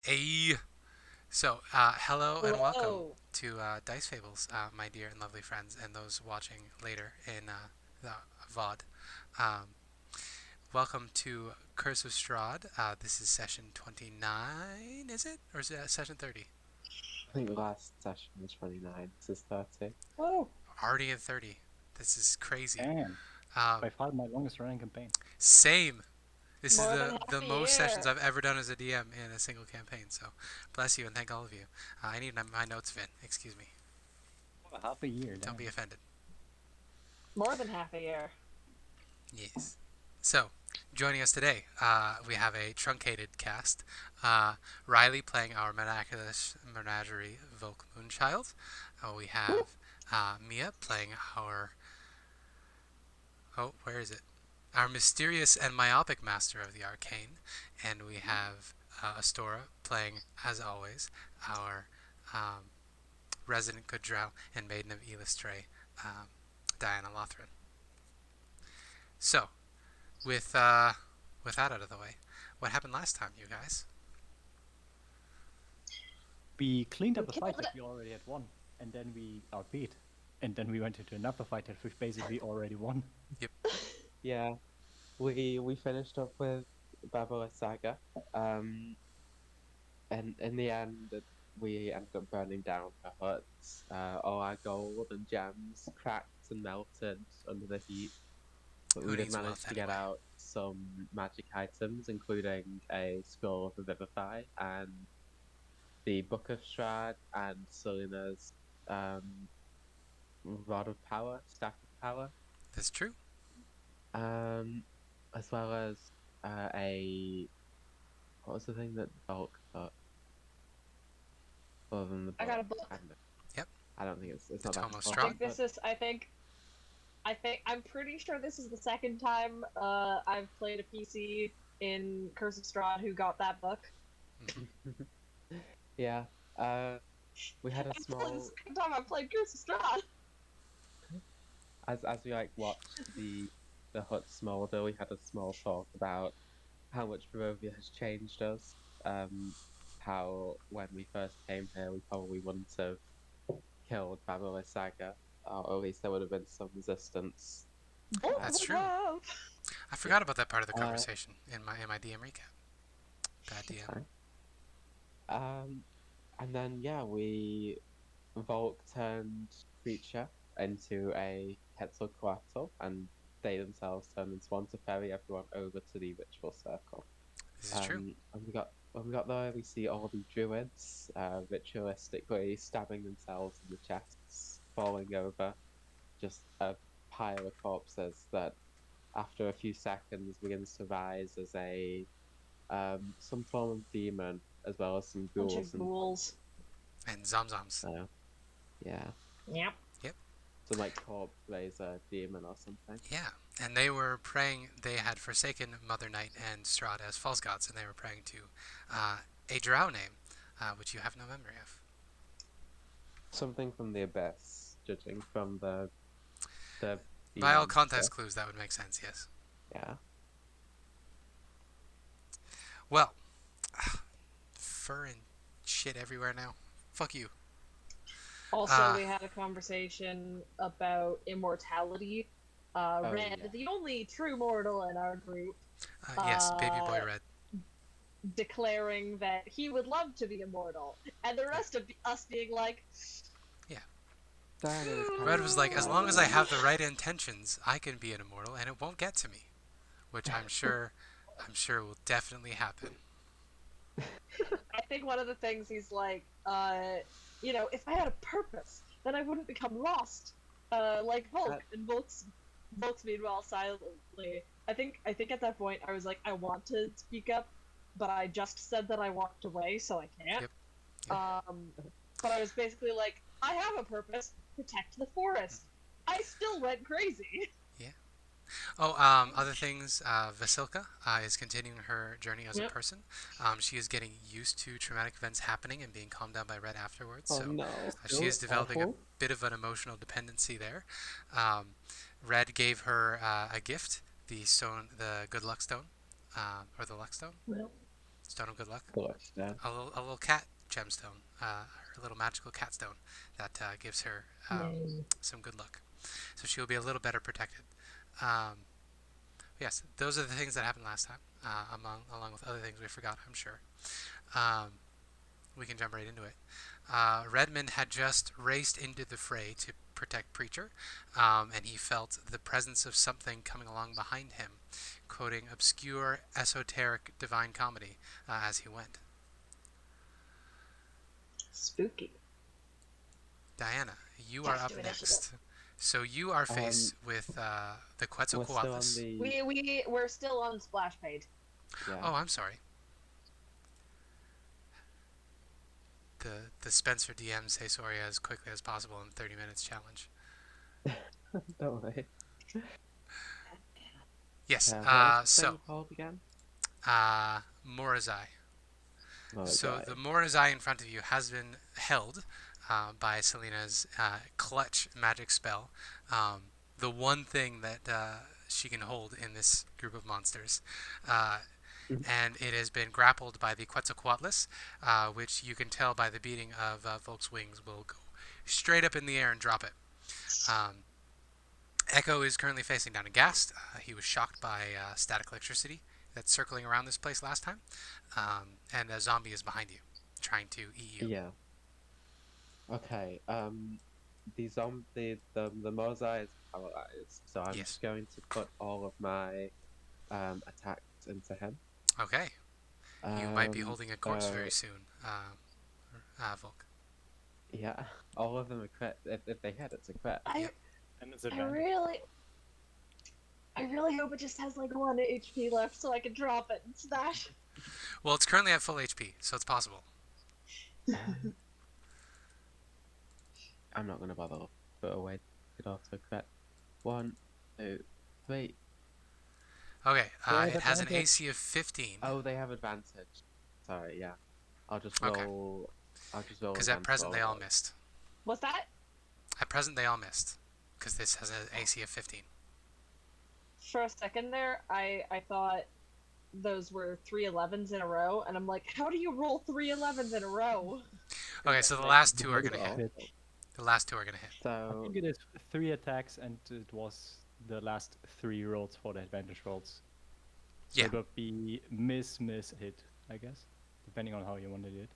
Hey, hello and welcome Hello. to Dice Fables, my dear and lovely friends, and those watching later in the VOD. Um, Welcome to Curse of Strahd. This is session 29, is it? Or is it session 30? I think the last session was 29. This is 30. Oh, Already in 30. This is crazy. Damn, Um, by far my longest running campaign. Same. This is more than the half a most sessions year. I've ever done as a DM in a single campaign, so bless you and thank all of you. I need my notes, Vin. Excuse me. Oh, half a year, Don't be damn. offended. More than half a year. Yes. So, joining us today, we have a truncated cast. Riley playing our miraculous menagerie Volk Moonchild. We have Mia playing our. Oh, where is it? Our mysterious and myopic master of the arcane. And we have Astora playing, as always, our um, resident good drow and maiden of Elistray, Diana Lothryn. So, with with that out of the way, what happened last time, you guys? We cleaned up We a fight killed that it. we already had won, and then we outbeat. And then we went into another fight that we basically already won. Yep. Yeah, we finished up with Babylon Saga. And in the end, we ended up burning down her huts. All our gold and gems cracked and melted under the heat. But Who we did needs manage wealth to get anyway? out some magic items, including a Scroll of Revivify and the Book of Strahd and Celina's um, Rod of Power, Staff of Power. That's true. As well as a what was the thing that Volk got other than the I book? got a book. Yep. I don't think it's The not that Tome of I Strahd. important, think but this is. I'm pretty sure this is the second time I've played a PC in Curse of Strahd who got that book. yeah. We had a It's only the small second time I've played Curse of Strahd. as we like watched the hut smolder. We had a small talk about how much Barovia has changed us. How when we first came here, we probably wouldn't have killed Babylon Saga, or at least there would have been some resistance. Both That's would true. have. I Yeah. forgot about that part of the Uh, conversation in my DM recap. Bad that's DM. fine. And then yeah, we Volk turned creature into a Quetzalcoatl, and they themselves turned into one to ferry everyone over to the ritual circle. This is true. And when we got there, we see all the druids ritualistically stabbing themselves in the chests, falling over, just a pile of corpses that, after a few seconds, begins to rise as a some form of demon, as well as some Bunch ghouls of and ghouls. And Zomzoms. yeah, Yep. Yep. some like corpse raiser demon or something. Yeah. And they were praying. They had forsaken Mother Night and Strahd as false gods, and they were praying to uh, a drow name, which you have no memory of. Something from the abyss, judging from the By all monster. context clues, that would make sense. Yes. Yeah. Well, fur and shit everywhere now. Fuck you. Also, Uh, we had a conversation about immortality. Oh Red, yeah. the only true mortal in our group, yes, baby uh, boy red. declaring that he would love to be immortal, and the rest of us being like, Yeah. Diana was kind Red of was like, as long as I surprised. have the right intentions, I can be an immortal, and it won't get to me. Which I'm sure will definitely happen. I think one of the things he's like, if I had a purpose, then I wouldn't become lost, like Volk. That, And Volk's meanwhile silently. I think at that point I was like, I want to speak up, but I just said that I walked away, so I can't. Yep. Um, but I was basically like, I have a purpose: protect the forest. I still went crazy. Yeah. Oh, other things. Vasilka is continuing her journey as a Yep. person. She is getting used to traumatic events happening and being calmed down by Red afterwards. oh So no, she is still developing a awful. bit of an emotional dependency there. Um, Red gave her a gift, the stone, the good luck stone, or the luck stone. Well, Stone of good luck. Bullets, yeah. A little cat gemstone, a little magical cat stone that gives her Yay. some good luck. So she will be a little better protected. Um, yes, those are the things that happened last time, along with other things we forgot, I'm sure. We can jump right into it. Redmond had just raced into the fray to protect Preacher, and he felt the presence of something coming along behind him, quoting obscure, esoteric divine comedy as he went. Spooky. Diana, you are up Do next. So you are faced with the We're still on Quetzalcoatlus. the. We're still on splash page. Yeah. Oh, I'm sorry. The Spencer DM say sorry as quickly as possible in 30 minutes challenge. Don't worry. Yes. What's the So thing called again? Morazai. Oh, So right. the Morazai in front of you has been held by Celina's clutch magic spell. The one thing that she can hold in this group of monsters. And it has been grappled by the Quetzalcoatlus, which you can tell by the beating of Volk's wings will go straight up in the air and drop it. Echo is currently facing down aghast. He was shocked by static electricity that's circling around this place last time. And a zombie is behind you, trying to eat you. Yeah. Okay. The Mosai is paralyzed, so I'm Yes. just going to put all of my attacks into him. Okay. You might be Um, holding a corpse so- very soon, Volk. Yeah, all of them are crit. If they hit, it's a crit. And it's I advantage. really hope it just has like 1 HP left so I can drop it and smash. Well, it's currently at full HP, so it's possible. I'm not gonna bother. Put away. Get off to a crit. 1, 2, 3. Okay. Yeah, It but has an they're- AC of 15. Oh, they have advantage. Sorry, yeah. I'll just Okay. roll. I'll just roll. Because at against present they all of them. missed. What's that? At present they all missed. Because this has an AC of 15. For a second there, I thought those were 3 11s in a row, and I'm like, how do you roll 3 11s in a row? Okay, so the Make last them two are going to roll. hit. The last two are going to hit. I So think it is 3 attacks, and it was the last 3 rolls for the advantage rolls. So Yeah. it would be miss, hit, I guess, depending on how you want to do it.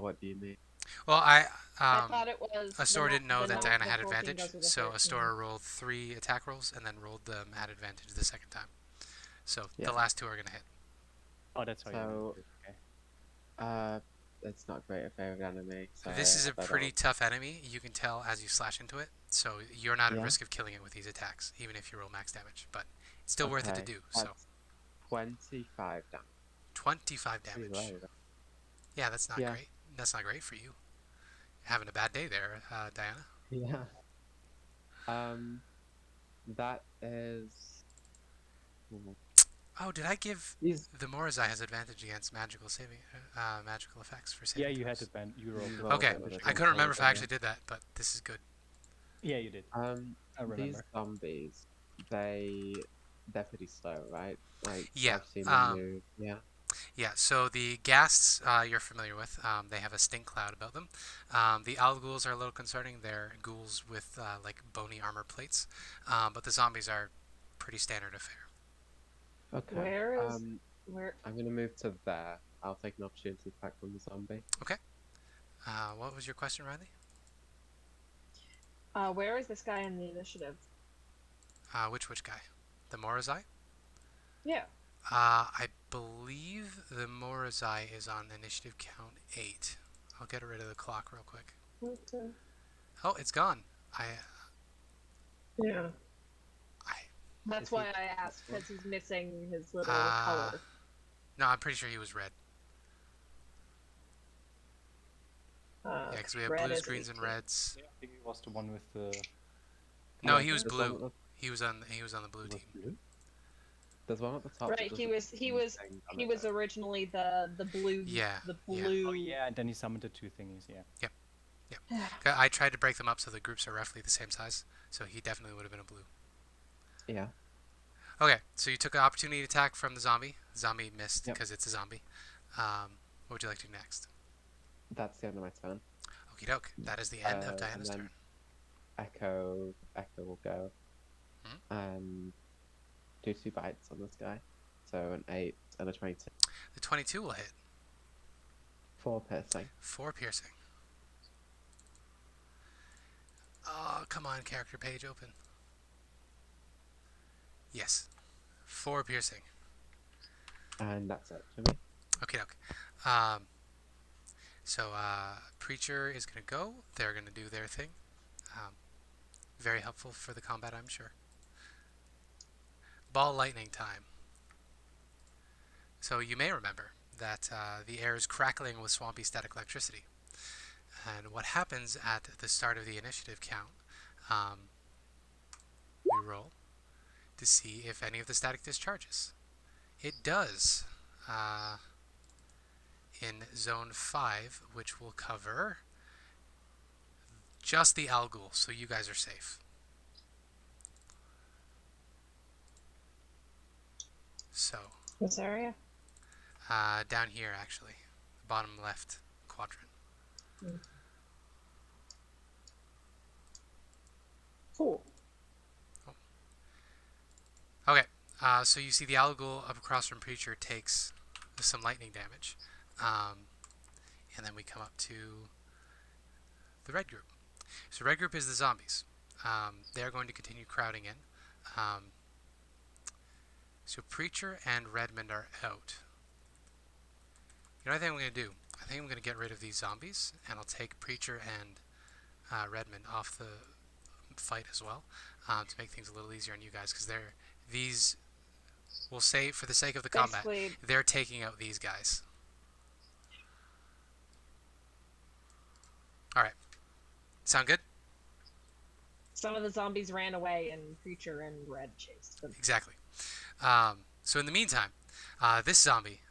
what do you mean? Well, I thought it was. Astor didn't know that Diana had 14 advantage, goes with the so 13. Astor rolled 3 attack rolls and then rolled them at advantage the second time. So Yeah. the last two are going to hit. Oh, that's how you So- do it. Okay. It's not great a favorite enemy. So This is a I don't- pretty tough enemy. You can tell as you slash into it. So you're not at Yeah. risk of killing it with these attacks, even if you roll max damage. But it's still worth it to Okay, do. So that's 25 damage. 25 Pretty damage. low. Yeah, that's not Yeah. great. That's not great for you. You're having a bad day there, Diana. Yeah. That is. Oh, did I give These. the Morazai has advantage against magical effects for saving Yeah, you had throws? advantage. You rolled. Roll Okay, advantage I on couldn't remember if I all of actually did that, but this is good. Yeah, you did. them. I remember. These zombies, they're pretty slow, right? Like Yeah, I've seen them move. Yeah. Yeah, so the ghasts you're familiar with. They have a stink cloud about them. The owl ghouls are a little concerning. They're ghouls with like bony armor plates, but the zombies are pretty standard affair. Okay. Where is- Where? I'm gonna move to there. I'll take an opportunity attack on the zombie. What was your question, Riley? Where is this guy in the initiative? Which guy? The Morazai? Yeah. I believe the Morazai is on initiative count 8. I'll get rid of the clock real quick. Okay. Oh, it's gone. Yeah. I That's Is he- why I asked, because he's missing his little Uh, color. No, I'm pretty sure he was red. Uh, Yeah, because we have red blues, is greens, and 18. reds. Yeah, I think it was the one with the. No, Oh, he was there's one blue. at He was on the blue the- team. Blue? There's one at the top. Right, that he doesn't was- have he was- anything on He it, was though. originally the blue. Yeah, The yeah. blue. Oh yeah, and then he summoned the 2 thingies. Yeah. I tried to break them up so the groups are roughly the same size, so he definitely would have been a blue. Yeah. Okay, so you took an opportunity attack from the zombie. Zombie missed Yep. because it's a zombie. What would you like to do next? That's the end of my turn. Okie doke. That is the end of And Diana's then turn. Echo will go Hmm? and do 2 bites on this guy. So an 8 and a 22. The 22 will hit. 4 piercing. 4 piercing. Oh, come on, character page open. Yes. 4 piercing. And that's it for me. Okay, doke. So, Preacher is going to go. They're going to do their thing. Very helpful for the combat, I'm sure. Ball lightning time. So you may remember that the air is crackling with swampy static electricity. And what happens at the start of the initiative count, we roll to see if any of the static discharges. It does. In zone 5, which will cover just the Algul, so you guys are safe. So, This area? down here actually, bottom left quadrant. Cool. Okay, so you see the Algul up across from Preacher takes some lightning damage. And then we come up to the red group. So red group is the zombies. They're going to continue crowding in. So Preacher and Redmond are out. You know what I think I'm going to do? I think I'm going to get rid of these zombies, and I'll take Preacher and Redmond off the fight as well, to make things a little easier on you guys, because these, we'll say for the sake of the combat, Basically, they're taking out these guys. Alright. Sound good? some of the zombies ran away and Preacher and Red chased them. Exactly. So in the meantime, this zombie,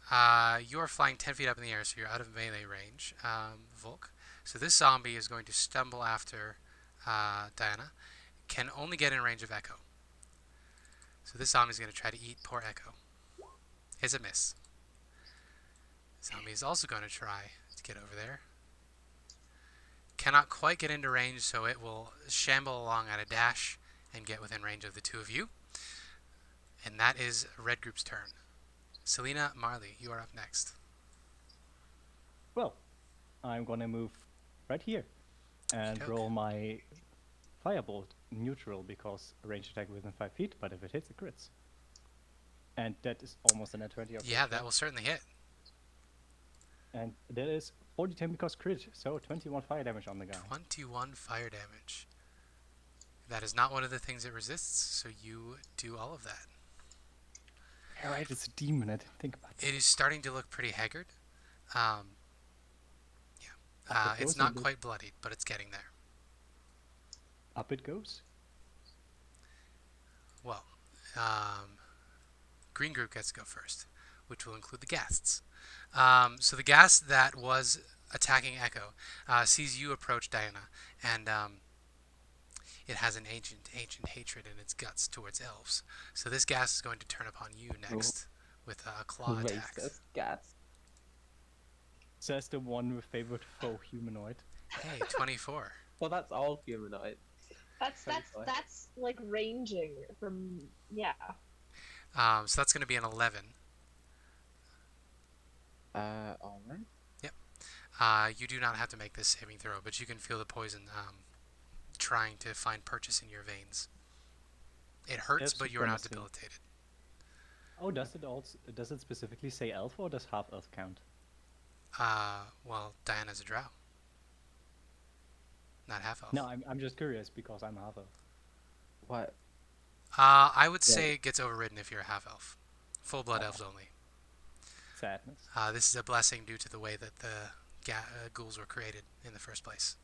you are flying 10 feet up in the air, so you're out of melee range, Volk. So this zombie is going to stumble after Diana, can only get in range of Echo. So this zombie is going to try to eat poor Echo. It's a miss. Zombie is also going to try to get over there. Cannot quite get into range, so it will shamble along at a dash and get within range of the two of you. And that is Red Group's turn. Celina, Marley, you are up next. Well, I'm gonna move right here and Okey-doke. roll my firebolt neutral because range attack within 5 feet, but if it hits, it crits. And that is almost a net 20. Yeah, that will certainly hit. And that is 40-10 because crit, so 21 fire damage on the guy. 21 fire damage. That is not one of the things it resists, so you do all of that. Alright, it's a demon, I didn't think about that. It is starting to look pretty haggard. Up it It's goes, not and quite bloodied, but it's getting there. Up it goes. Well, Green Group gets to go first, which will include the ghasts. So the ghast that was attacking Echo sees you approach Diana, and it has an ancient hatred in its guts towards elves. So this ghast is going to turn upon you next with a claw attack. Racist gas. Says the one with favorite foe humanoid. Hey, 24. Well, that's all humanoids. That's like ranging from So that's going to be an 11. Alright. You do not have to make this saving throw, but you can feel the poison trying to find purchase in your veins. It hurts, That's but you are not supremacy. debilitated. Oh, does it specifically say elf or does half elf count? Well, Diana's a drow. Not half elf. No, I'm just curious because I'm half elf. What? I would Yeah. say it gets overridden if you're a half elf. Full blood elves only. Sadness. This is a blessing due to the way that the ghouls were created in the first place.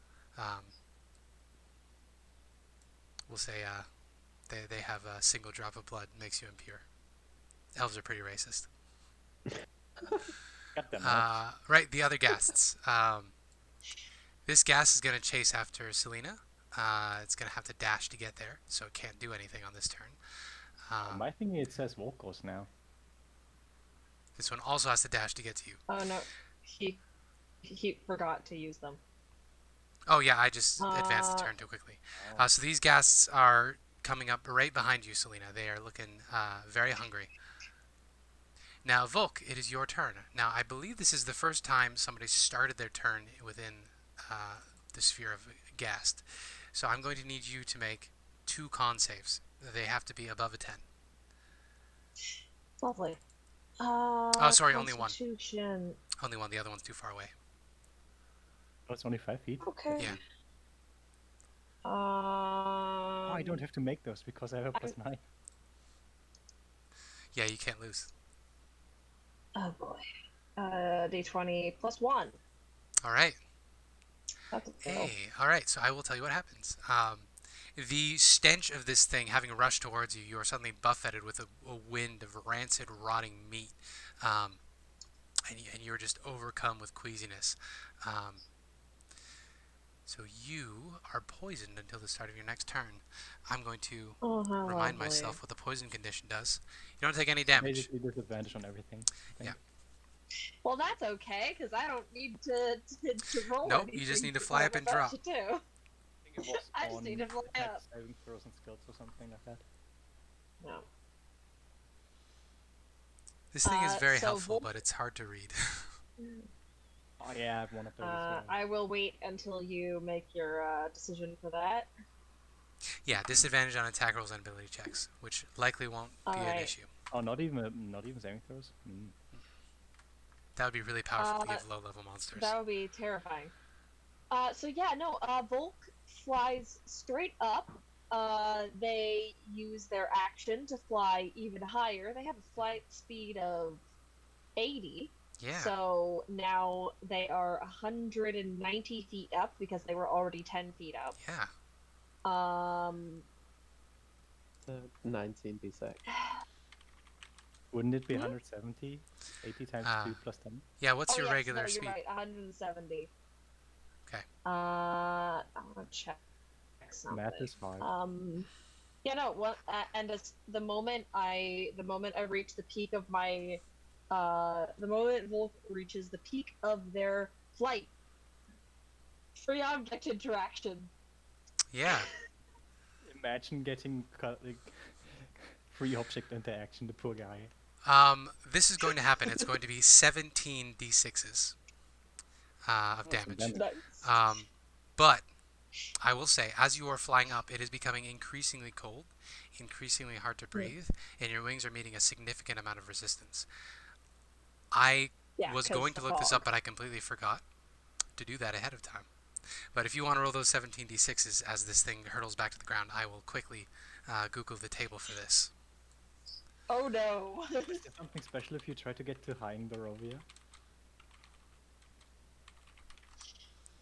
We'll say they have a single drop of blood makes you impure. Elves are pretty racist. Got them. Right, the other ghasts. This ghast is going to chase after Celina. It's going to have to dash to get there, so it can't do anything on this turn. On my thing, it says Volkos now. This one also has to dash to get to you. Oh no, he forgot to use them. Oh yeah, I just advanced the turn too quickly. So these ghasts are coming up right behind you, Celina. They are looking very hungry. Now, Volk, it is your turn. Now, I believe this is the first time somebody started their turn within the sphere of ghast. So I'm going to need you to make 2 con saves. They have to be above a 10. Lovely. Oh, sorry, only one. Constitution. Only one. The other one's too far away. Oh, it's only 5 feet. Okay. Yeah. Oh, I don't have to make those because I have a +9. Yeah, you can't lose. Oh boy. D20 +1. All right. That's a fail. Hey, all right. So I will tell you what happens. The stench of this thing having rushed towards you, you are suddenly buffeted with a wind of rancid, rotting meat, and you're just overcome with queasiness. So you are poisoned until the start of your next turn. I'm going to how remind lovely. myself what the poison condition does. You don't take any damage. Basically, disadvantage on everything. I think. Yeah. Well, that's okay, because I don't need to roll Nope, anything you just need to for fly what up and I'm about drop. to do. I think it was I just on need to fly attack up. saving throws and skills or something like that. No. This thing is very so helpful, Volk- but it's hard to read. Oh yeah, I have one of those as well. I will wait until you make your decision for that. Yeah, disadvantage on attack rolls and ability checks, which likely won't be an Alright. issue. Oh, not even saving throws. That would be really powerful to Uh, give low-level monsters. That would be terrifying. Volk flies straight up. They use their action to fly even higher. They have a flight speed of 80. Yeah. So now they are 190 feet up because they were already 10 feet up. Yeah. So 19d6. Wouldn't it be 170? 80 times 2 plus 10? Yeah, what's your yes, regular no, speed? You're right, 170. Okay. I want to check something. Math is hard. And the moment I reach the peak of my, the moment Volk reaches the peak of their flight, free object interaction. Yeah. Imagine getting free object interaction, the poor guy. This is going to happen. It's going to be 17 d6s of damage. Nice. But I will say, as you are flying up, it is becoming increasingly cold, increasingly hard to breathe, and your wings are meeting a significant amount of resistance. I was 'cause going to the look this up, fog. but I completely forgot to do that ahead of time. But if you want to roll those 17 d6s as this thing hurtles back to the ground, I will quickly Google the table for this. Oh no. Is there something special if you try to get too high in Barovia?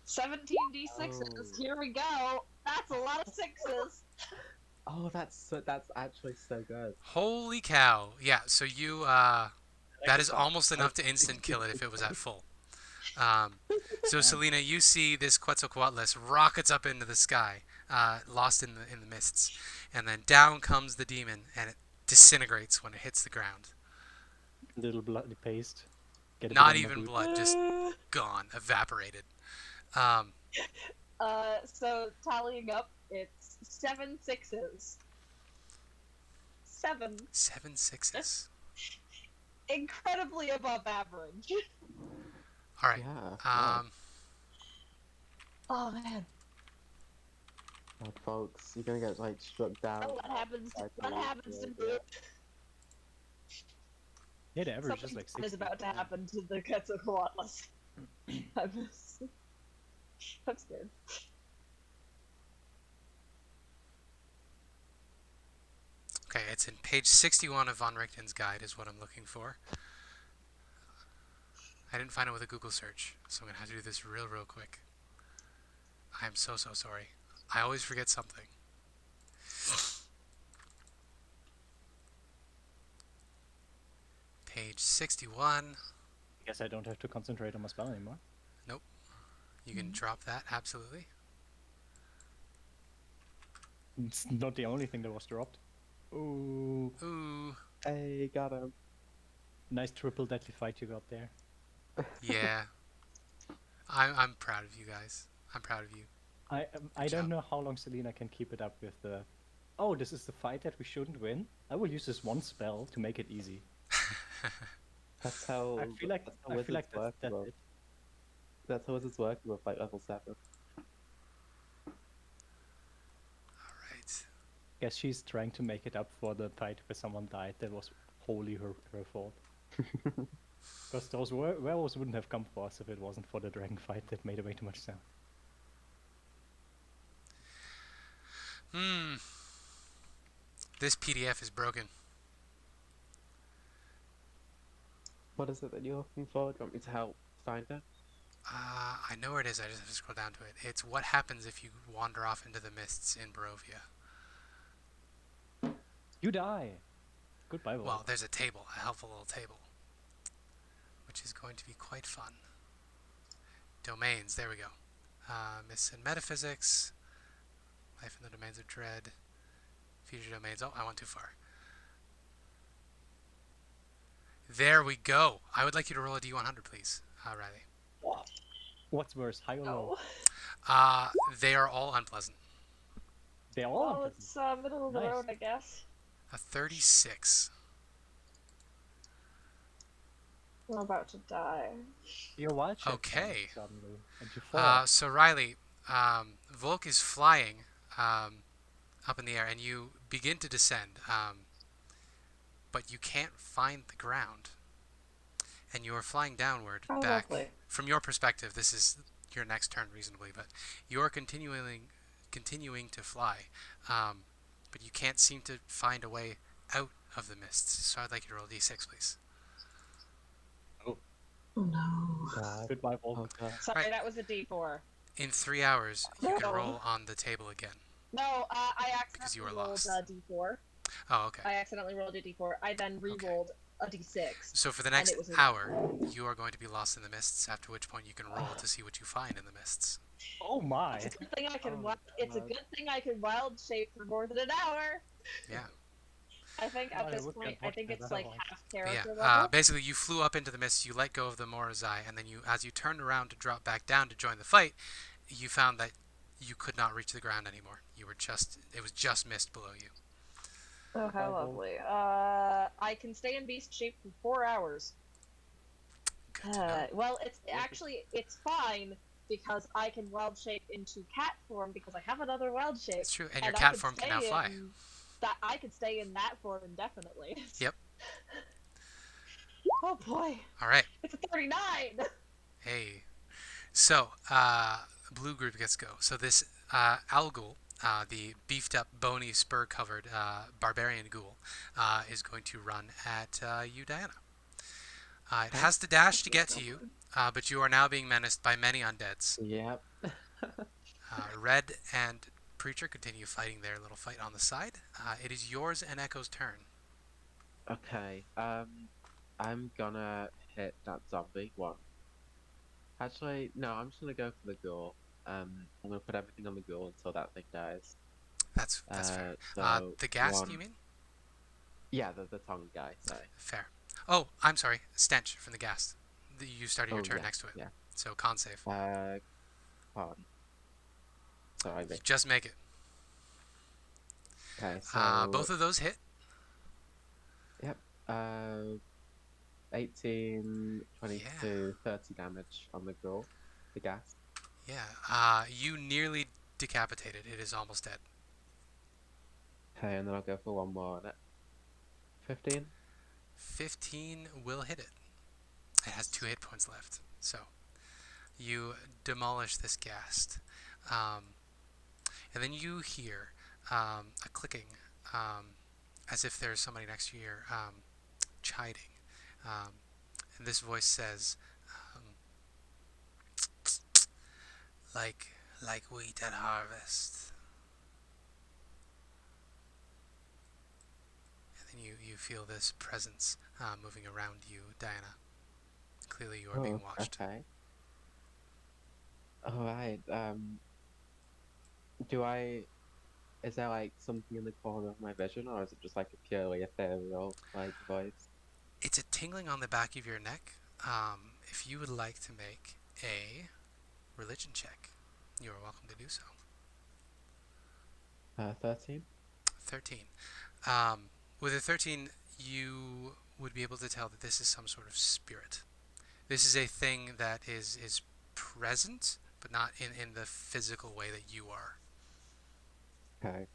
17 d6s. Here we go. That's a lot of sixes. Oh, that's actually so good. Holy cow. Yeah, so you, that is almost enough to instant kill it if it was at full. So Celina, you see this Quetzalcoatlus rockets up into the sky, lost in the mists, and then down comes the demon, and it disintegrates when it hits the ground. Little bloody paste. Get a Not bit on my even boot. blood, just gone, evaporated. So tallying up, it's 7 sixes. 7. 7 6s. Incredibly above average. All right. Yeah. Oh man. God, folks, you're gonna get like struck down. What happens? by What the happens to Druid, me? Yeah, the average is Something like bad 60. is about to happen to the Quetzalcoatlus. I'm scared. Okay, it's in page 61 of Von Richten's guide is what I'm looking for. I didn't find it with a Google search, so I'm going to have to do this real quick. I'm so sorry. I always forget something. Page 61. Guess I don't have to concentrate on my spell anymore. Nope. You can drop that, absolutely. It's not the only thing that was dropped. Ooh, Ooh. Hey, got him. nice triple deadly fight you got there. Yeah. I'm proud of you guys. I'm proud of you. I don't job. know how long Celina can keep it up with the. Oh, this is the fight that we shouldn't win. I will use this one spell to make it easy. That's how. I feel like That's how I feel wizards like work. that's With, it. that's how wizards work with like level 7. Alright. Guess she's trying to make it up for the fight where someone died. That was wholly her fault. Because those werewolves wouldn't have come for us if it wasn't for the dragon fight that made way too much sound. This PDF is broken. What is it that you're looking for? Do you want me to help find it? I know where it is. I just have to scroll down to it. It's what happens if you wander off into the mists in Barovia. You die! Goodbye, Volk. Well, there's a table, a helpful little table, which is going to be quite fun. Domains, there we go. Myths and metaphysics, life in the domains of dread, future domains. Oh, I went too far. There we go. I would like you to roll a d100, please, Riley. What's worse, high or low? No. They are all unpleasant. They're all Well, unpleasant. it's middle of the Nice. road, I guess. A 36. I'm about to die. You're wild shape Okay. suddenly, and you fall. So Riley, Volk is flying up in the air, and you begin to descend, but you can't find the ground, and you are flying downward Oh, back. lovely. From your perspective, this is your next turn reasonably, but you are continuing to fly, but you can't seem to find a way out of the mists. So I'd like you to roll a d6, please. Oh no. God. Goodbye, Volk. Oh, God. Sorry, Right. that was a D4. In 3 hours, you can No. roll on the table again. No, I Because you accidentally were rolled lost. a D4. Oh, okay. I accidentally rolled a D4. I then re-rolled a D6. So for the and next it was a- hour, you are going to be lost in the mists, after which point you can roll to see what you find in the mists. Oh my! It's a good thing I can. Oh, It's a God. good thing I can wild shape for more than an hour. Yeah. I think at I this would point, get I much think it's better like one. half But character yeah. level. Basically, you flew up into the mists, you let go of the Morazai, and then as you turned around to drop back down to join the fight, you found that you could not reach the ground anymore. It was just mist below you. Oh, how Goodbye, Volk. lovely. I can stay in beast shape for 4 hours. Good to know. Well, it's fine because I can wild shape into cat form because I have another wild shape. It's true, and your I cat could form can now stay fly. That I could stay in that form indefinitely. Yep. Oh boy, All right. it's a 39. Hey. So, blue group gets go. So this Algul, the beefed up, bony, spur covered barbarian ghoul, is going to run at you, Diana. It has to dash to get to you, but you are now being menaced by many undeads. Yep. Red and Preacher continue fighting their little fight on the side. It is yours and Echo's turn. Okay. I'm gonna hit that zombie one. Actually, no. I'm just gonna go for the ghoul. I'm gonna put everything on the ghoul until that thing dies. That's fair. So The ghast, one- you mean? Yeah, the tongue guy. Sorry. Fair. Oh, I'm sorry. Stench from the ghast. You started your Oh, turn yeah, next to it. yeah. So con save. Pardon. Sorry, You Vic. just make it. Okay, so Both of those hit. Yep. 18, 22, 30 damage on the ghoul. The gas. Yeah. You nearly decapitated. It is almost dead. Okay, and then I'll go for one more on it. 15. 15 will hit it. It has 2 hit points left. So you demolish this ghast. And then you hear a clicking, as if there's somebody next to you here, chiding. And this voice says, like wheat at harvest. And then you feel this presence moving around you, Diana. Clearly you are being watched. Okay. Alright, do I is there like something in the corner of my vision, or is it just like a purely ethereal like voice? It's a tingling on the back of your neck. If you would like to make a religion check, you are welcome to do so. 13. 13. With a 13, you would be able to tell that this is some sort of spirit. This is a thing that is present, but not in the physical way that you are. Okay.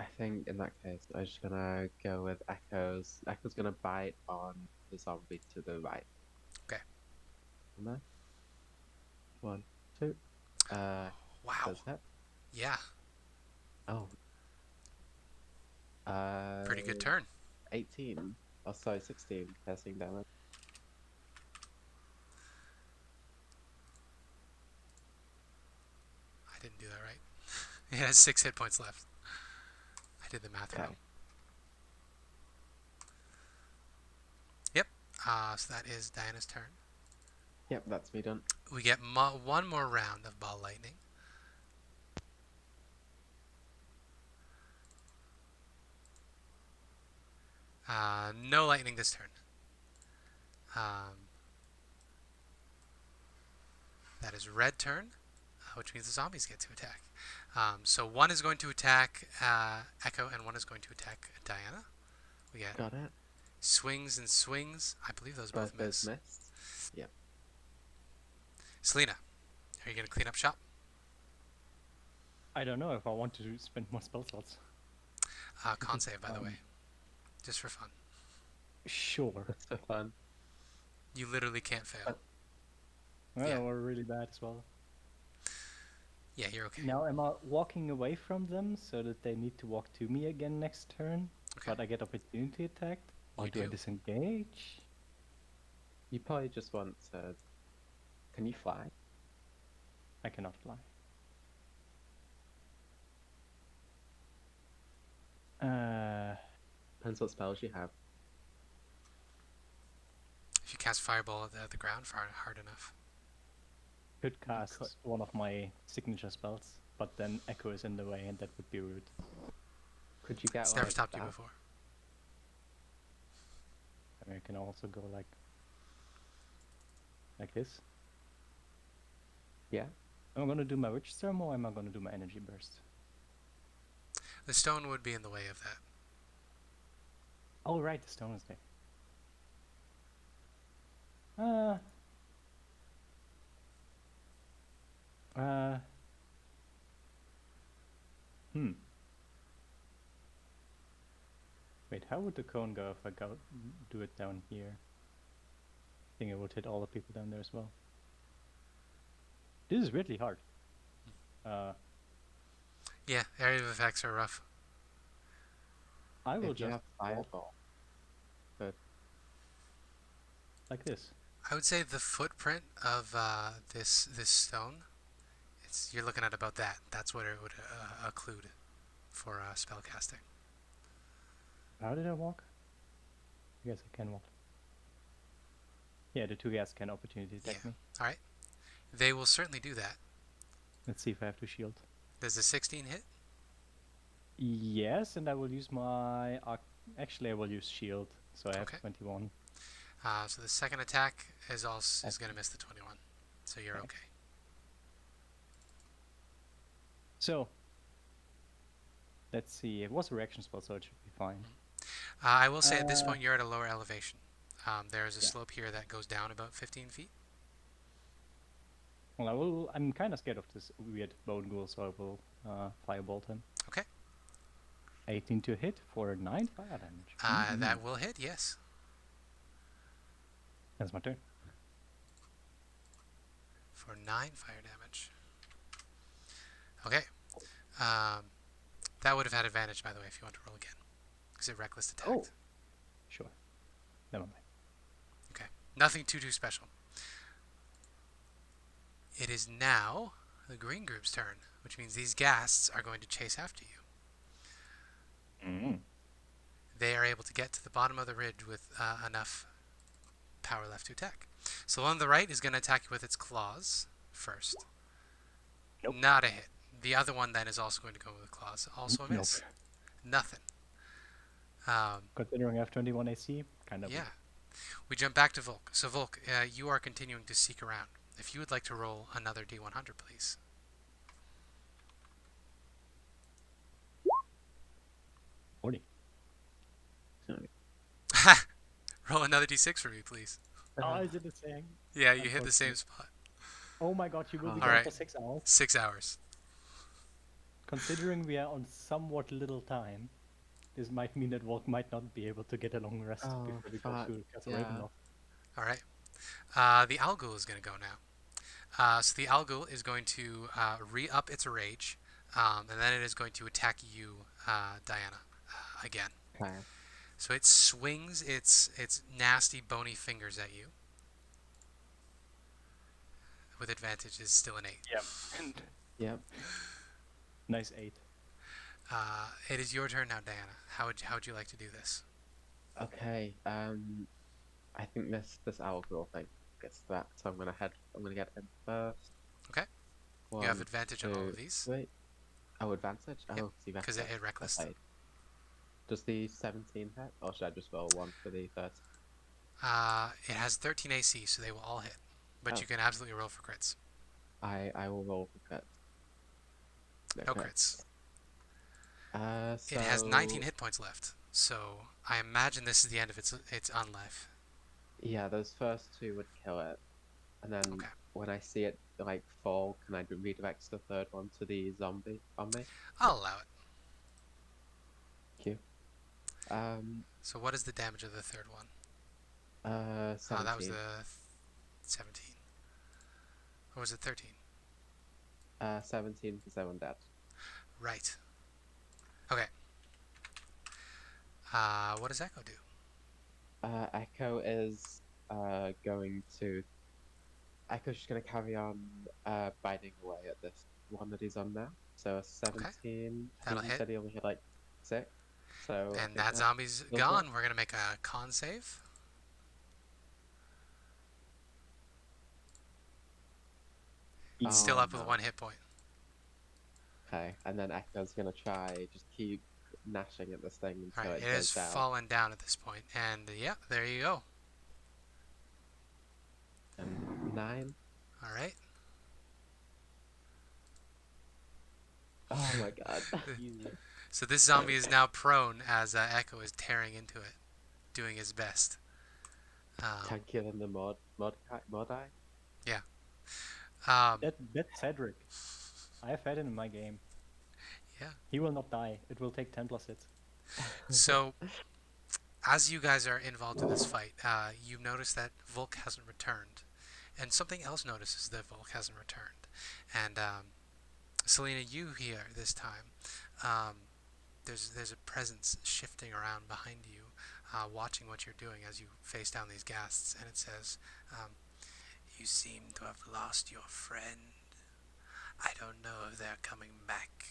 I think in that case, I'm just gonna go with Echoes. Echo's gonna bite on the zombie to the right. Okay. And then 1, 2. Wow. Does that? Yeah. Oh. Pretty good turn. 18. Oh, sorry, 16 piercing damage. I didn't do that right. It has 6 hit points left. I did the math Okay. wrong. Yep. So that is Diana's turn. Yep, that's me done. We get one more round of ball lightning. No lightning this turn. That is red turn, which means the zombies get to attack. So one is going to attack Echo, and one is going to attack Diana. We get Got it. swings and swings. I believe those both miss. missed. Yep. Celina, are you going to clean up shop? I don't know if I want to spend more spell slots. Con save, by the way. Just for fun. Sure. That's so fun. You literally can't fail. Well, Yeah. we're really bad as well. Yeah, you're okay. Now, am I walking away from them so that they need to walk to me again next turn? Okay. But I get opportunity attacked? Or You do I do. disengage? You probably just want to. Can you fly? I cannot fly. Depends what spells you have. If you cast Fireball at the ground hard enough. Could cast one of my signature spells, but then Echo is in the way and that would be rude. Could you get It's like never stopped you that? before. I mean, I can also go like this. Yeah. Am I gonna do my Witch Storm or am I gonna do my Energy Burst? The stone would be in the way of that. Oh right, the stone is there. Wait, how would the cone go if I do it down here? I think it would hit all the people down there as well. This is really hard. Yeah, area of effects are rough. I will If you just have Fireball. Good. like this. I would say the footprint of this stone, you're looking at about that. That's what it would occlude for spell casting. How did I walk? I guess I can walk. Yeah, the two guys can opportunity attack me. All right, they will certainly do that. Let's see if I have to shield. Does a 16 hit? Yes, and I will use my... Actually, I will use shield, so I have Okay. 21. So the second attack is going to miss the 21, so you're okay. So, let's see. It was a reaction spell, so it should be fine. I will say at this point you're at a lower elevation. There is a slope here that goes down about 15 feet. Well, I'm kind of scared of this weird bone ghoul, so I will firebolt him. Okay. 18 to hit for 9 fire damage. That will hit, yes. That's my turn. For 9 fire damage. Okay. That would have had advantage, by the way, if you want to roll again. Because it reckless attacked. Oh. Sure. Never mind. Okay. Nothing too special. It is now the green group's turn, which means these ghasts are going to chase after you. They are able to get to the bottom of the ridge with enough power left to attack. So the one on the right is going to attack you with its claws first. Nope. Not a hit. The other one then is also going to go with claws. Also a Nope. miss. Nothing. Considering I have 21 AC, kind of. Yeah. We jump back to Volk. So Volk, you are continuing to seek around. If you would like to roll another D100, please. 40. Roll another D6 for me, please. Oh, is it the same? Yeah, you hit the same spot. Oh my god, you will be All gone right. for 6 hours. 6 hours. Considering we are on somewhat little time, this might mean that Volk might not be able to get a long rest Oh, before we go fuck, to Castle yeah. Ravenloft. All right. The Algul is going to go now. So the Algul is going to re-up its rage, and then it is going to attack you, Diana, again. Okay. So it swings its nasty bony fingers at you. With advantage is still an 8. Yep. Yep. Nice 8. It is your turn now, Diana. How would you like to do this? Okay. I think this owl girl thing gets that, so I'm gonna get him first. Okay. You have advantage on all of these. Wait. Oh, advantage? Yep, Oh, see, because it hit reckless. Okay. Does the 17 hit, or should I just roll 1 for the 30? It has 13 AC, so they will all hit. But Oh. you can absolutely roll for crits. I will roll for crit. No crits. So... It has 19 hit points left, so I imagine this is the end of its unlife. Yeah, those first 2 would kill it, and then Okay. when I see it like fall, can I redirect the third one to the zombie on me? I'll allow it. Thank you. So what is the damage of the third one? 17. Oh, that was the 17. Or was it 13? 17 because I went dead. Right. Okay. What does Echo do? Echo is going to... Echo's just going to carry on biting away at this one that he's on now. So a 17. I think That'll you hit. said he only hit like 6. So I And think that zombie's will gone. hit. We're going to make a con save. Oh, Still up with no. 1 hit point. Okay, and then Echo's going to try just keep gnashing at this thing until Alright, it it has goes down. fallen down at this point. And yeah, there you go. And 9. Alright. Oh my god. So this zombie is now prone as Echo is tearing into it, doing his best. Tankier than the mod eye? Yeah. That's Cedric. I have had him in my game. Yeah. He will not die. It will take 10 plus hits. So, as you guys are involved in this fight, you notice that Volk hasn't returned. And something else notices that Volk hasn't returned. And Celina, you here this time. There's a presence shifting around behind you, watching what you're doing as you face down these ghasts, and it says, "You seem to have lost your friend. I don't know if they're coming back."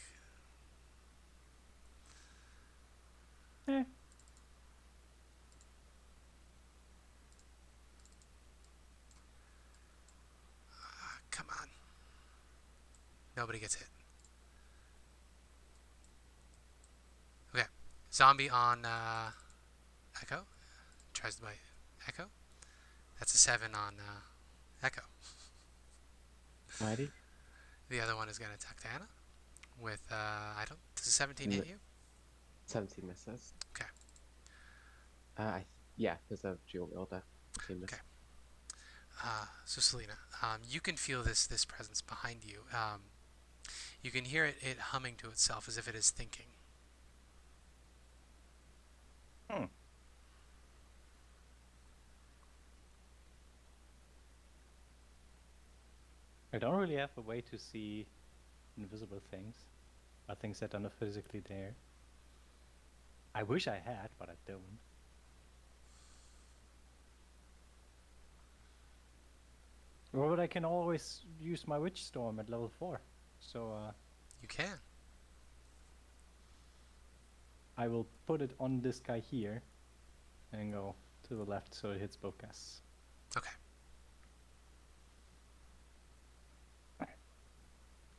Come on. Nobody gets hit. Okay. Zombie on Echo. Tries to bite Echo. That's a 7 on Echo. Mighty? The other one is going to attack Diana with, does a 17 hit you? 17 misses. Okay. Yeah, because of dual wielder. 17 misses. Okay. So Celina, you can feel this presence behind you. You can hear it humming to itself as if it is thinking. I don't really have a way to see invisible things, or things that are not physically there. I wish I had, but I don't. Or but I can always use my Witch Storm at level 4. So You can. I will put it on this guy here and go to the left so it hits both guys. Okay.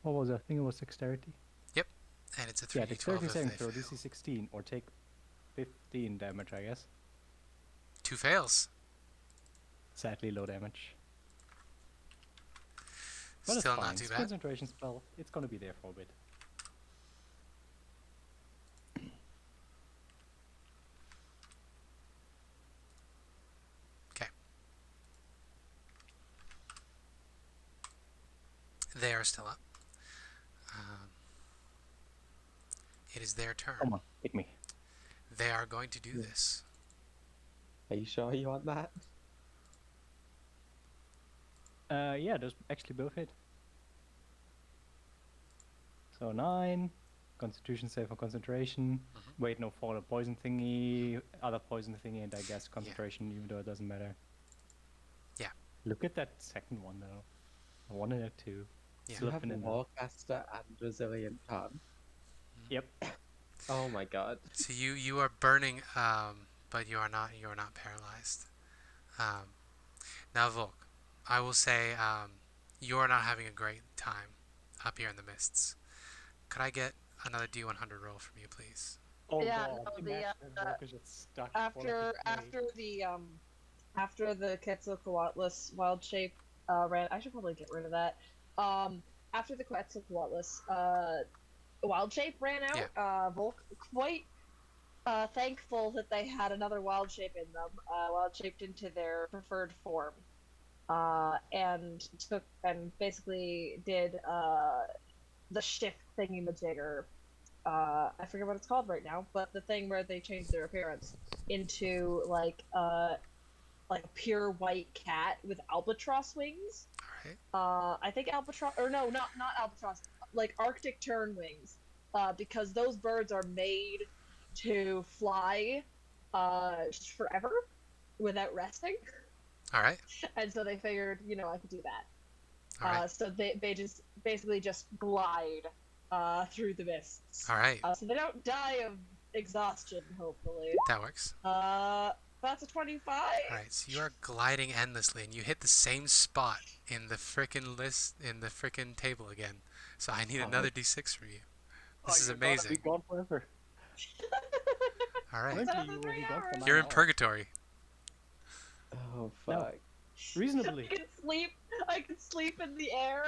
What was it? I think it was dexterity. Yep. And it's a 3d12 Yeah, dexterity if saving they throw, fail. DC 16, or take 15 damage, I guess. 2 fails. Sadly, low damage. But Still it's fine. not too It's bad. concentration spell. It's gonna be there for a bit. Okay. They are still up. It is their turn. Come on, hit me. They are going to do this. Are you sure you want that? Yeah, those actually both hit. So 9, Constitution save for concentration. Wait, no, for the poison thingy, other poison thingy, and I guess concentration, even though it doesn't matter. Yeah. Look at that second one though. I wanted it too. Yeah. You have Slipping in there. Warcaster and Resilient Con. Yep. Oh my god. So you are burning, but you are not paralyzed. Now Volk, I will say you are not having a great time up here in the mists. Could I get another D100 roll from you, please? Oh Yeah, god, no, the, imagine that Volk is just stuck for like After a day. after the Quetzalcoatlus wild shape ran, I should probably get rid of that. After the Quetzalcoatlus wild shape ran out, Volk quite thankful that they had another wild shape in them, wild shaped into their preferred form, and basically did the shift thingy-majigger. I forget what it's called right now, but the thing where they change their appearance into like a pure white cat with albatross wings. All right. I think albatross, or no, not albatross, like Arctic tern wings, because those birds are made to fly just forever without resting, All right. and so they figured, I could do that. All right. So they just basically just glide through the mists. All right. So they don't die of exhaustion, hopefully. That works. That's a 25. All right. So you are gliding endlessly, and you hit the same spot in the frickin' table again. So I need another D6 from you. This is amazing. Be gone forever. All right. It's Apparently another you will 3 be gone for hours. 9 You're in hours. purgatory. Oh fuck. Reasonably. I can sleep in the air.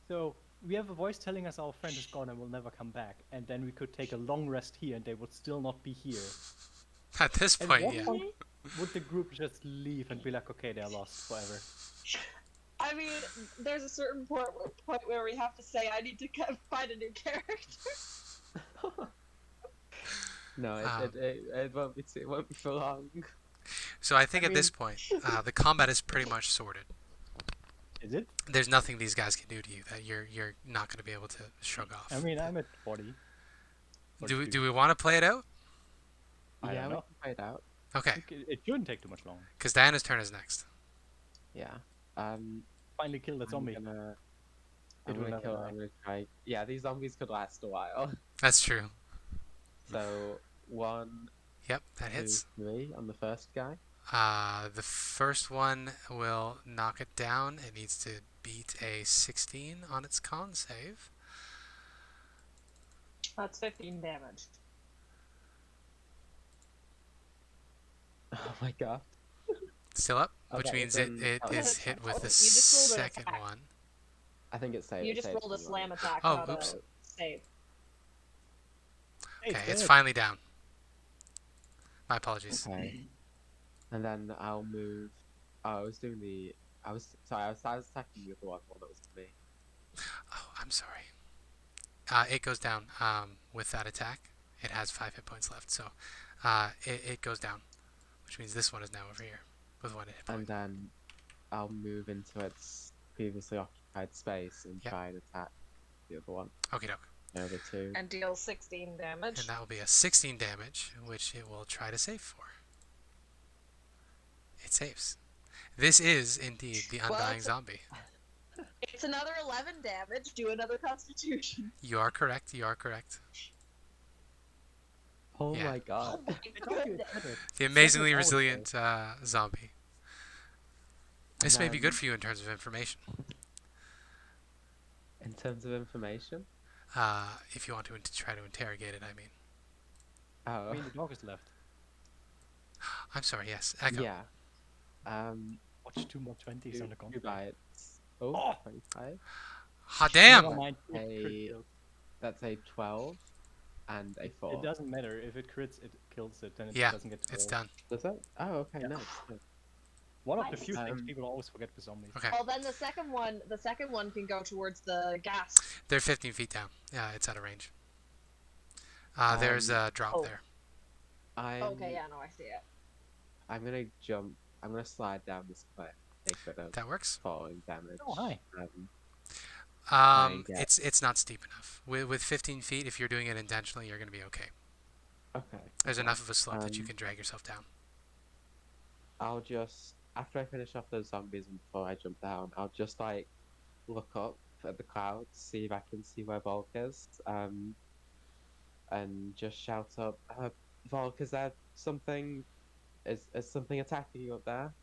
So we have a voice telling us our friend is gone and will never come back, and then we could take a long rest here and they would still not be here. At this At point, what yeah. point would the group just leave and be like, okay, they're lost forever? I mean, there's a certain point where we have to say, I need to find a new character. No, it won't be it won't be for long. So I think at this point, the combat is pretty much sorted. Is it? There's nothing these guys can do to you that you're not going to be able to shrug off. I mean, I'm at 40. Do we want to play it out? I Yeah, don't we know. can play it out. Okay, It shouldn't take too much longer. because Diana's turn is next. Yeah. Finally kill the zombie. I'm It will gonna never kill. die. I'm gonna try. Yeah, these zombies could last a while. That's true. So 1, Yep, that 2, hits. 3 on the first guy. The first one will knock it down. It needs to beat a 16 on its con save. That's 15 damage. Oh my god. Still up, which Okay, means then- it oh, is yeah. hit with Oh, the you just rolled an second attack. one. I think it's safe. You just rolled a slam attack, Oh, not oops. a save. Hey, Okay, it's dead. finally down. My apologies. Okay. And then I'll move. Oh, I was doing the. I was attacking the other one that was me. Oh, I'm sorry. It goes down with that attack. It has 5 hit points left, so it goes down, which means this one is now over here with 1 hit point. And then I'll move into its previously occupied space and Yep. try and attack the other one. Okie doke. The other 2. And deal 16 damage. And that will be a 16 damage, which it will try to save for. It saves. This is indeed the Well, Undying it's- Zombie. It's another 11 damage. Do another Constitution. You are correct. You are correct. Oh Yeah. my god. Oh my goodness. The amazingly Second resilient zombie. This may be good then- for you in terms of information. In terms of information? If you want to try to interrogate it, I mean. Oh, I mean, the dog is left. I'm sorry, yes. Echo. yeah. Watch 2 more 20s on the Two contract. bites. Oh, Oh! 25. Hot damn! Never mind. It A- crit kills. That's a 12 and a 4. It doesn't matter. If it crits, it kills it, then it Yeah, doesn't get to it's roll. done. Does it? Oh, okay, Yeah. nice. Nice. One of the Nice. few things people always forget with zombies. Okay. Well, then the second one can go towards the gas. They're 15 feet down. Yeah, it's out of range. There's a drop oh. there. Okay, yeah, no, I see it. I'm gonna jump. I'm gonna slide down this cliff. Take a bit of That works. falling damage. Oh, hi. Yeah. It's not steep enough. With 15 feet, if you're doing it intentionally, you're going to be okay. Okay. There's okay. enough of a slope that you Um, can drag yourself down. I'll just after I finish off those zombies and before I jump down, I'll just like look up at the clouds, see if I can see where Volk is, and just shout up, "Volk, is there something? Is something attacking you up there?"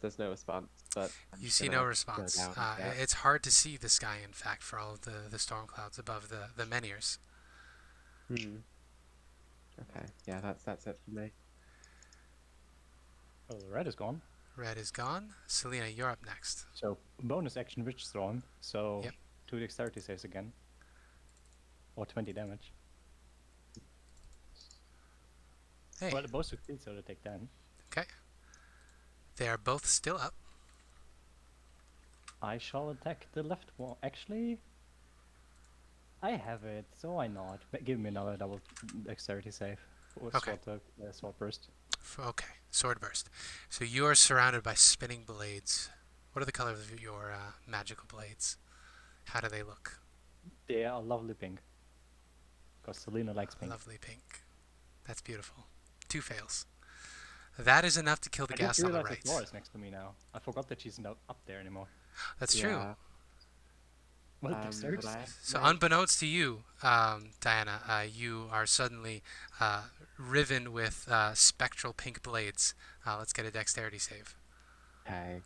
There's no response, but I'm You just see gonna no go response. down, yeah. It's hard to see the sky, in fact, for all of the storm clouds above the menhirs. Okay, yeah, that's it for me. Oh, the red is gone. Red is gone. Celina, you're up next. So, bonus action Witch Storm. So, Yep. 2 dexterity saves again. Or 20 damage. Hey, Well, they both succeed, so they take 10. okay. They are both still up. I shall attack the left one. Actually, I have it, so why not? Give me another double dexterity save. Or Okay. sword burst. Okay, sword burst. So you are surrounded by spinning blades. What are the colors of your magical blades? How do they look? They are lovely pink. Because Celina likes pink. Lovely pink. That's beautiful. 2 fails. That is enough to kill the I gas just on the realized right. that Laura is next to me now. I forgot that she's not up there anymore. That's true. Yeah, Well, but dexterity. So unbeknownst to you, Diana, you are suddenly riven with spectral pink blades. Let's get a dexterity save. Okay.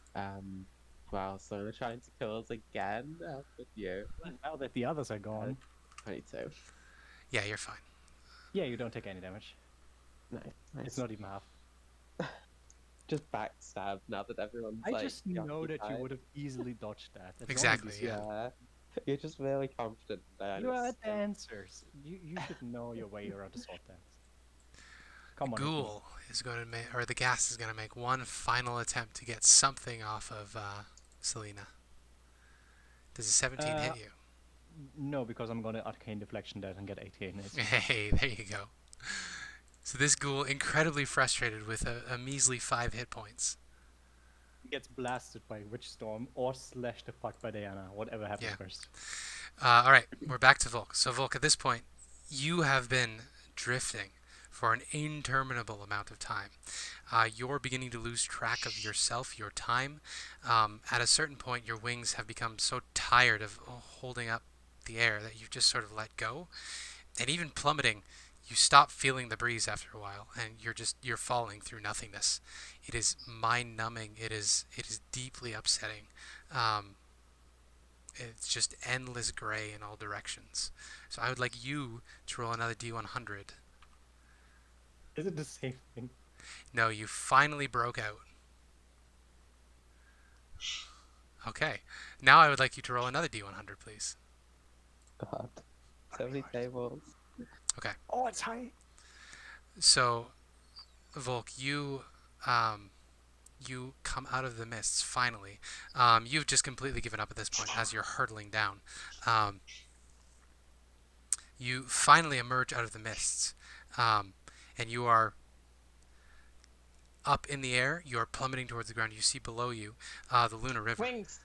Well, so they're trying to kill us again with you. Now that the others are gone, 22. Yeah, you're fine. yeah, you don't take any damage. Nice. Nice. It's not even half. Just backstab now that everyone's I like. just know that you preoccupied. would have easily dodged that. It's Exactly, only this- yeah. You're just really confident there. You are dancers. You should know your way around the sword dance. Come on. Ghoul is going to make, or the gas is going to make one final attempt to get something off of Celina. Does a 17 hit you? No, because I'm gonna arcane deflection that and get 18 hits. Hey, there you go. So this ghoul, incredibly frustrated with a measly 5 hit points. Gets blasted by Witch Storm or slashed apart by Diana, whatever happens Yeah. first. All right, we're back to Volk. So Volk, at this point, you have been drifting for an interminable amount of time. You're beginning to lose track of yourself, your time. At a certain point, your wings have become so tired of holding up the air that you've just sort of let go. And even plummeting, you stop feeling the breeze after a while, and you're falling through nothingness. It is mind-numbing. It is deeply upsetting. It's just endless gray in all directions. So I would like you to roll another D100. Is it the same thing? No, you finally broke out. Okay. Now I would like you to roll another D100, please. God. So many tables. Okay. Oh, it's high. So, Volk, you come out of the mists finally. You've just completely given up at this point as you're hurtling down. You finally emerge out of the mists, and you are up in the air. You are plummeting towards the ground. You see below you the Luna River. Wings.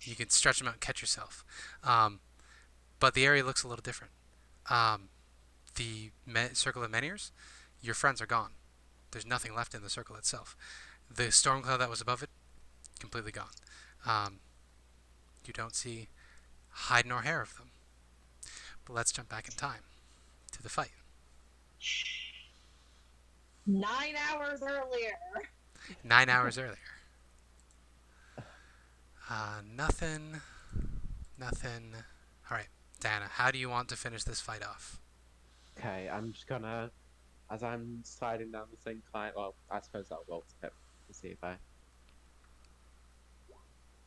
You can stretch them out and catch yourself. But the area looks a little different. The circle of menhirs, your friends are gone. There's nothing left in the circle itself. The storm cloud that was above it, completely gone. You don't see hide nor hair of them. But let's jump back in time to the fight. 9 hours earlier. 9 hours earlier. Nothing. Nothing. All right, Diana, how do you want to finish this fight off? Okay, I'm just gonna, as I'm sliding down this incline, well, I suppose that'll roll to hit to see if I.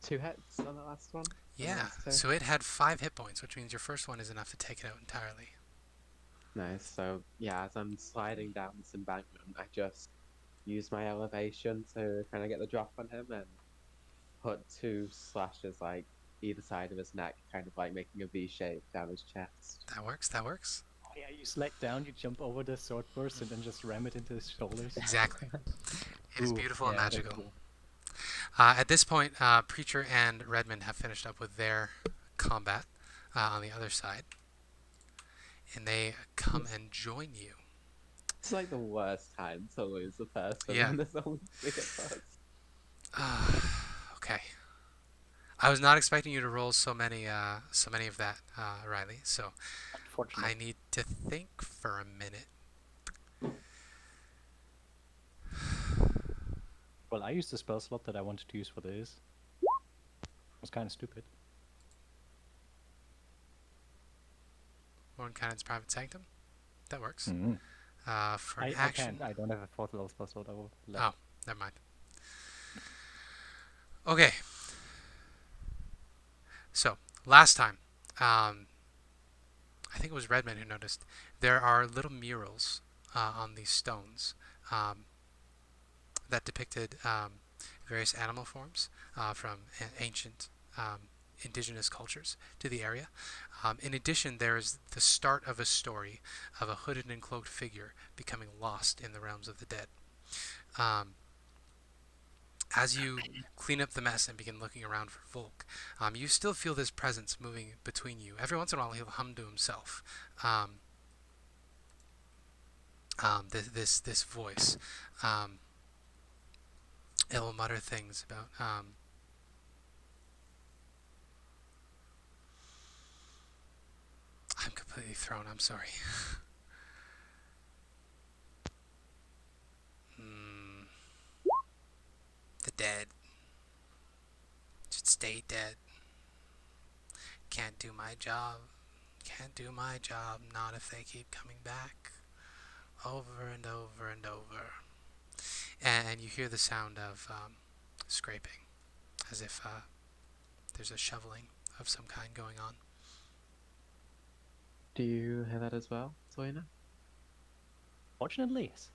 2 hits on the last one? On the Yeah, last two? so it had 5 hit points, which means your first one is enough to take it out entirely. Nice, so yeah, as I'm sliding down this embankment, I just use my elevation to kind of get the drop on him and put 2 slashes like either side of his neck, kind of like making a V shape down his chest. That works, that works. Oh, yeah, you slide down, you jump over the sword burst, and then just ram it into his shoulders. Exactly. It is Ooh, beautiful and yeah, that's magical. cool. At this point, Preacher and Redmond have finished up with their combat on the other side. And they come and join you. It's like the worst time to lose a person Yeah. when there's only 3 of us. Okay. I was not expecting you to roll so many of that, Riley. So Unfortunately. I need to think for a minute. Well, I used the spell slot that I wanted to use for this. It was kind of stupid. Morn Cannon's Private Sanctum. That works. Mm-hmm. For an I action. can't. I don't have a 4th level spell slot. I will Oh, never mind. Okay. So, last time, I think it was Redmond who noticed, there are little murals on these stones that depicted various animal forms from ancient indigenous cultures to the area. In addition, there is the start of a story of a hooded and cloaked figure becoming lost in the realms of the dead. As you clean up the mess and begin looking around for Volk, you still feel this presence moving between you. Every once in a while, he'll hum to himself. This voice. It will mutter things about. I'm completely thrown. I'm sorry. The dead should stay dead. Can't do my job. Can't do my job. Not if they keep coming back. Over and over and over. And you hear the sound of scraping. As if there's a shoveling of some kind going on. Do you hear that as well, Celina? Fortunately, yes.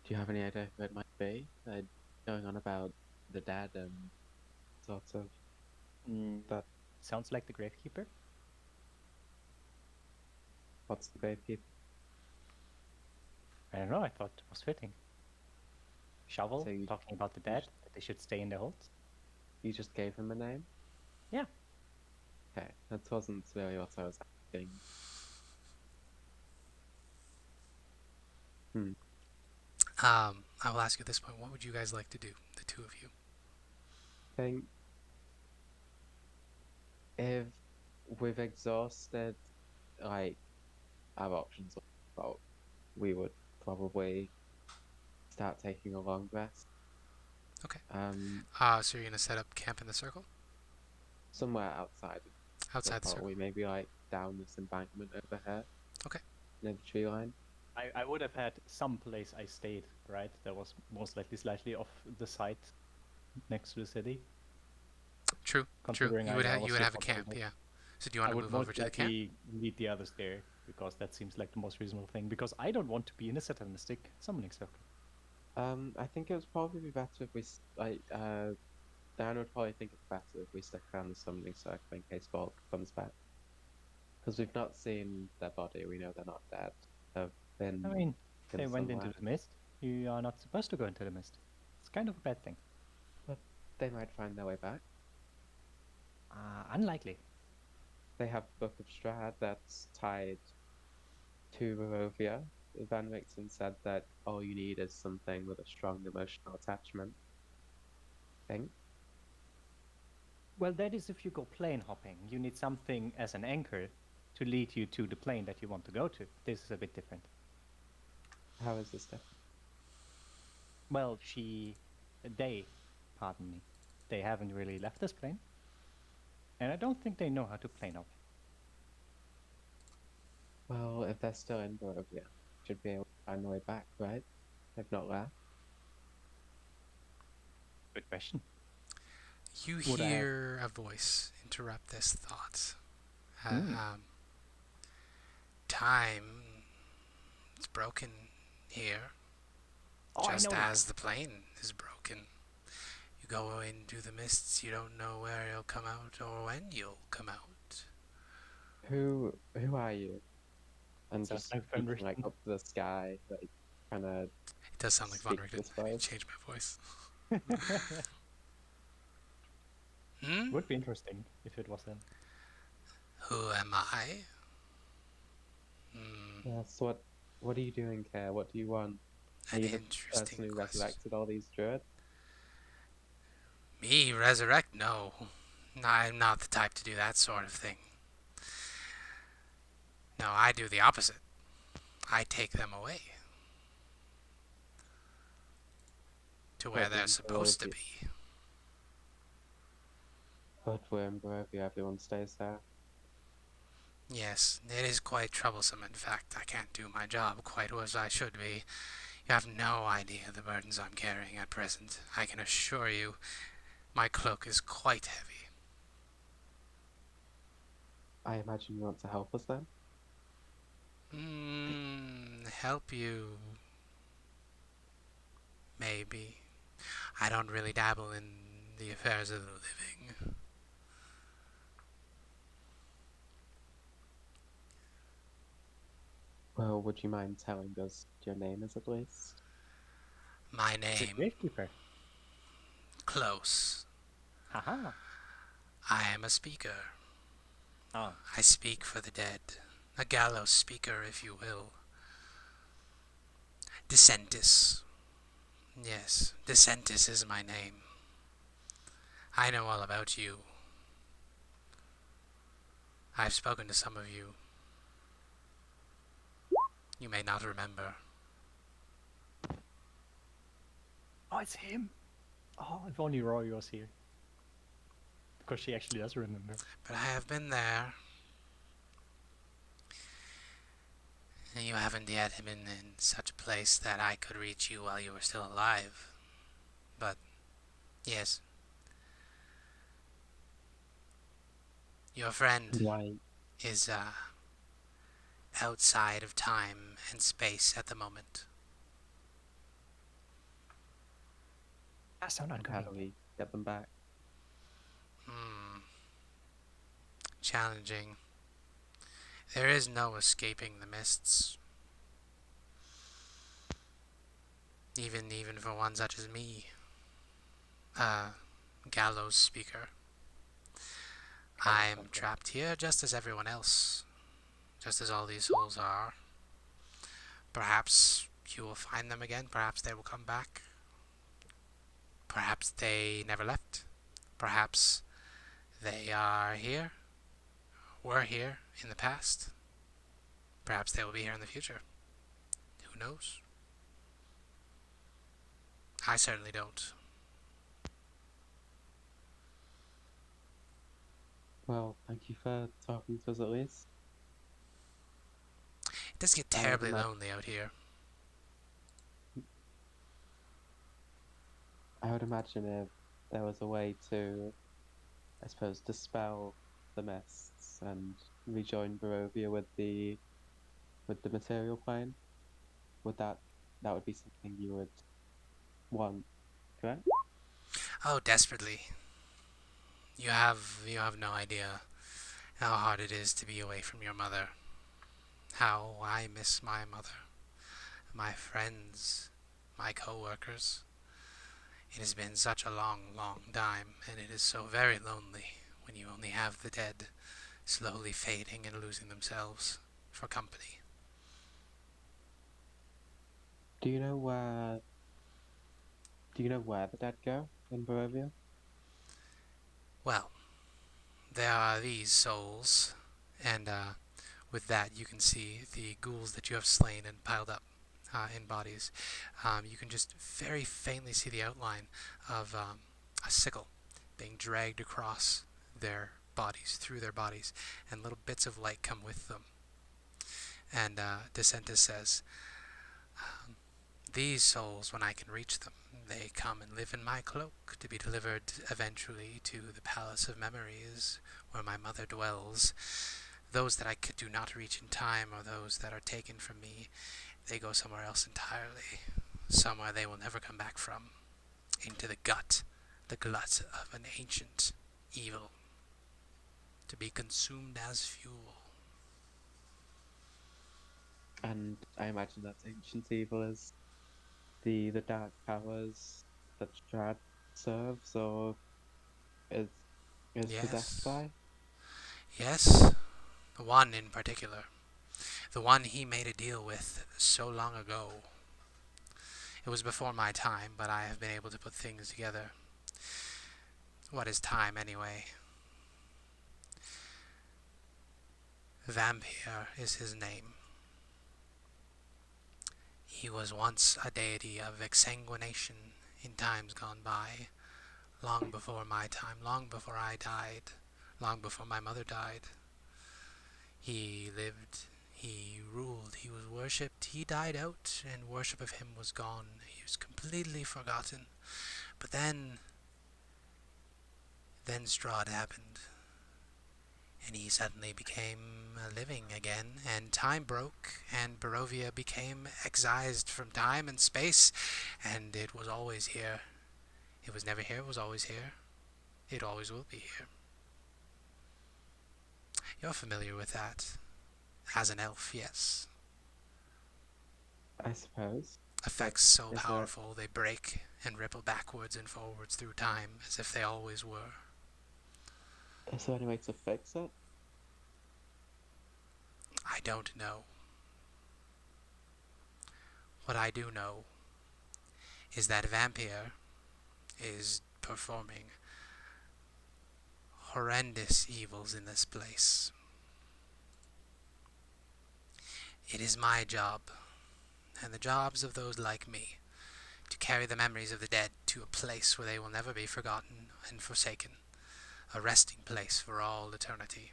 Do you have any idea who it might be? They're going on about the dead and sort of that. Sounds like the Gravekeeper. What's the Gravekeeper? I don't know, I thought it was fitting. Shovel, So talking about the dead, that they should stay in their holes. You just gave him a name? Yeah. Okay, that wasn't really what I was asking. I will ask you at this point, what would you guys like to do, the two of you? I think if we've exhausted like our options, well, we would probably start taking a long rest. Okay. So you're gonna set up camp in the circle? Somewhere outside. Outside the circle. We maybe like down this embankment over here. Okay. Near the tree line. I would have had some place I stayed, right? That was most likely slightly off the site next to the city. True. Considering You would I have was a still camp, comfortable. yeah. So do you want I to would move over to the camp? lead the others there, because that seems like the most reasonable thing. Because I don't want to be in a satanistic summoning circle. I think it would probably be better if we Diana would probably think it's better if we stick around the summoning circle in case Volk comes back. Because we've not seen their body, we know they're not dead. They've been. I mean, they went somewhere. into the mist. You are not supposed to go into the mist. It's kind of a bad thing. But they might find their way back. Unlikely. They have the Book of Strahd that's tied to Barovia. Van Rixen said that all you need is something with a strong emotional attachment. I think. Well, that is if you go plane hopping. You need something as an anchor to lead you to the plane that you want to go to. This is a bit different. How is this different? Well, she pardon me, they haven't really left this plane. And I don't think they know how to plane up. Well, if they're still in Barovia, should be able to find their way back, right? They've not left. Good question. You hear a voice interrupt this thought. Time is broken here, just as the plane is broken. You go into the mists, you don't know where you'll come out or when you'll come out. Who are you? And Sounds just like Van speaking, like Richten. up to the sky, like kind of. It does sound like Von Richten. I changed my voice. Would be interesting if it was him. Who am I? Yes, what are you doing here? What do you want? Are you the person who resurrected all these druids? Me resurrect? No. I'm not the type to do that sort of thing. No, I do the opposite. I take them away. To where they're supposed to be. But we're in Barovia, everyone stays there. Yes, it is quite troublesome. In fact, I can't do my job quite as I should be. You have no idea the burdens I'm carrying at present. I can assure you, my cloak is quite heavy. I imagine you want to help us then? Help you? Maybe. I don't really dabble in the affairs of the living. Well, would you mind telling us what your name is at least? My name? Gravekeeper. Close. Haha. I am a speaker. Oh. I speak for the dead. A gallows speaker, if you will. Dissentis. Yes, Dissentis is my name. I know all about you. I've spoken to some of you. You may not remember. Oh, it's him. Oh, if only Rory was here. Because she actually does remember. But I have been there. And you haven't yet been in such a place that I could reach you while you were still alive. But, yes. Your friend is, outside of time and space at the moment. That's not How do we get them back? Challenging. There is no escaping the mists. Even for one such as me. Gallows speaker. I am trapped here just as everyone else. Just as all these souls are. Perhaps you will find them again. Perhaps they will come back. Perhaps they never left. Perhaps they are here. Were here in the past. Perhaps they will be here in the future. Who knows? I certainly don't. Well, thank you for talking to us at least. It does get terribly lonely out here. I would imagine if there was a way to, I suppose, dispel the mists and rejoin Barovia with the material plane, that would be something you would want, correct? Oh, desperately. You have no idea how hard it is to be away from your mother. How I miss my mother, my friends, my co-workers. It has been such a long, long time, and it is so very lonely when you only have the dead slowly fading and losing themselves for company. Do you know where the dead go in Barovia? Well, there are these souls, and with that you can see the ghouls that you have slain and piled up in bodies. You can just very faintly see the outline of a sickle being dragged across their bodies, through their bodies, and little bits of light come with them. And Descentus says, these souls, when I can reach them, they come and live in my cloak, to be delivered eventually to the Palace of Memories, where my mother dwells. Those that I do not reach in time, or those that are taken from me, they go somewhere else entirely, somewhere they will never come back from, into the glut of an ancient evil, to be consumed as fuel. And I imagine that ancient evil is the dark powers that Strahd serves, or is possessed Yes, by? yes, the one in particular. The one he made a deal with so long ago. It was before my time, but I have been able to put things together. What is time, anyway? Vampire is his name. He was once a deity of exsanguination in times gone by, long before my time, long before I died, long before my mother died. He lived, he ruled, he was worshipped, he died out, and worship of him was gone. He was completely forgotten. But then Strahd happened, and he suddenly became living again, and time broke, and Barovia became excised from time and space, and it was always here. It was never here, it was always here. It always will be here. You're familiar with that. As an elf, yes. I suppose. Effects so Is powerful, they break and ripple backwards and forwards through time, as if they always were. there any way to fix it? I don't know. What I do know is that Vampire is performing horrendous evils in this place. It is my job, and the jobs of those like me, to carry the memories of the dead to a place where they will never be forgotten and forsaken, a resting place for all eternity.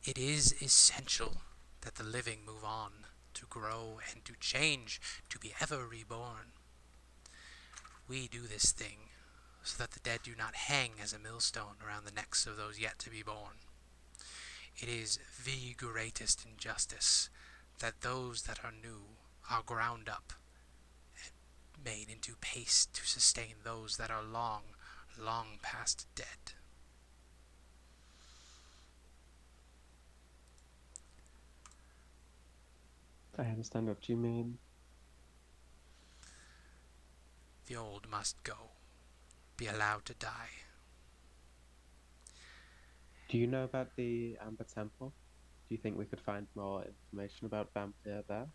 It is essential that the living move on, to grow and to change, to be ever reborn. We do this thing so that the dead do not hang as a millstone around the necks of those yet to be born. It is the greatest injustice that those that are new are ground up and made into paste to sustain those that are long, long past dead. I understand what you mean. The old must go, be allowed to die. Do you know about the Amber Temple? Do you think we could find more information about Vampire there?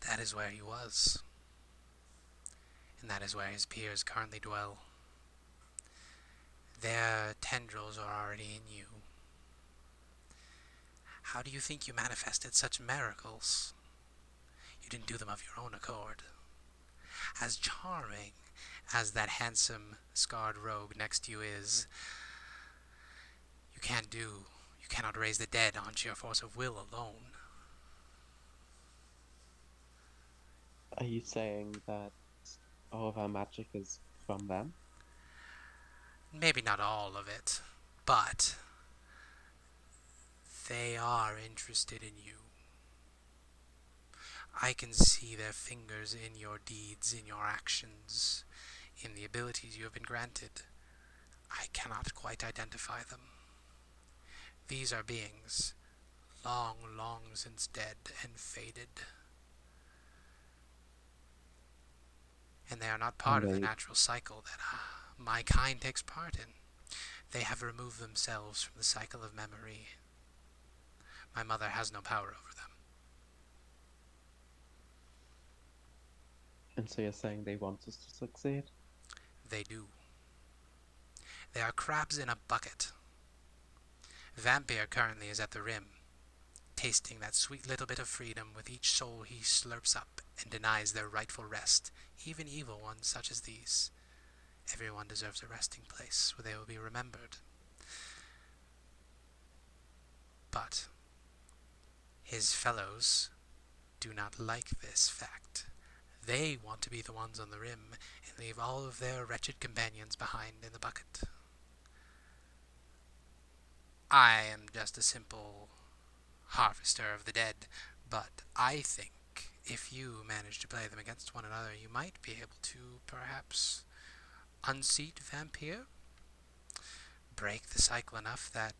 That is where he was, and that is where his peers currently dwell. Their tendrils are already in you. How do you think you manifested such miracles? You didn't do them of your own accord. As charming as that handsome, scarred rogue next to you is, you cannot raise the dead on sheer force of will alone. Are you saying that all of our magic is from them? Maybe not all of it, but they are interested in you. I can see their fingers in your deeds, in your actions, in the abilities you have been granted. I cannot quite identify them. These are beings long, long since dead and faded. And they are not part of the natural cycle that my kind takes part in. They have removed themselves from the cycle of memory. My mother has no power over them. And so you're saying they want us to succeed? They do. They are crabs in a bucket. Vampire currently is at the rim, tasting that sweet little bit of freedom with each soul he slurps up and denies their rightful rest, even evil ones such as these. Everyone deserves a resting place where they will be remembered. But his fellows do not like this fact. They want to be the ones on the rim and leave all of their wretched companions behind in the bucket. I am just a simple harvester of the dead, but I think if you manage to play them against one another, you might be able to perhaps unseat Vampire, break the cycle enough that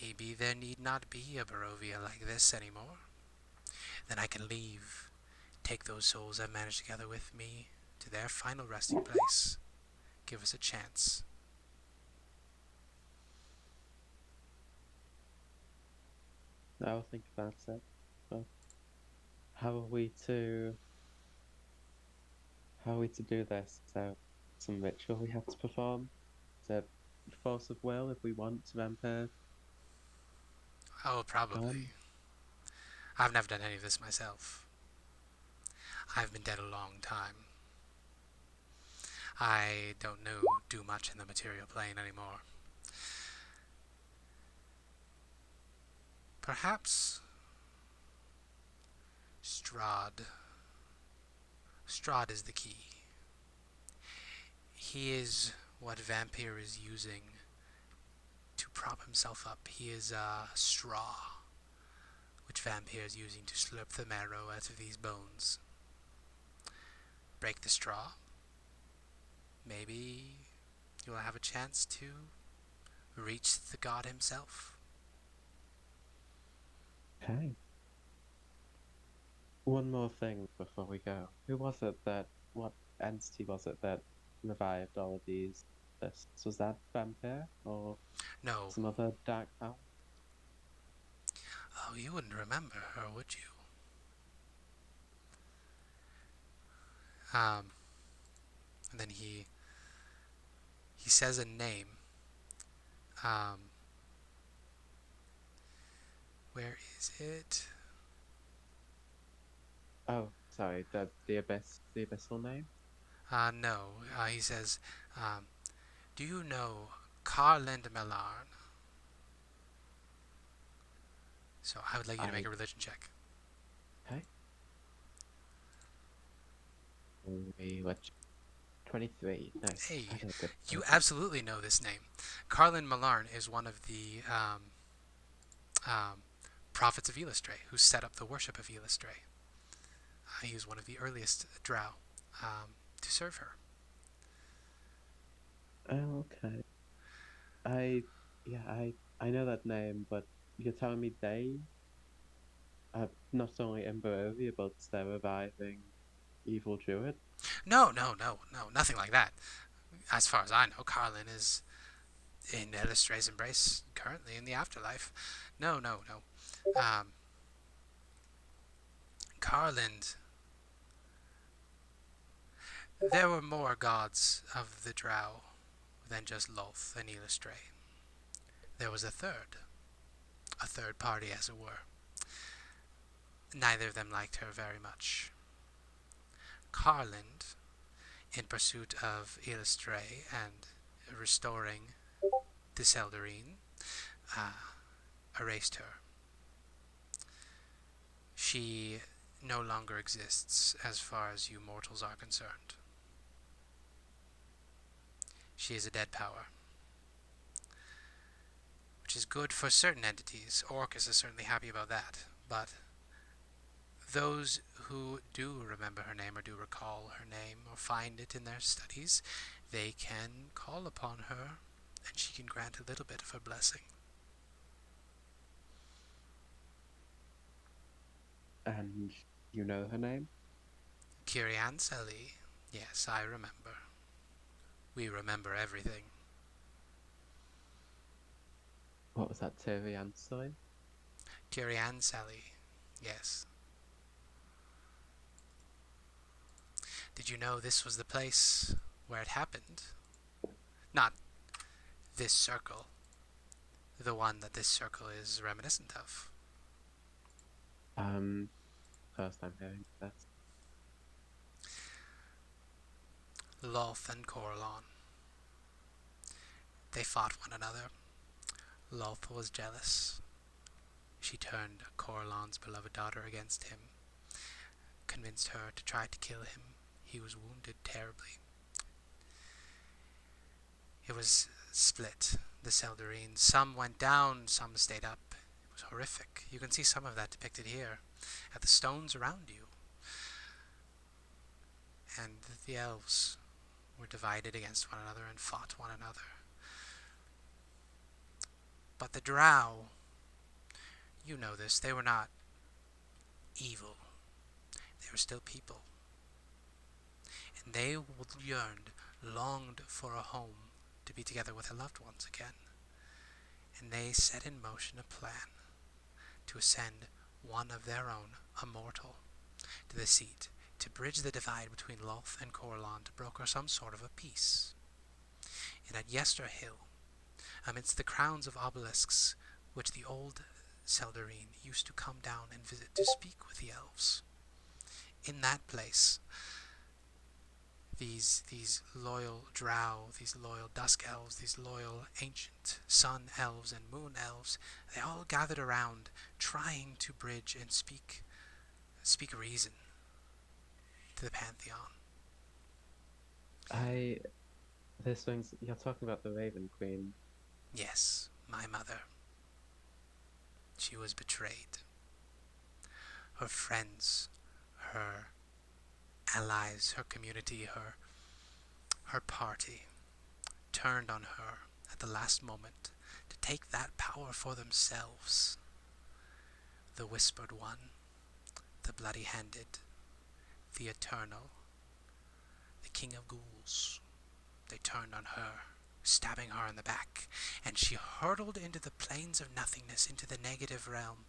maybe there need not be a Barovia like this anymore. Then I can leave, take those souls I've managed to gather with me to their final resting place. Give us a chance. I'll think about it. But how are we to do this? So some ritual we have to perform? Is it force of will if we want vampire? Oh, probably. I've never done any of this myself. I've been dead a long time. I don't do much in the material plane anymore. Perhaps Strahd. Strahd is the key. He is what Vampire is using to prop himself up. He is a straw, which Vampire is using to slurp the marrow out of these bones. Break the straw. Maybe you'll have a chance to reach the god himself. Okay. One more thing before we go. What entity was it that revived all of these? Was that vampire or No. some other dark power? Oh, you wouldn't remember her, would you? And then he says a name. Where is it? Oh, sorry, the abyssal name? No. He says, do you know Carlind Melarn? So I would like you to make a religion check. Okay. We were 23. Nice. Hey, you absolutely know this name. Carlind Melarn is one of the prophets of Illustray, who set up the worship of Illustray. He was one of the earliest Drow to serve her. Oh, okay. I know that name, but you're telling me they are not only in Barovia, but they're reviving evil Druid? No, nothing like that. As far as I know, Carlin is in Illustray's embrace currently in the afterlife. No. Carlind. There were more gods of the Drow than just Lolth and Illustray. There was a third party, as it were. Neither of them liked her very much. Carlind, in pursuit of Illustray and restoring the Seldarine, erased her. She no longer exists as far as you mortals are concerned. She is a dead power, which is good for certain entities. Orcus is certainly happy about that, but those who do remember her name or do recall her name or find it in their studies, they can call upon her and she can grant a little bit of her blessing. And you know her name? Kirian Seli. Yes, I remember. We remember everything. What was that, Tyrian sign? Kirian Seli. Yes. Did you know this was the place where it happened? Not this circle. the one that this circle is reminiscent of. First time hearing this. Loth and Coralon. They fought one another. Loth was jealous. She turned Coralon's beloved daughter against him, convinced her to try to kill him. He was wounded terribly. It was split, the Seldarine. Some went down, some stayed up. It was horrific. You can see some of that depicted here, at the stones around you. And the elves were divided against one another and fought one another. But the Drow, you know this, they were not evil. They were still people. And they yearned, longed for a home, to be together with their loved ones again. And they set in motion a plan to ascend one of their own, a mortal, to the seat, to bridge the divide between Loth and Coralon, to broker some sort of a peace. And at Yester Hill, amidst the crowns of obelisks which the old Seldarine used to come down and visit to speak with the elves, in that place, these loyal Drow, these loyal Dusk Elves, these loyal ancient Sun Elves and Moon Elves, they all gathered around, trying to bridge and speak reason to the Pantheon. You're talking about the Raven Queen. Yes, my mother. She was betrayed. Her friends, her allies, her community, her party turned on her at the last moment to take that power for themselves. The Whispered One, the Bloody-Handed, the Eternal, the King of Ghouls, they turned on her, stabbing her in the back, and she hurtled into the plains of nothingness, into the negative realm,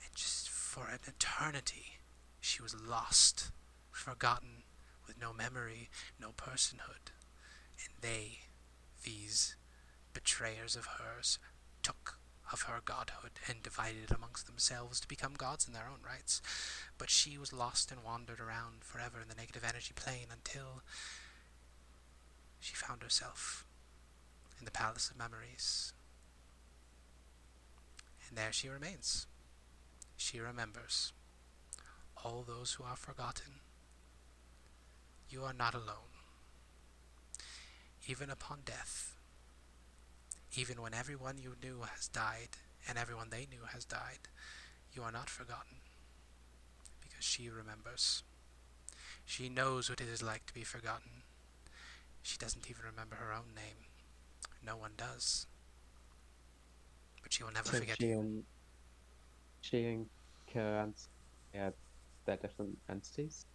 and just for an eternity she was lost, forgotten, with no memory, no personhood. And they, these betrayers of hers, took of her godhood and divided it amongst themselves to become gods in their own rights. But she was lost and wandered around forever in the negative energy plane until she found herself in the Palace of Memories. And there she remains. She remembers all those who are forgotten. You are not alone. Even upon death, even when everyone you knew has died and everyone they knew has died, you are not forgotten, because she remembers. She knows what it is like to be forgotten. She doesn't even remember her own name. No one does. But she will never forget you. She and Kiran, yeah, they're different entities?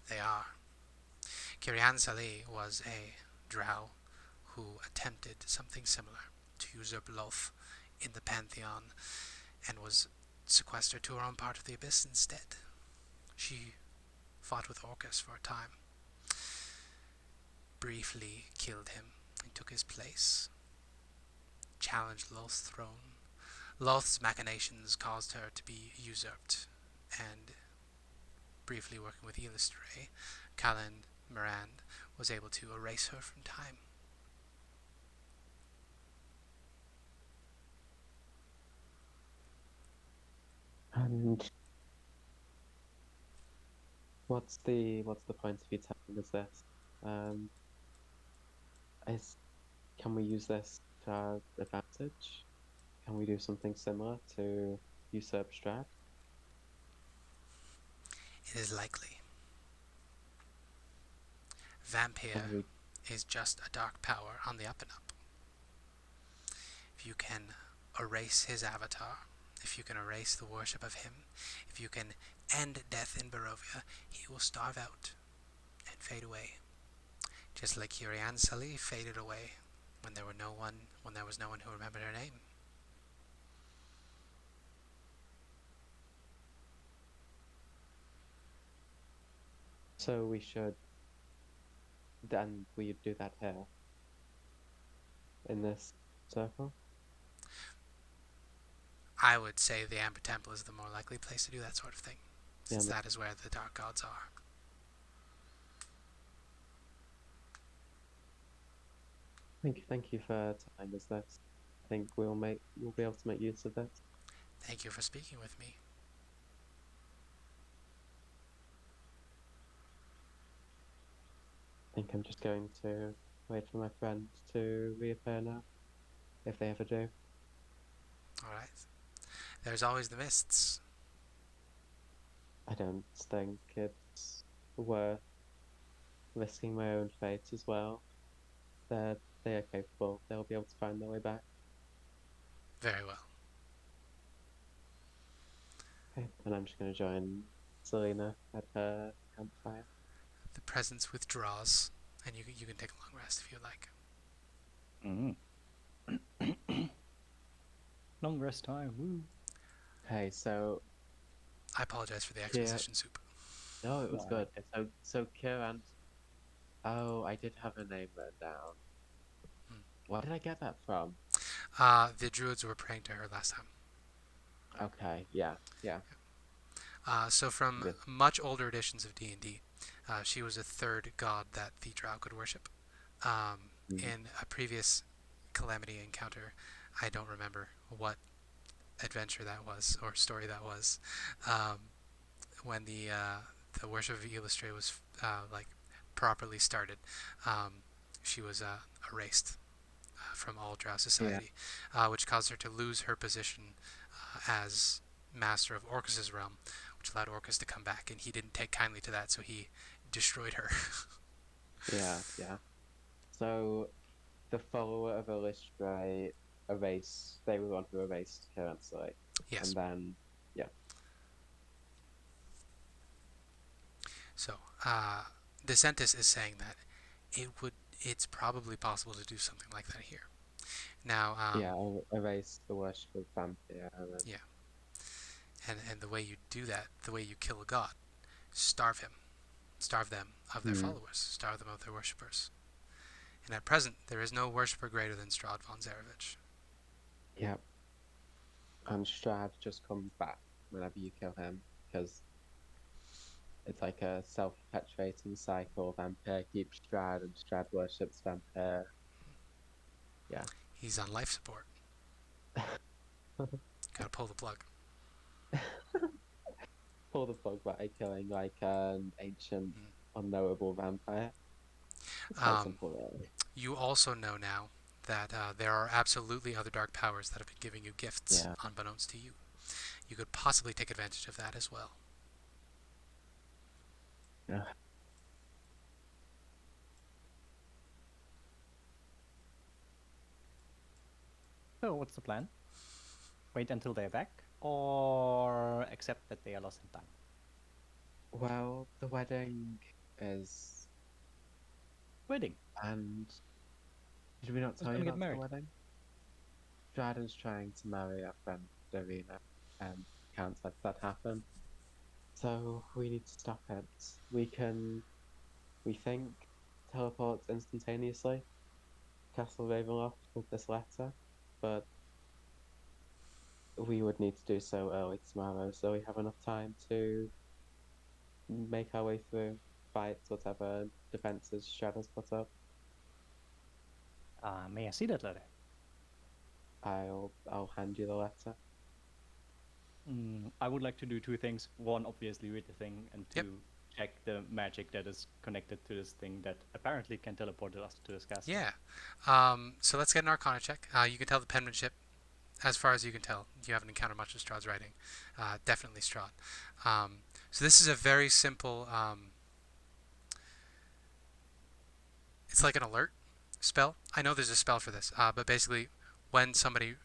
They are. Kirian-Sali was a Drow who attempted something similar to usurp Loth in the Pantheon and was sequestered to her own part of the Abyss instead. She fought with Orcus for a time, briefly killed him and took his place, challenged Loth's throne. Loth's machinations caused her to be usurped, and briefly working with Elistre, Callan Mirand was able to erase her from time. And what's the point of you telling us this? Can we use this to our advantage? Can we do something similar to usurp Strahd? It is likely. Vampire is just a dark power on the up and up. If you can erase his avatar, if you can erase the worship of him, if you can end death in Barovia, he will starve out and fade away. Just like Kirian-Sali faded away when there was no one who remembered her name. So we should do that here in this circle? I would say the Amber Temple is the more likely place to do that sort of thing, since Yeah, that is where the Dark Gods are. thank you for telling us this. I think we'll be able to make use of this. Thank you for speaking with me. I think I'm just going to wait for my friend to reappear now, if they ever do. Alright. There's always the mists. I don't think it's worth risking my own fate as well. They are capable. They'll be able to find their way back. Very well. Okay, and I'm just going to join Celina at her campfire. The presence withdraws, and you can take a long rest if you like. Long rest time. Woo. Okay, so I apologize for the exposition soup. no, it was No, good. So Kieran. Oh, I did have a name written down. Where did I get that from? The druids were praying to her last time. Okay, yeah. So from Good. much older editions of D&D, she was a third god that the Drow could worship. In a previous Calamity encounter, I don't remember what adventure that was or story that was, when the worship of Illustrae was properly started, she was erased from all Drow society, which caused her to lose her position as master of Orcus's realm, which allowed Orcus to come back, and he didn't take kindly to that, so he destroyed her. Yeah. So the follower of Illustrae they were the one who erased Currency. Yes. And then So, DeSantis is saying that it's probably possible to do something like that here. Now, I'll erase the worship of vampire. Yeah. And the way you do that, the way you kill a god, starve him. Starve them of their followers. Starve them of their worshippers. And at present, there is no worshipper greater than Strahd von Zarevich. Yep. And Strahd just comes back whenever you kill him, because it's like a self-perpetuating cycle. Vampire keeps Strahd, and Strahd worships Vampire. Yeah. He's on life support. Gotta pull the plug. Pull the plug by killing like an ancient, unknowable vampire. It's quite simple, really. You also know now that there are absolutely other dark powers that have been giving you gifts unbeknownst to you. You could possibly take advantage of that as well. Yeah. So what's the plan? Wait until they're back, or accept that they are lost in time? Well, the wedding is... Wedding? And... Did we not tell you about the wedding? Strahd is trying to marry our friend Davina, and can't let that happen. So we need to stop it. We think, teleport instantaneously to Castle Ravenloft with this letter, but we would need to do so early tomorrow, so we have enough time to make our way through, fight whatever defenses Strahd has put up. May I see that letter? I'll hand you the letter. I would like to do two things. One, obviously read the thing, and two, check the magic that is connected to this thing that apparently can teleport us to this castle. Yeah. So let's get an Arcana check. You can tell the penmanship, as far as you can tell. You haven't encountered much of Strahd's writing. Definitely Strahd. So this is a very simple... it's like an alert spell. I know there's a spell for this, but basically when somebody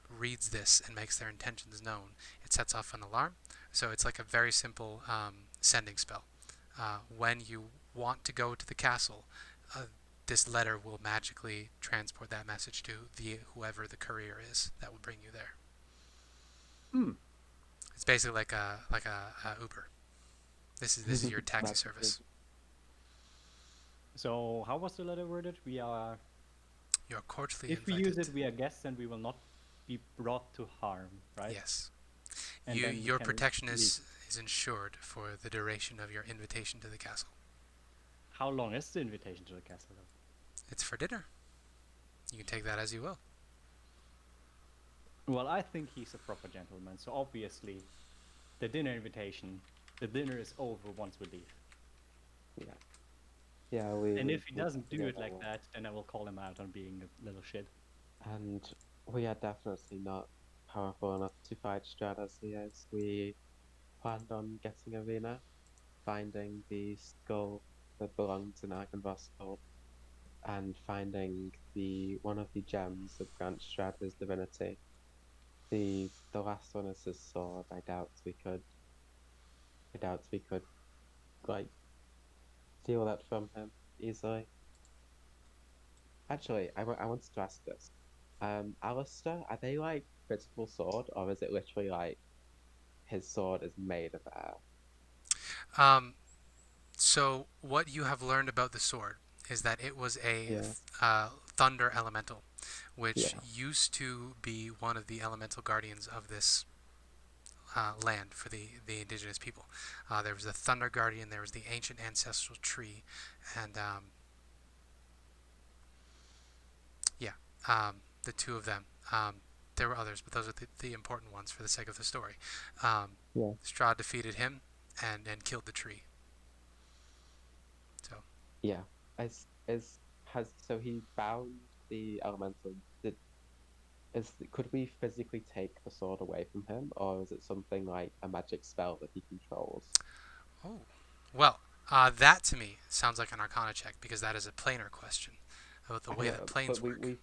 reads this and makes their intentions known, it sets off an alarm. So it's like a very simple sending spell. When you want to go to the castle, this letter will magically transport that message to whoever the courier is that will bring you there. It's basically like a Uber. This is your taxi service. So how was the letter worded? We are... You're cordially If invited. we use it, we are guests, and we will not be brought to harm, right? Yes. And then we Your can protection leave. is ensured for the duration of your invitation to the castle. How long is the invitation to the castle, though? It's for dinner. You can take that as you will. Well, I think he's a proper gentleman, so obviously, the dinner is over once we leave. Yeah. Yeah, we. And if he we doesn't do it like well. that, then I will call him out on being a little shit. And we are definitely not powerful enough to fight Strahd as he is. We planned on getting Arena, finding the skull that belonged to Arkenvoss gold, and finding one of the gems that grants Strahd his divinity. The last one is his sword. I doubt we could like steal that from him easily. Actually, I wanted to ask this. Alistair, are they like physical sword, or is it literally like his sword is made of air? So what you have learned about the sword is that it was a Yeah. thunder elemental, which Yeah. used to be one of the elemental guardians of this land for the indigenous people. There was the thunder guardian, there was the ancient ancestral tree, and the two of them. There were others, but those are the important ones for the sake of the story. Yeah. Strahd defeated him and killed the tree. So Yeah. So he bound the elemental. Could we physically take the sword away from him, or is it something like a magic spell that he controls? Oh, well, that to me sounds like an Arcana check because that is a planar question about the I way that know, planes but work.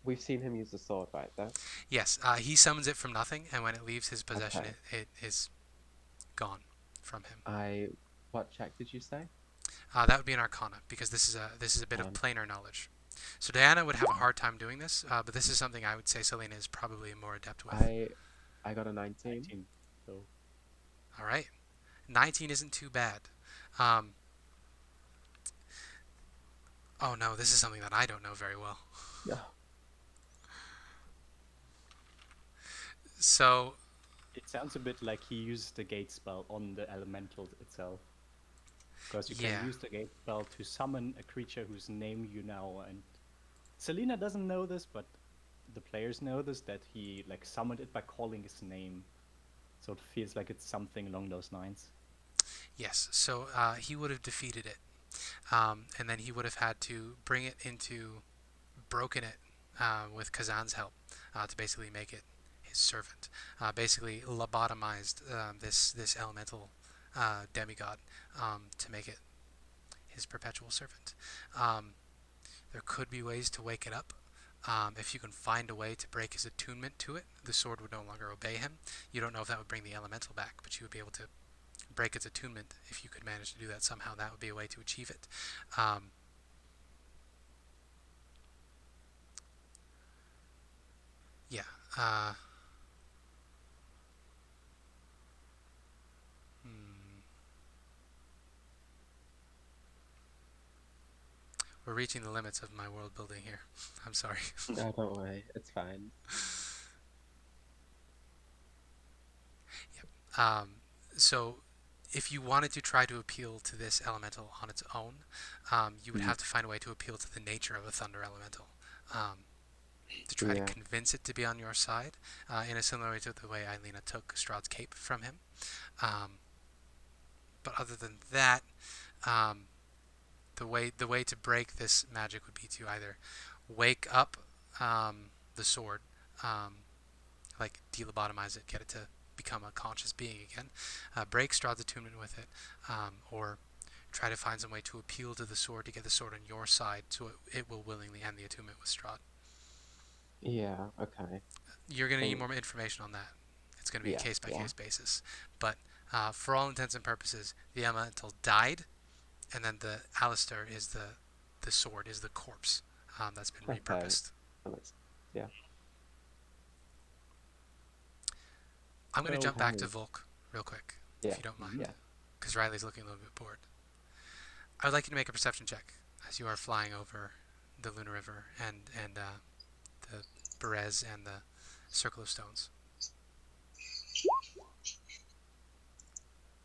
we've seen him use the sword, right? There. Yes, he summons it from nothing, and when it leaves his possession, Okay. it is gone from him. What check did you say? That would be an Arcana because this is a bit of planar knowledge. So Diana would have a hard time doing this, but this is something I would say Celina is probably more adept with. I got a 19. 19. So All right, 19 isn't too bad. Um, oh no, this is something that I don't know very well. Yeah. So it sounds a bit like he used the gate spell on the elemental itself. Because you can use the gate spell to summon a creature whose name you know, and Celina doesn't know this, but the players know this, that he like summoned it by calling his name. So it feels like it's something along those lines. Yes, so he would have defeated it, and then he would have had to bring it into, broken it with Kazan's help to basically make it his servant. Basically lobotomized this elemental demigod to make it his perpetual servant. There could be ways to wake it up. If you can find a way to break his attunement to it, the sword would no longer obey him. You don't know if that would bring the elemental back, but you would be able to break its attunement. If you could manage to do that somehow, that would be a way to achieve it. Yeah. We're reaching the limits of my world building here. I'm sorry. No, don't worry. It's fine. Yep. So if you wanted to try to appeal to this elemental on its own, you would have to find a way to appeal to the nature of a thunder elemental. To try to convince it to be on your side, in a similar way to the way Eilina took Strahd's cape from him. But other than that, the way to break this magic would be to either wake up the sword, like delobotomize it, get it to become a conscious being again, break Strahd's attunement with it, or try to find some way to appeal to the sword to get the sword on your side so it will willingly end the attunement with Strahd. Yeah, okay. You're going to need more information on that. It's going to be a case-by-case basis. But for all intents and purposes, the elemental died, and then the Alistair is the sword, is the corpse that's been repurposed. Yeah. I'm going to jump back to Volk real quick, if you don't mind. Yeah. Because Riley's looking a little bit bored. I would like you to make a perception check as you are flying over the Luna River and the Berez and the circle of stones.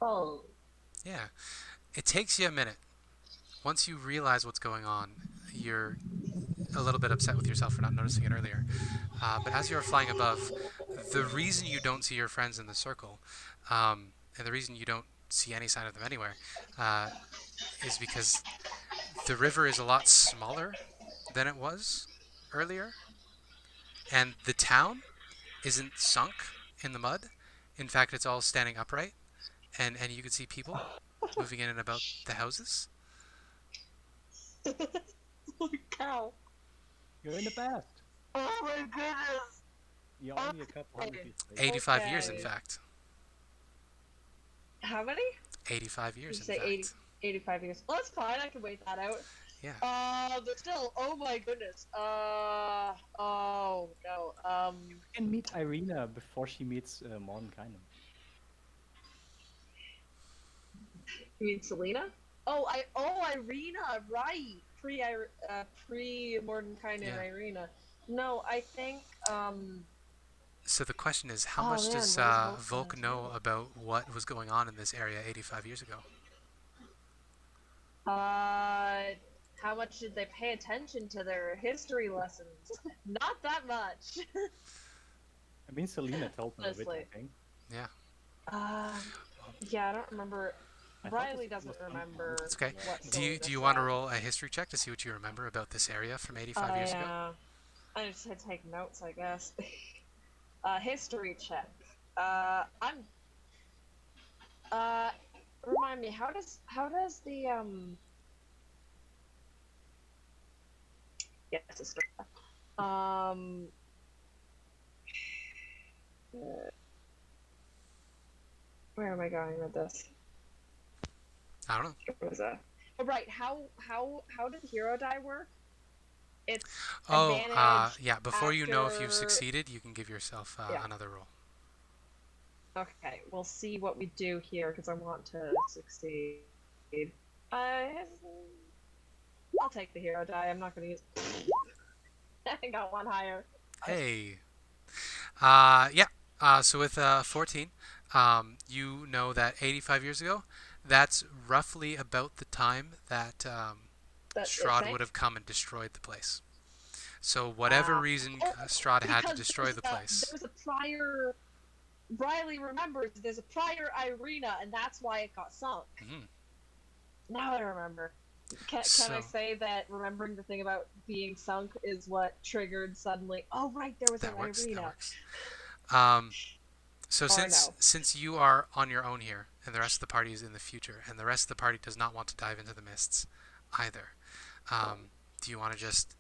Oh. Yeah. It takes you a minute. Once you realize what's going on, you're a little bit upset with yourself for not noticing it earlier. But as you're flying above, the reason you don't see your friends in the circle, and the reason you don't see any sign of them anywhere, uh, is because the river is a lot smaller than it was earlier, and the town isn't sunk in the mud. In fact, it's all standing upright, and you can see people moving in and about the houses. Holy cow. You're in the past. Oh my goodness. You're only a couple hundred years late. 85 years, in Okay. fact. How many? 85 Did years, you in say fact. 85 years? Well, that's fine. I can wait that out. Yeah. But still, oh my goodness. Oh no. You can meet Irina before she meets Mordenkainen. You mean Celina? Oh, Irina, right? Pre Mordenkainen Yeah. Irina. No, I think So the question is, how Oh, much man, does what is Volk Volk gonna know do? about what was going on in this area 85 years ago? how much did they pay attention to their history lessons? Not that much. I mean, Celina told me a bit, I Honestly. think. Yeah. Yeah, I don't remember. I thought Riley this doesn't was remember. That's okay. What Do you Celina want to said. roll a history check to see what you remember about this area from 85 years ago? I just had to take notes, I guess. History check. Remind me, how does the yes, it's where am I going with this? I don't know. What was that? Oh, right. How did hero die work? It's Oh, advantage yeah. Before you know if you've after- succeeded, you can give yourself Yeah. another roll. Okay, we'll see what we do here because I want to succeed. I'll take the hero die. I'm not going to use. I got one higher. Hey. Yeah. So with 14, you know that 85 years ago, that's roughly about the time that Strahd would have come and destroyed the place. So whatever reason Strahd had to destroy the place. There was a prior. Riley remembers there's a prior Irina, and that's why it got sunk. Mm-hmm. Now I remember. Can I say that remembering the thing about being sunk is what triggered suddenly? Oh right, there was an Irina. That works. So Or since you are on your own here, and the rest of the party is in the future, and the rest of the party does not want to dive into the mists either, do you want to just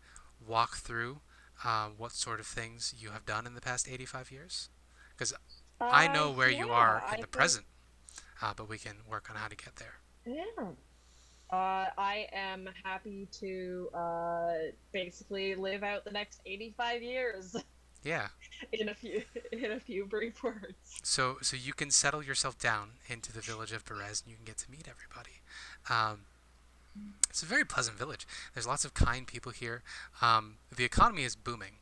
walk through what sort of things you have done in the past 85 years? Because I know where you are in the present, but we can work on how to get there. Yeah. I am happy to basically live out the next 85 years. Yeah. in a few brief words. So you can settle yourself down into the village of Berez, and you can get to meet everybody. It's a very pleasant village. There's lots of kind people here. The economy is booming.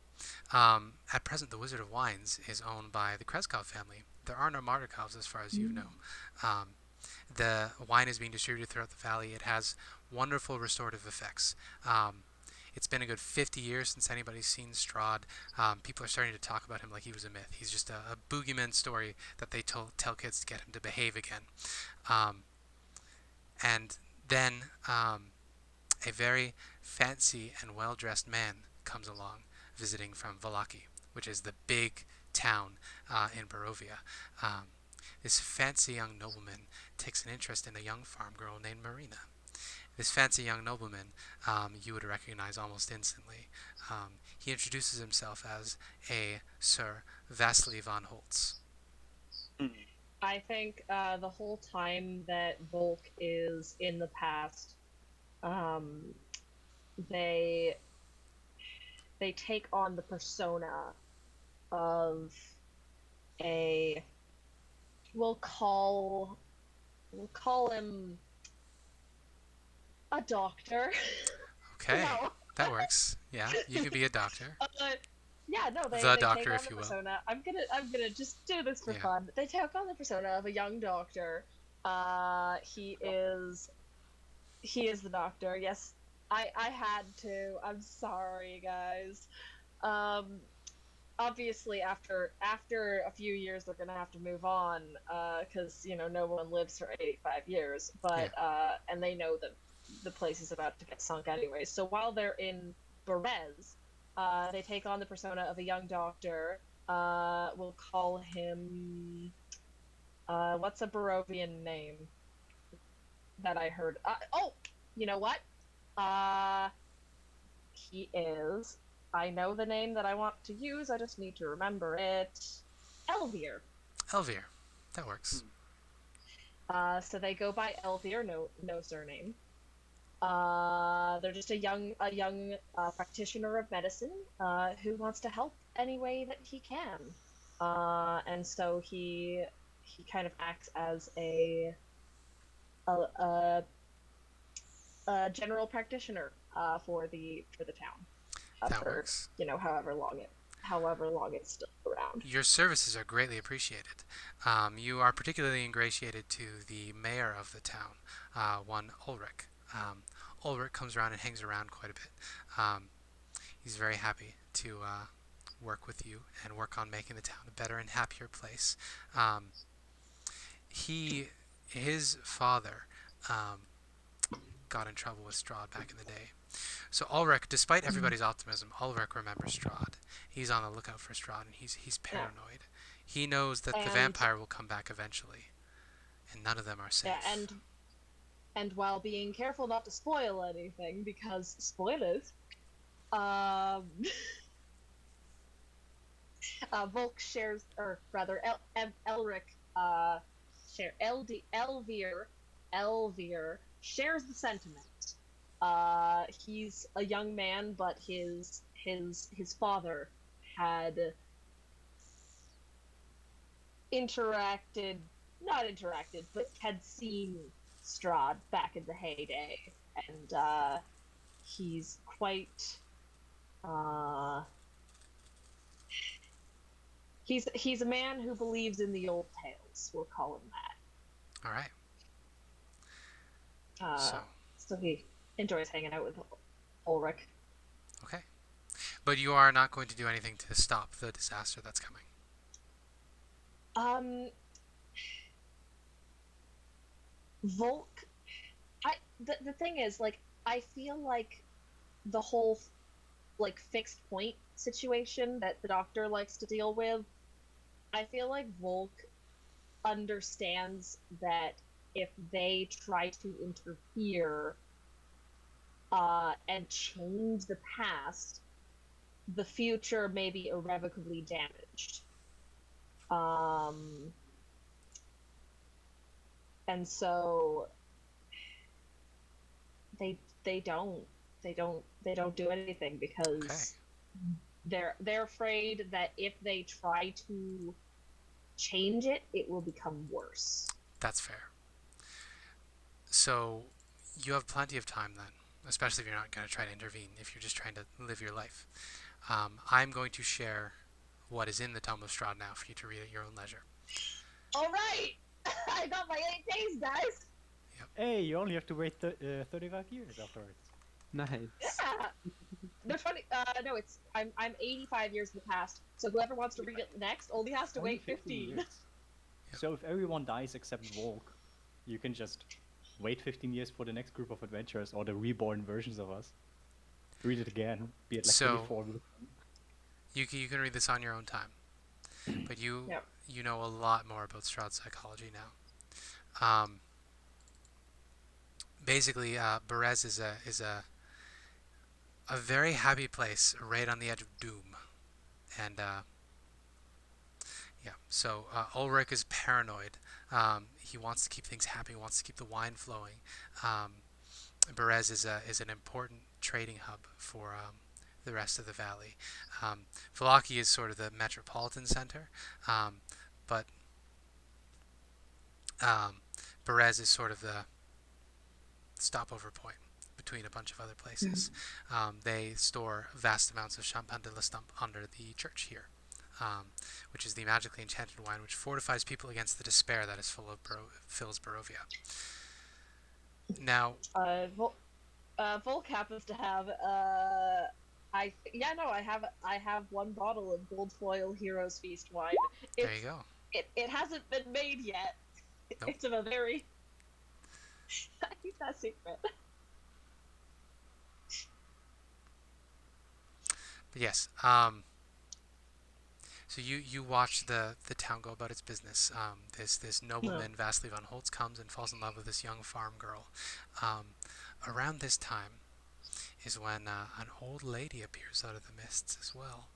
At present, the Wizard of Wines is owned by the Kreskov family. There are no Mardikovs as far as you know. The wine is being distributed throughout the valley. It has wonderful restorative effects. It's been a good 50 years since anybody's seen Strahd. People are starting to talk about him like he was a myth. He's just a boogeyman story that they tell kids to get him to behave again. And then a very fancy and well-dressed man comes along, visiting from Vallaki, which is the big town in Barovia. This fancy young nobleman takes an interest in a young farm girl named Marina. This fancy young nobleman you would recognize almost instantly. He introduces himself as a Sir Vasily von Holtz. I think the whole time that Volk is in the past, they take on the persona of a we'll call him a doctor. Okay, No. that works. Yeah, you could be a doctor. yeah, no, The they take doctor, on if the you will. persona. I'm gonna just do this for Yeah. fun. They take on the persona of a young doctor. He is the doctor. Yes, I had to. I'm sorry, guys. Um, obviously after a few years they're gonna have to move on, because no one lives for 85 years. Yeah. But and they know that the place is about to get sunk anyway. So while they're in Berez, they take on the persona of a young doctor. We'll call him, what's a Barovian name that I heard? Oh, you know what? Uh, he is. I know the name that I want to use. I just need to remember it. Elvir. Elvir. That works. So they go by Elvir, no surname. They're just a young practitioner of medicine, who wants to help any way that he can. And so he kind of acts as a, a, a general practitioner, for the town. That For works. however long it's still around. Your services are greatly appreciated. You are particularly ingratiated to the mayor of the town, one Ulrich. Ulrich comes around and hangs around quite a bit. He's very happy to work with you and work on making the town a better and happier place. Um, his father got in trouble with Strahd back in the day. So Ulrich, despite everybody's optimism, Ulrich remembers Strahd. He's on the lookout for Strahd, and he's paranoid. He knows that the vampire will come back eventually, and none of them are safe. Yeah, and while being careful not to spoil anything, because spoilers, Volk shares, or rather, Elric, Elvir shares the sentiment. He's a young man, but his father had not interacted, but had seen Strahd back in the heyday, and he's quite. He's a man who believes in the old tales. We'll call him that. All right. So he enjoys hanging out with Ulrich. Okay. But you are not going to do anything to stop the disaster that's coming. Volk. The thing is, like, I feel like the whole, like, fixed point situation that the doctor likes to deal with, I feel like Volk understands that if they try to interfere and change the past, the future may be irrevocably damaged. And so they don't do anything, because they're afraid that if they try to change it, it will become worse. That's fair. So you have plenty of time then, especially if you're not going to try to intervene, if you're just trying to live your life. I'm going to share what is in the Tome of Strahd now for you to read at your own leisure. All right! I got my 8 days, guys! Yep. Hey, you only have to wait 35 years afterwards. Nice. Yeah! No, 20, no, I'm 85 years in the past, so whoever wants to read it next only has to wait 15. Yep. So if everyone dies except Volk, you can just wait 15 years for the next group of adventurers, or the reborn versions of us. Read it again, be it like 24. You can read this on your own time, but you know a lot more about Strahd's psychology now. Basically, Berez is a very happy place right on the edge of doom, and so Ulrich is paranoid. He wants to keep things happy, wants to keep the wine flowing. Berez is an important trading hub for the rest of the valley. Vallaki is sort of the metropolitan center, but Berez is sort of the stopover point between a bunch of other places. They store vast amounts of Champagne de la Stump under the church here, which is the magically enchanted wine which fortifies people against the despair that is fills Barovia. Now, Volk happens to have I have one bottle of Gold Foil Heroes Feast wine. there you go. It hasn't been made yet. Nope. It's of a very I keep that secret. But yes, so you watch the town go about its business. This nobleman, Vasily von Holtz, comes and falls in love with this young farm girl. Around this time is when an old lady appears out of the mists as well.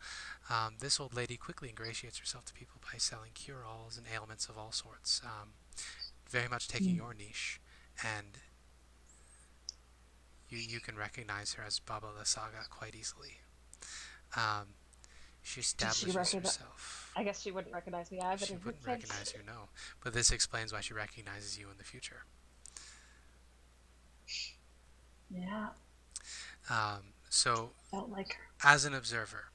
This old lady quickly ingratiates herself to people by selling cure-alls and ailments of all sorts, very much taking your niche, and you can recognize her as Baba Lysaga quite easily. She establishes herself. I guess she wouldn't recognize me either. She wouldn't recognize you, no. But this explains why she recognizes you in the future. Yeah. So, Don't like her. as an observer,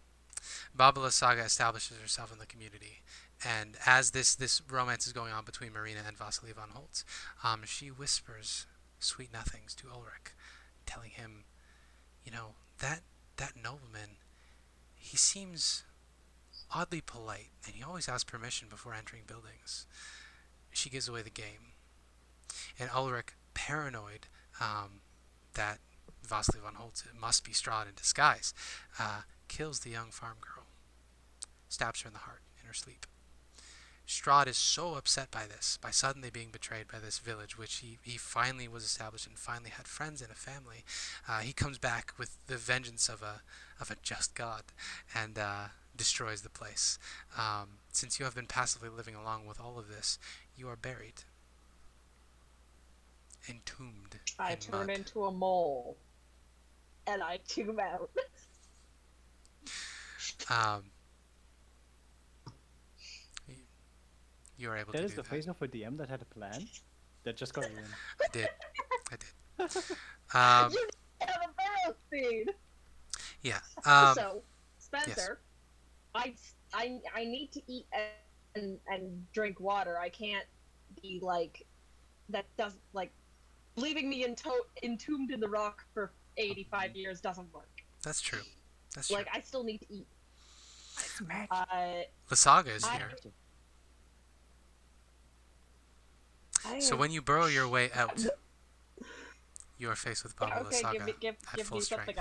Baba Lysaga establishes herself in the community, and as this romance is going on between Marina and Vasily von Holtz, she whispers sweet nothings to Ulrich, telling him, that nobleman, he seems oddly polite, and he always asks permission before entering buildings. She gives away the game, and Ulrich, paranoid that Vasily von Holtz must be Strahd in disguise, kills the young farm girl, stabs her in the heart in her sleep. Strahd is so upset by this, by suddenly being betrayed by this village, which he finally was established and finally had friends and a family. He comes back with the vengeance of a just god and destroys the place. Since you have been passively living along with all of this, you are buried, entombed. I turn into a mole, and I tomb out. You were able to do that. That is the face of a DM that had a plan? That just got ruined. I did. You have a barrow seed! Yeah. So, Spencer, yes. I need to eat and drink water. I can't be like, that doesn't, like, leaving me entombed in the rock for 85 years doesn't work. That's true. Like, I still need to eat. Lysaga is here. So when you burrow your way out, you are faced with Baba Lysaga at full strength.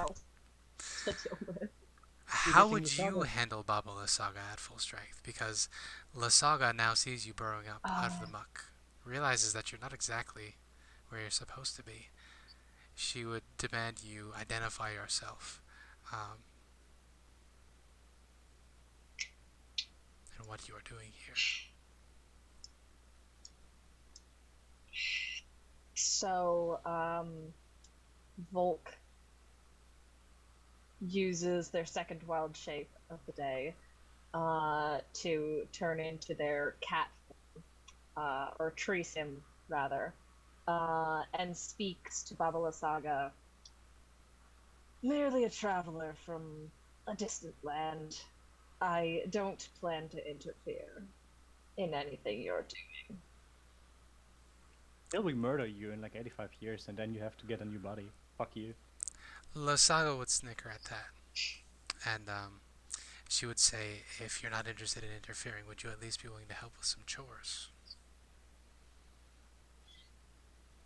How would you handle Baba Lysaga at full strength? Because Lysaga now sees you burrowing up out of the muck, realizes that you're not exactly where you're supposed to be. She would demand you identify yourself. And what you are doing here. So, Volk uses their second wild shape of the day to turn into their cat form, or tree sim, rather, and speaks to Baba Lysaga. Merely a traveler from a distant land. I don't plan to interfere in anything you're doing. They'll murder you in like 85 years, and then you have to get a new body. Fuck you. Lysaga would snicker at that, and she would say, if you're not interested in interfering, would you at least be willing to help with some chores?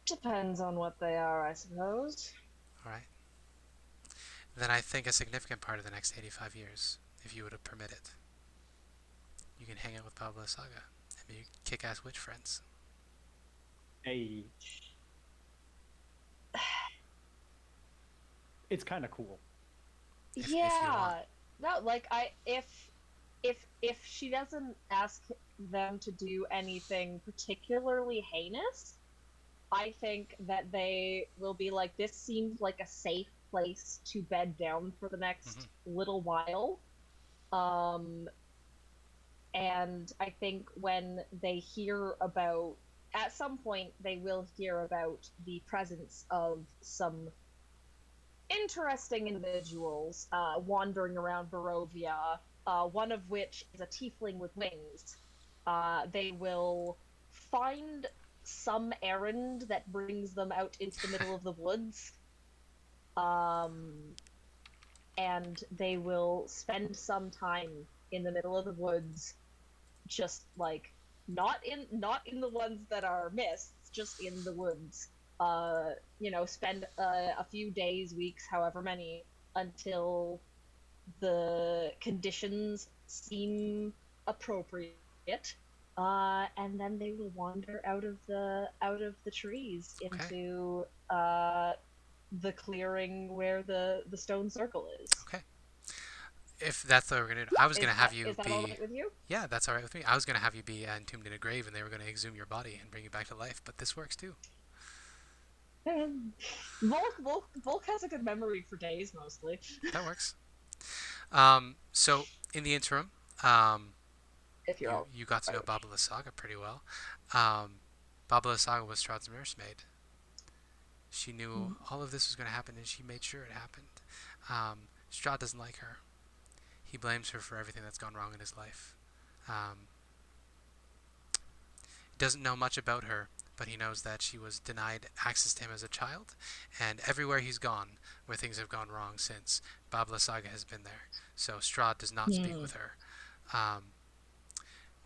Depends on what they are, I suppose. Alright. Then I think a significant part of the next 85 years, if you would permit it, you can hang out with Baba Lysaga and be kick-ass witch friends. Hey. It's kind of cool. If you want. No, like if she doesn't ask them to do anything particularly heinous, I think that they will be like, this seems like a safe place to bed down for the next little while. And I think when they hear about, at some point they will hear about the presence of some interesting individuals wandering around Barovia, one of which is a tiefling with wings. They will find some errand that brings them out into the middle of the woods. And they will spend some time in the middle of the woods, just like not in the ones that are mists, just in the woods. Spend a few days, weeks, however many, until the conditions seem appropriate. And then they will wander out of the trees into the clearing where the stone circle is. Okay. If that's what we're gonna do, I was gonna have you Is that be. all right with you? Yeah, that's all right with me. I was gonna have you be entombed in a grave, and they were gonna exhume your body and bring you back to life. But this works too. Volk has a good memory for days, mostly. That works. So in the interim, If you're all you got to know Baba Lysaga pretty well. Baba Lysaga was Strahd's nursemaid. She knew all of this was going to happen, and she made sure it happened. Strahd doesn't like her. He blames her for everything that's gone wrong in his life. He doesn't know much about her, but he knows that she was denied access to him as a child, and everywhere he's gone, where things have gone wrong since, Baba Lysaga has been there. So Strahd does not speak with her.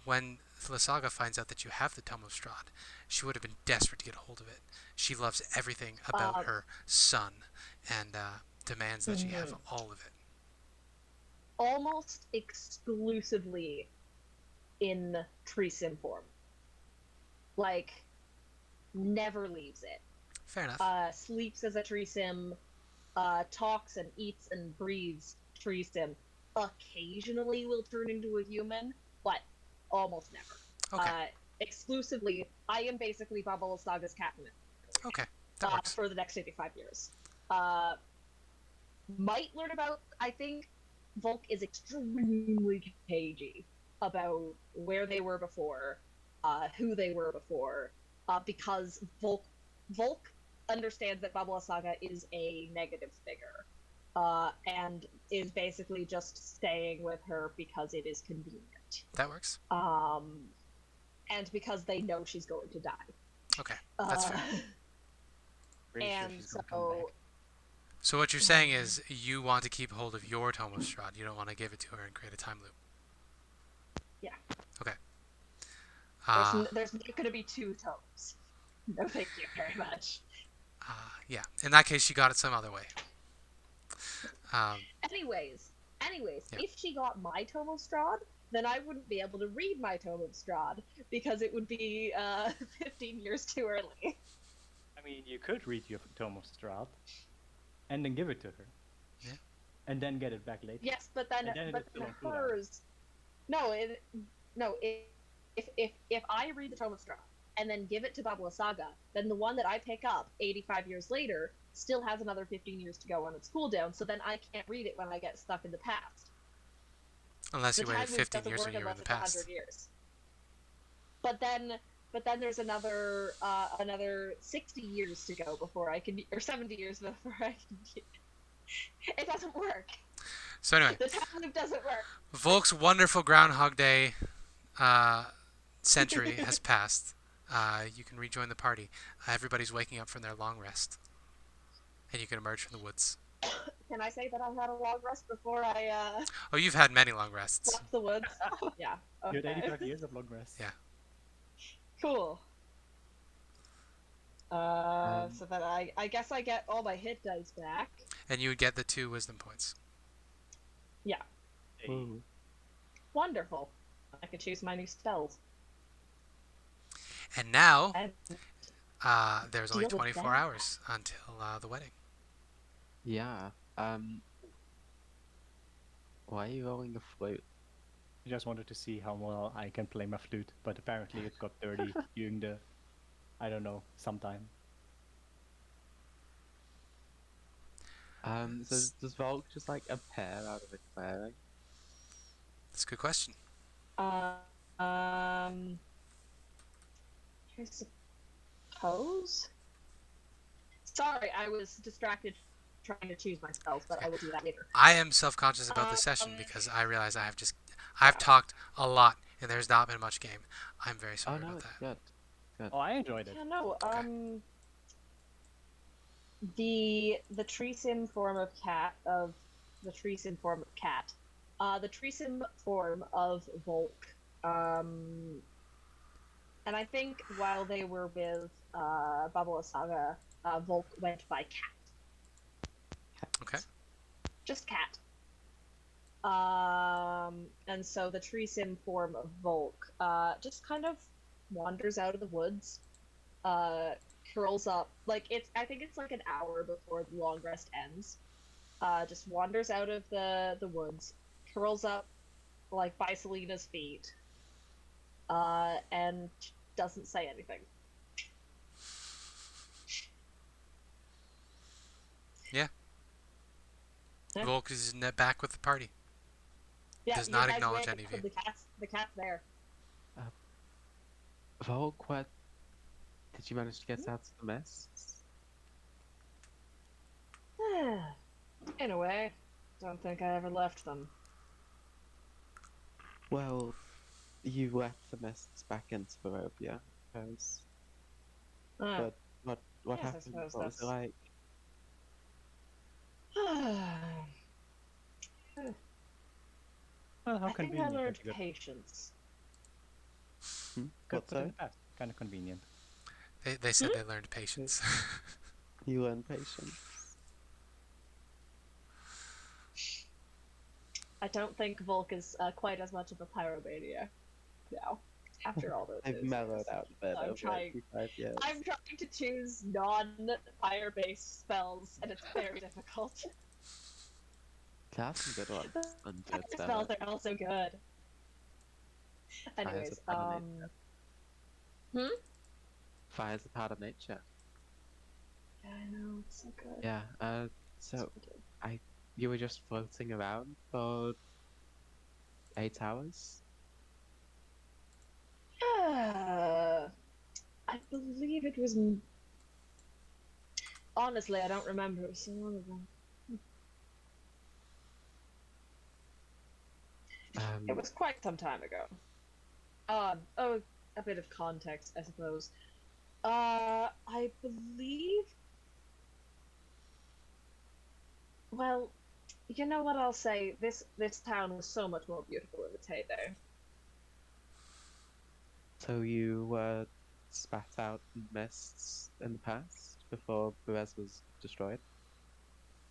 When Lysaga finds out that you have the Tome of Strahd, she would have been desperate to get a hold of it. She loves everything about her son, and demands that she have all of it. Almost exclusively in tree sim form. Like, never leaves it. Fair enough. Sleeps as a tree sim, talks and eats and breathes tree sim. Occasionally will turn into a human, but almost never. Okay. Exclusively, I am basically Baba Lysaga's captain. Okay, that works. For the next 85 years. Might learn about, I think, Volk is extremely cagey about where they were before, who they were before, because Volk understands that Baba Lysaga is a negative figure, and is basically just staying with her because it is convenient. That works. And because they know she's going to die. Okay, that's fair. And so... So what you're saying is you want to keep hold of your Tome of Strahd. You don't want to give it to her and create a time loop. Yeah. Okay. There's not going to be two tomes. No, thank you very much. Yeah. In that case, she got it some other way. Anyways, yeah. If she got my Tome of Strahd, then I wouldn't be able to read my Tome of Strahd because it would be 15 years too early. I mean, you could read your Tome of Strahd and then give it to her. Yeah. And then get it back later. Yes, but then hers. If I read the Tome of Strahd and then give it to Baba Lysaga, then the one that I pick up 85 years later still has another 15 years to go on its cooldown, so then I can't read it when I get stuck in the past. Unless you waited 15 years when you were in the past. 100 years. But then there's another 60 years to go before I can, or 70 years before I can. It doesn't work. So anyway, the time loop doesn't work. Volk's wonderful Groundhog Day century has passed. You can rejoin the party. Everybody's waking up from their long rest, and you can emerge from the woods. Can I say that I've had a long rest before I? Oh, you've had many long rests. Left the woods. Yeah. Okay. You had 85 years of long rest. Yeah. Cool. So that I guess I get all my hit dice back. And you would get the 2 wisdom points. Yeah. Ooh. Wonderful. I can choose my new spells. And now, And there's only 24 hours until the wedding. Yeah. Why are you rolling a flute? I just wanted to see how well I can play my flute, but apparently it got dirty during the, I don't know, sometime. So does Volk just like appear out of a clearing? That's a good question. I suppose. Sorry, I was distracted trying to choose my spells, but Okay. I will do that later. I am self-conscious about this Um, session because I realize I've yeah. talked a lot and there's not been much game. I'm very Oh sorry no, about it's that. good. Good. Oh, I enjoyed it. Yeah, no. Okay. The Treesim form of cat of the Treesim form of cat, the Treesim form of Volk, and I think while they were with Babala Saga, Volk went by cat, Okay. just cat. And so the Treesim form of Volk, just kind of wanders out of the woods, curls up like I think it's like an hour before the long rest ends. Just wanders out of the woods, curls up like by Celina's feet, and doesn't say anything. Yeah. Yeah. Volk is back with the party. Yeah, Does you not guys acknowledge wake any of up you. and the cat's there. Volk, what? Did you manage to get out of the mists? In a way, don't think I ever left them. Well, you left the mists back into Barovia, I suppose. Ah, But what yes, I happened? suppose What was it that's. like? Well, how I think I convenient learned that you got patience. got What put in so? the past. Kind of convenient. They said they learned patience. You learned patience. I don't think Volk is quite as much of a pyromaniac now. After all those I've years. mellowed out a bit I'm over trying. 5 years. I'm trying to choose non-fire-based spells, and it's very difficult. There are some good ones. Fire Undead spells though. are also good. Fire's a Anyways, part of nature. Hmm? Fire's a part of nature. Yeah, I know, it's so good. Yeah. So you were just floating around for 8 hours. I believe it was. Honestly, I don't remember. It was so long ago. It was quite some time ago. Oh, a bit of context, I suppose. I believe. Well, you know what I'll say. This town was so much more beautiful in its heyday. So you were spat out in mists in the past before Perez was destroyed.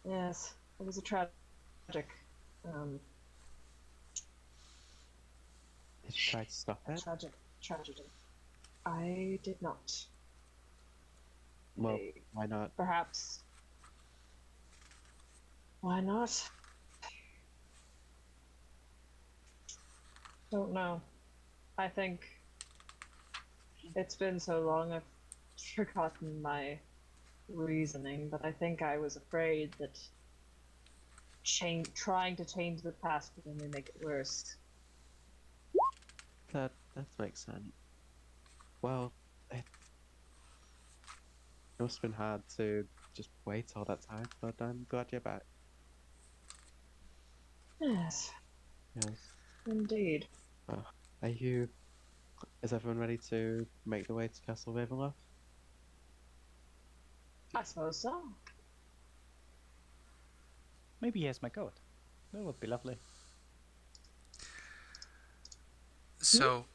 Yes, it was a tragic, um, Did you try to stop a it? tragic tragedy. I did not. Well, why not? Perhaps. Why not? Don't know. I think it's been so long I've forgotten my reasoning, but I think I was afraid that trying to change the past would only make it worse. That makes sense. Well, it must have been hard to just wait all that time, but I'm glad you're back. Yes, Yes. indeed. Are you? Is everyone ready to make the way to Castle Ravenloft? I suppose so. Maybe he has my coat. That would be lovely. So,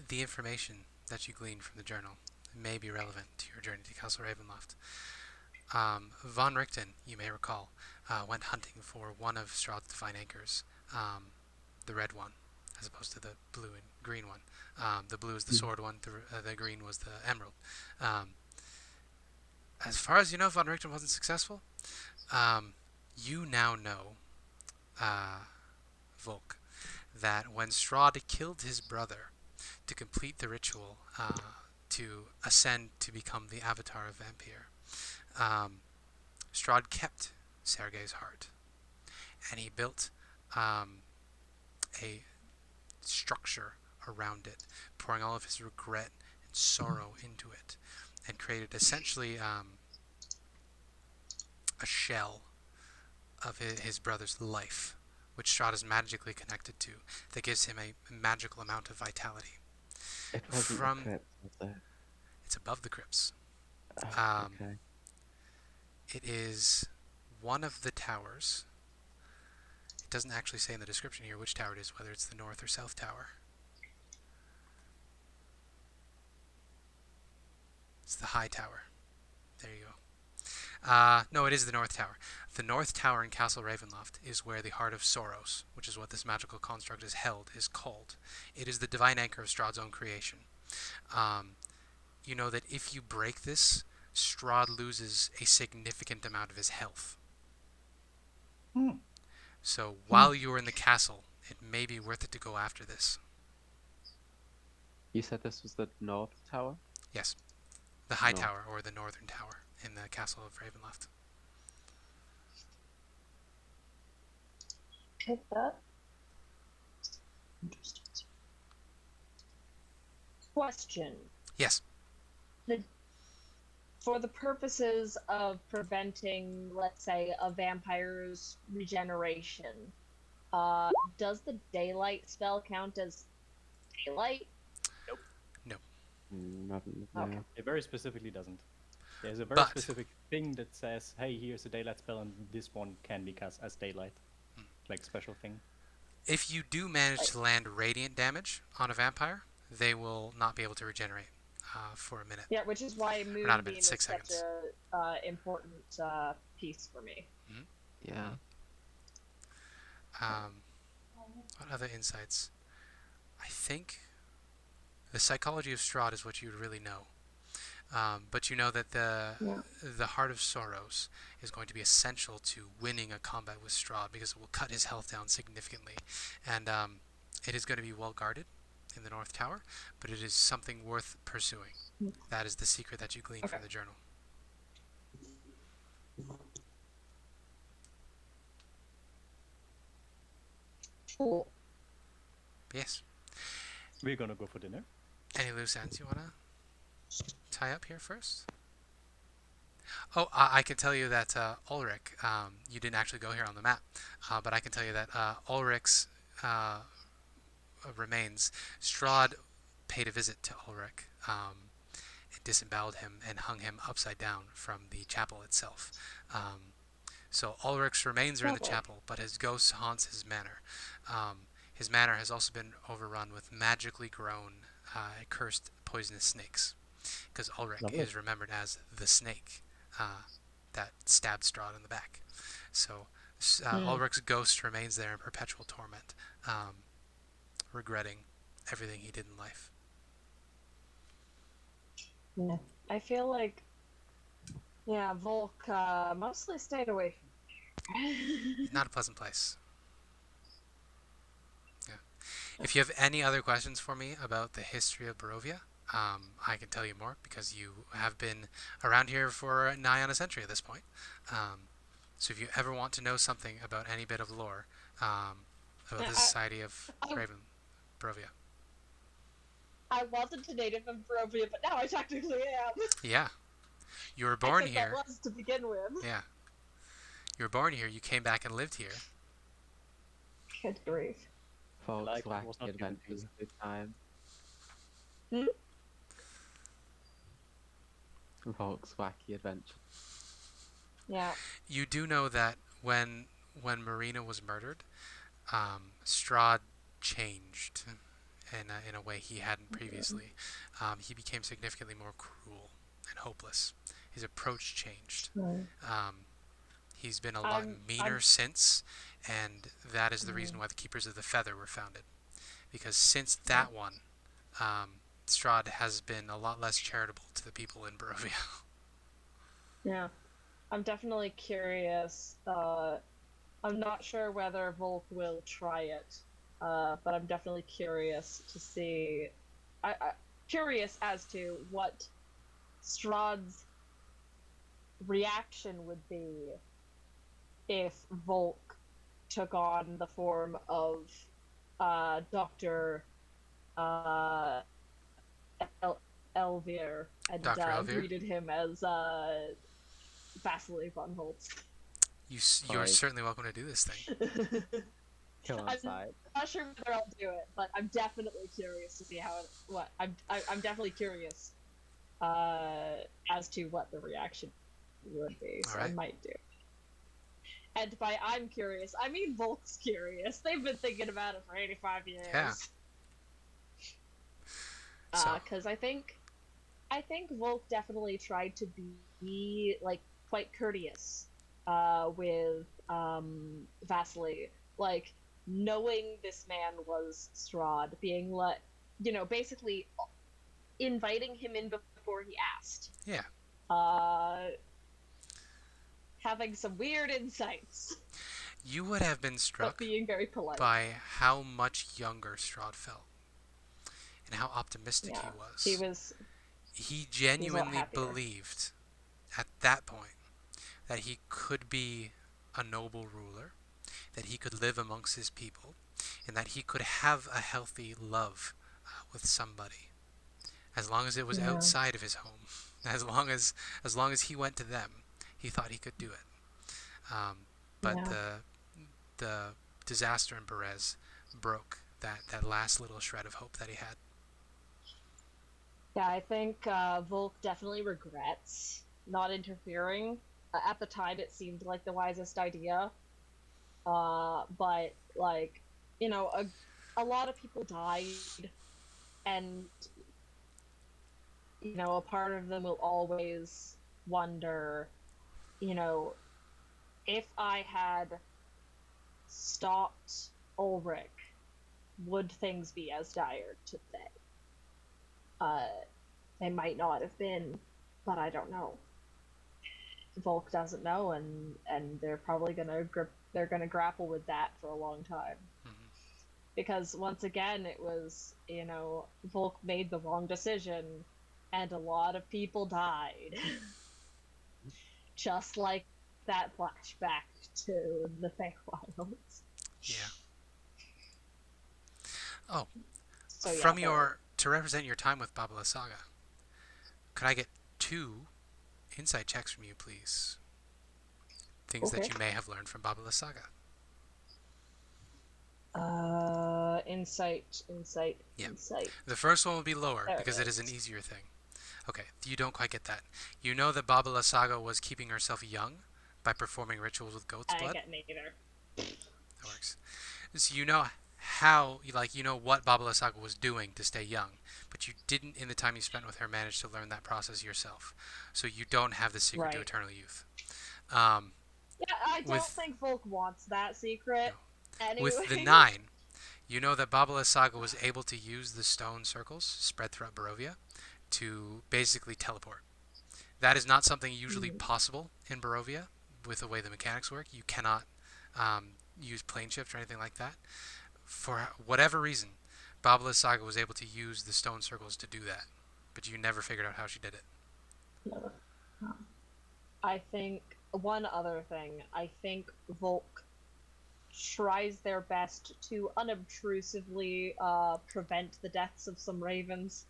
the information that you gleaned from the journal may be relevant to your journey to Castle Ravenloft. Von Richten, you may recall, went hunting for one of Strahd's divine anchors, the red one, as opposed to the blue and green one. The blue is the sword one, the green was the emerald. As far as you know, Von Richten wasn't successful. You now know, Volk, that when Strahd killed his brother to complete the ritual to ascend to become the avatar of Vampire, Strahd kept Sergei's heart, and he built a structure around it, pouring all of his regret and sorrow into it, and created essentially a shell of his brother's life, which Strahd is magically connected to, that gives him a magical amount of vitality. It wasn't the crypt, was it? It's above the crypts. Okay. It is one of the towers. It doesn't actually say in the description here which tower it is, whether it's the north or south tower. It's the high tower. There you go. No, it is the north tower. The north tower in Castle Ravenloft is where the Heart of Sorrows, which is what this magical construct is held, is called. It is the divine anchor of Strahd's own creation. You know that if you break this, Strahd loses a significant amount of his health. So while you are in the castle, it may be worth it to go after this. You said this was the north tower? Yes. The high No. tower, or the northern tower, in the Castle of Ravenloft. Hit that. Interesting. Question. Yes. For the purposes of preventing, let's say, a vampire's regeneration, does the daylight spell count as daylight? No. Okay. It very specifically doesn't. There's a very specific thing that says, hey, here's a daylight spell, and this one can be cast as daylight. Like, special thing. If you do manage to land radiant damage on a vampire, they will not be able to regenerate for a minute. Yeah, which is why Moonbeam is such an important piece for me. Mm-hmm. Yeah. What other insights? I think the psychology of Strahd is what you would really know. But you know that the Heart of Sorrows is going to be essential to winning a combat with Strahd, because it will cut his health down significantly. And it is going to be well guarded in the North Tower, but it is something worth pursuing. That is the secret that you glean from the journal. Cool. Yes. We're gonna go for dinner. Any loose ends you want to tie up here first? Oh, I can tell you that Ulrich, you didn't actually go here on the map, but I can tell you that Ulrich's remains, Strahd paid a visit to Ulrich, disemboweled him, and hung him upside down from the chapel itself. So Ulrich's remains are in the chapel, but his ghost haunts his manor. His manor has also been overrun with magically grown, cursed poisonous snakes, because Ulrich is remembered as the snake that stabbed Strahd in the back. So Ulrich's ghost remains there in perpetual torment, regretting everything he did in life. Yeah. I feel like, Volk mostly stayed away from here. Not a pleasant place. Yeah. If you have any other questions for me about the history of Barovia, I can tell you more, because you have been around here for nigh on a century at this point. So if you ever want to know something about any bit of lore about the Society of Barovia. I wasn't a native of Barovia, but now I technically am. Yeah. You were born I think here. I was to begin with. Yeah. You were born here, you came back and lived here. Good grief. Folks, wacky adventures of good time. Volk's wacky adventure. Yeah. You do know that when Marina was murdered, Strahd changed in a way he hadn't previously. He became significantly more cruel and hopeless. His approach changed. He's been a lot meaner since, and that is the reason why the Keepers of the Feather were founded. Because since that one, Strahd has been a lot less charitable to the people in Barovia. Yeah. I'm definitely curious. I'm not sure whether Volk will try it, but I'm definitely curious to see. Curious as to what Strahd's reaction would be if Volk took on the form of Dr. Elvier and Dr. Elvier? greeted him as Vasily von Holtz. You're Like, certainly welcome to do this thing. come on I'm side. not sure whether I'll do it, but I'm definitely curious to see I'm definitely curious as to what the reaction would be, so Alright. I might do it. And by I'm curious, I mean Volk's curious. They've been thinking about it for 85 years. Yeah. So. Because I think Volk definitely tried to be like quite courteous with Vasily, like knowing this man was Strahd, being like, basically inviting him in before he asked. Yeah. Having some weird insights. You would have been struck but being very polite by how much younger Strahd felt and how optimistic he was. He genuinely believed at that point that he could be a noble ruler, that he could live amongst his people, and that he could have a healthy love with somebody, as long as it was outside of his home, as long as he went to them, he thought he could do it. But the disaster in Berez broke that last little shred of hope that he had. Yeah, I think Volk definitely regrets not interfering. At the time, it seemed like the wisest idea. But, like, a lot of people died, and, a part of them will always wonder, if I had stopped Ulrich, would things be as dire today? They might not have been, but I don't know. Volk doesn't know, and they're probably gonna grapple with that for a long time. Mm-hmm. Because once again, it was, Volk made the wrong decision, and a lot of people died. Just like that flashback to the Feywilds. Yeah. Oh, so, to represent your time with Baba Lysaga, could I get 2 insight checks from you, please? Things that you may have learned from Baba Lysaga. Insight. Yeah. Insight. The first one will be lower because it is an easier thing. Okay, you don't quite get that. You know that Baba Lysaga was keeping herself young by performing rituals with goat's blood? I didn't get neither. That works. So you know how, what Baba Lysaga was doing to stay young, but you didn't, in the time you spent with her, manage to learn that process yourself. So you don't have the secret to eternal youth. Yeah, I don't think Volk wants that secret. No. Anyway. With the 9, you know that Baba Lysaga was able to use the stone circles spread throughout Barovia to basically teleport. That is not something usually possible in Barovia with the way the mechanics work. You cannot use plane shift or anything like that. For whatever reason, Baba Lysaga was able to use the stone circles to do that, but you never figured out how she did it. No. I think one other thing. I think Volk tries their best to unobtrusively prevent the deaths of some ravens,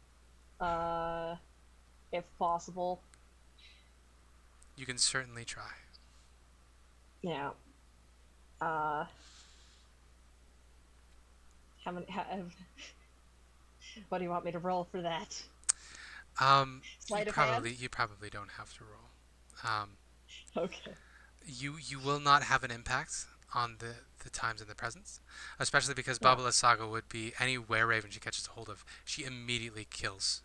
if possible. You can certainly try. Yeah. What do you want me to roll for that? You probably don't have to roll. Okay. You will not have an impact on the times in the presence, especially because Baba Lysaga would be any were-raven she catches a hold of, she immediately kills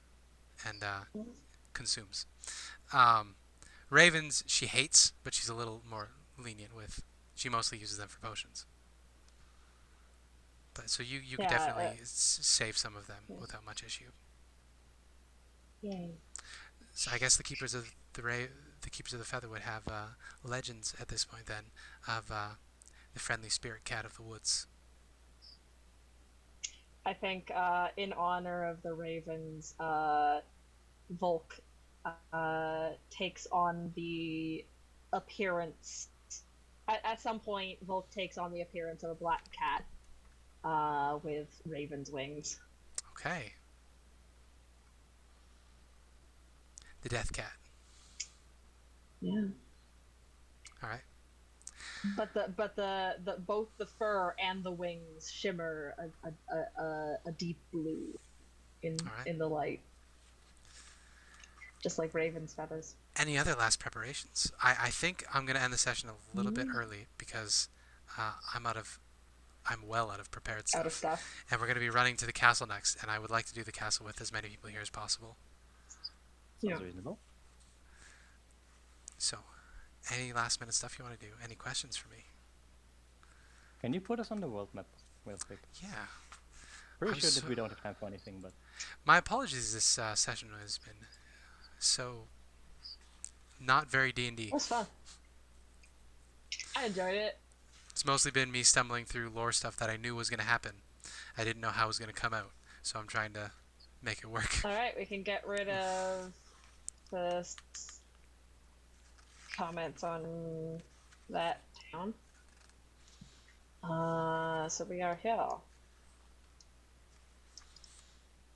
and consumes. Ravens she hates, but she's a little more lenient with. She mostly uses them for potions. But so you could definitely save some of them without much issue. Yay. So I guess the keepers of the keepers of the feather would have legends at this point then of the friendly spirit cat of the woods. I think in honor of the ravens, Volk takes on the appearance. At some point, Volk takes on the appearance of a black cat with raven's wings. Okay. The death cat. Yeah. All right. but the both the fur and the wings shimmer a deep blue in the light, just like raven's feathers. Any other last preparations? I think I'm going to end the session a little bit early because I'm well out of prepared stuff. Out of stuff. And we're going to be running to the castle next, and I would like to do the castle with as many people here as possible. Sounds reasonable. So, any last minute stuff you want to do? Any questions for me? Can you put us on the world map real quick? Yeah. Pretty sure that we don't have time for anything, but... My apologies, this session has been so not very D&D. It was fun. I enjoyed it. It's mostly been me stumbling through lore stuff that I knew was going to happen. I didn't know how it was going to come out, so I'm trying to make it work. Alright, we can get rid of the comments on that town. So we are here.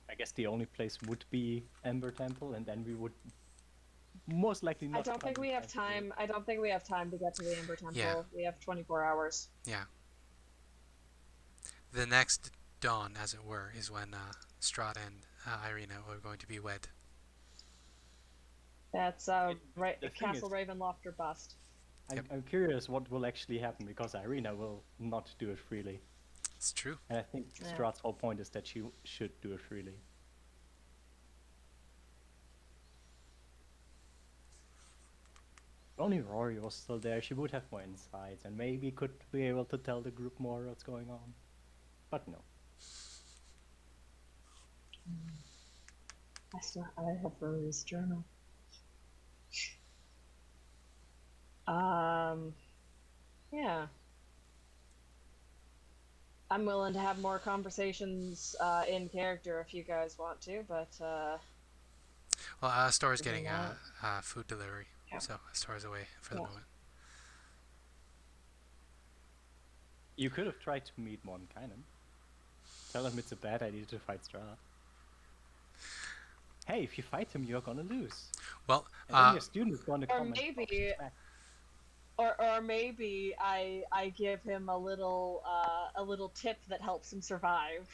I guess the only place would be Ember Temple, and then we would most likely not... I don't think we have time to get to the Ember Temple. Yeah. We have 24 hours. Yeah. The next dawn, as it were, is when Strahd and Irina are going to be wed. That's right. Castle Ravenloft or bust. I'm curious what will actually happen, because Irina will not do it freely. It's true. And I think Strahd's whole point is that she should do it freely. If only Rory was still there, she would have more insights, and maybe could be able to tell the group more what's going on. But no. I have Rory's journal. Yeah. I'm willing to have more conversations in character if you guys want to, but Well, Astor's getting food delivery, so Astor's away for the moment. You could have tried to meet Mordenkainen. Tell him it's a bad idea to fight Strahd. Hey, if you fight him, you're gonna lose. Well, and then your student is gonna come or maybe I give him a little tip that helps him survive.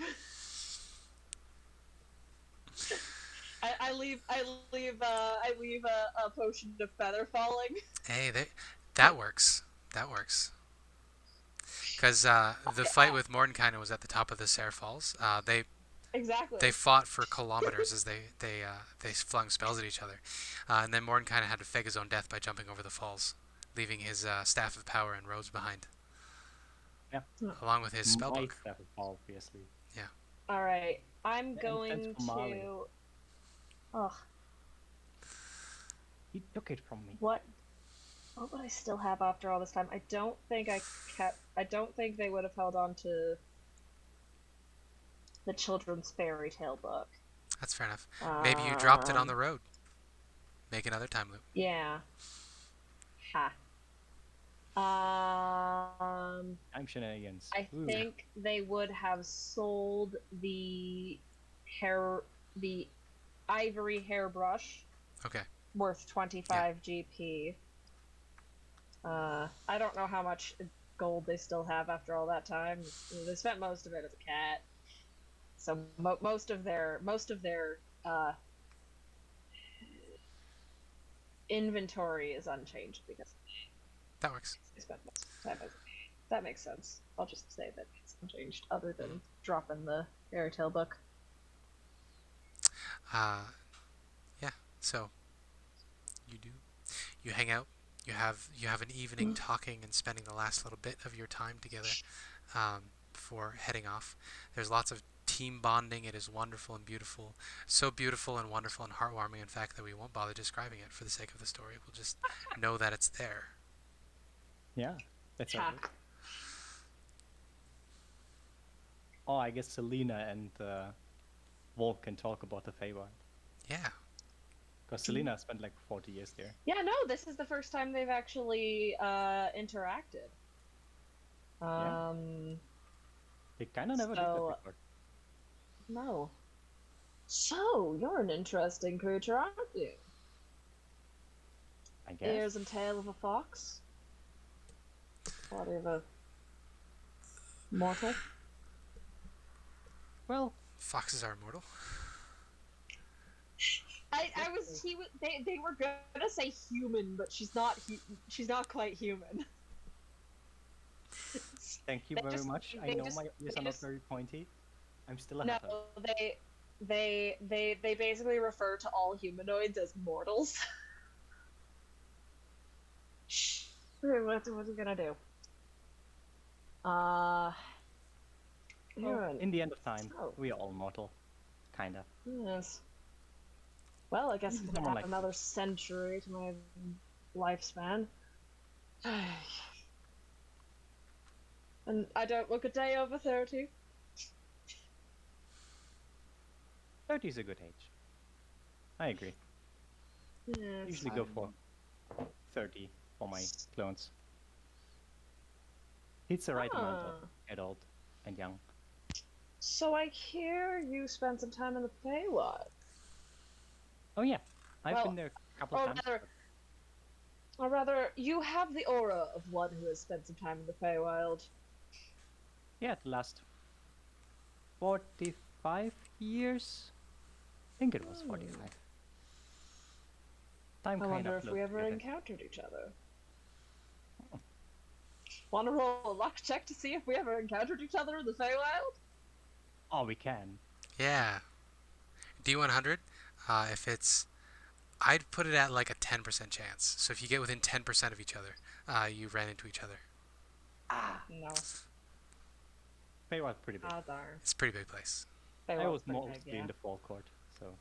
I leave a potion of feather falling. Hey, that works. That works. Because the fight with Mordenkainen was at the top of the Sayre Falls. They fought for kilometers as they flung spells at each other, and then Mordenkainen had to fake his own death by jumping over the falls, leaving his staff of power and robes behind. Yeah. Along with his spellbook. Staff of power, obviously. Yeah. All right, I'm going to. Ugh. He took it from me. What would I still have after all this time? I don't think they would have held on to the children's fairy tale book. That's fair enough. Maybe you dropped it on the road. Make another time loop. Yeah. Ha. I'm shenanigans. I think they would have sold the ivory hairbrush. Okay. Worth 25 GP. I don't know how much gold they still have after all that time. They spent most of it as a cat, so most of their inventory is unchanged because that works. They spent most of the time as a cat. That makes sense. I'll just say that it's unchanged, other than dropping the fairy tale book. Yeah. So you hang out. You have an evening talking and spending the last little bit of your time together before heading off. There's lots of team bonding. It is wonderful and beautiful. So beautiful and wonderful and heartwarming, in fact, that we won't bother describing it for the sake of the story. We'll just know that it's there. Yeah, that's all good. Oh, I guess Celina and Volk can talk about the Feywild. Yeah. Because Celina spent like 40 years there. Yeah, no, this is the first time they've actually interacted. They kind of never did that before. No. So, you're an interesting creature, aren't you? I guess. Ears and tail of a fox? body of a mortal. Well, Foxes are immortal. They were gonna say human, but she's not quite human. thank you very much. I know my ears are not very pointy. I'm still a hatter. No, they basically refer to all humanoids as mortals. What are you gonna do? Well, in the end of time, we are all mortal. Kinda. Yes. Well, I guess I'm gonna add another century to my lifespan. And I don't look a day over 30. 30 is a good age. I agree. Yeah, Usually go for 30 for my clones. It's the right amount of adult and young. So I hear you spent some time in the Feywild. Oh yeah, I've been there a couple of times. Or rather, you have the aura of one who has spent some time in the Feywild. Yeah, the last 45 years? I think it was 45. Time I kind wonder of if we ever together. encountered each other. Want to roll a luck check to see if we ever encountered each other in the Feywild? Oh, we can. Yeah. D100, if it's... I'd put it at like a 10% chance. So if you get within 10% of each other, you ran into each other. No. Feywild pretty big. Ah, darn. It's a pretty big place. I was mostly in the forecourt, so...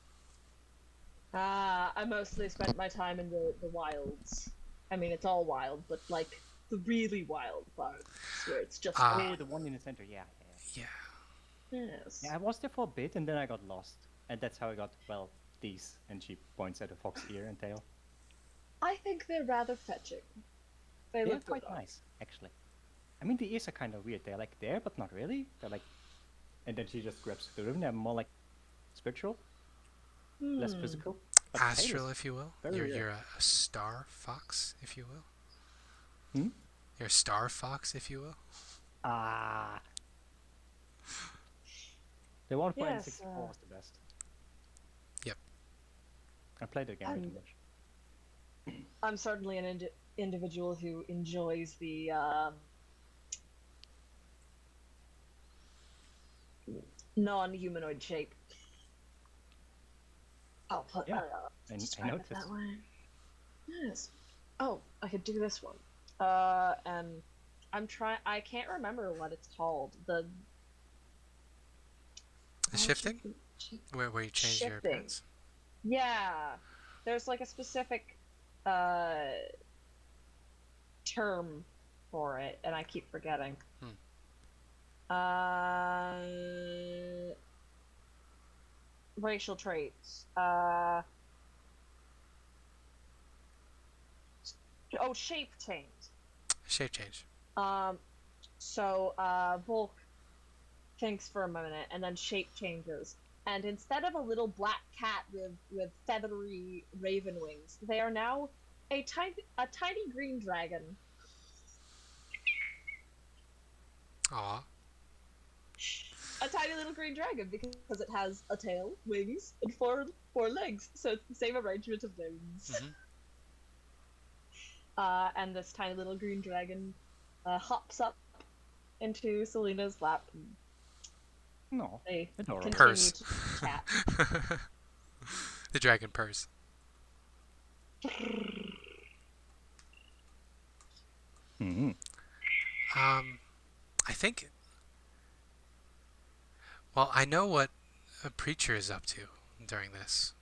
I mostly spent my time in the wilds. I mean, it's all wild, but like the really wild parts where it's just. Oh, the one in the center, yeah. Yes. Yeah, I was there for a bit and then I got lost. And that's how I got, well, these. And she points at a fox ear and tail. I think they're rather fetching. They They're look quite good nice, actually. I mean, the ears are kind of weird. They're like there, but not really. They're like... And then she just grabs the ribbon. They're more like spiritual, less physical. But Astral, if you will. You're You're a star fox, if you will. Hmm? You're a star fox, if you will. Ah. The 1.64 was the best. Yep. I played the game too much. I'm certainly an individual who enjoys the non-humanoid shape. I'll put Yeah, that up. I noticed. That way. Yes. Oh, I could do this one. And I can't remember what it's called. The shifting? Where you change your appearance? Yeah. There's like a specific term for it, and I keep forgetting. Racial traits. Shape change. Shape change. So Volk thinks for a minute and then shape changes. And instead of a little black cat with feathery raven wings, they are now a tiny green dragon. Aw. A tiny little green dragon because it has a tail, wings, and four legs. So it's the same arrangement of limbs. Mm-hmm. And this tiny little green dragon hops up into Celina's lap. No, they adorable. continue Purse. to chat. The dragon purse. Mm-hmm. I think... Well, I know what a preacher is up to during this.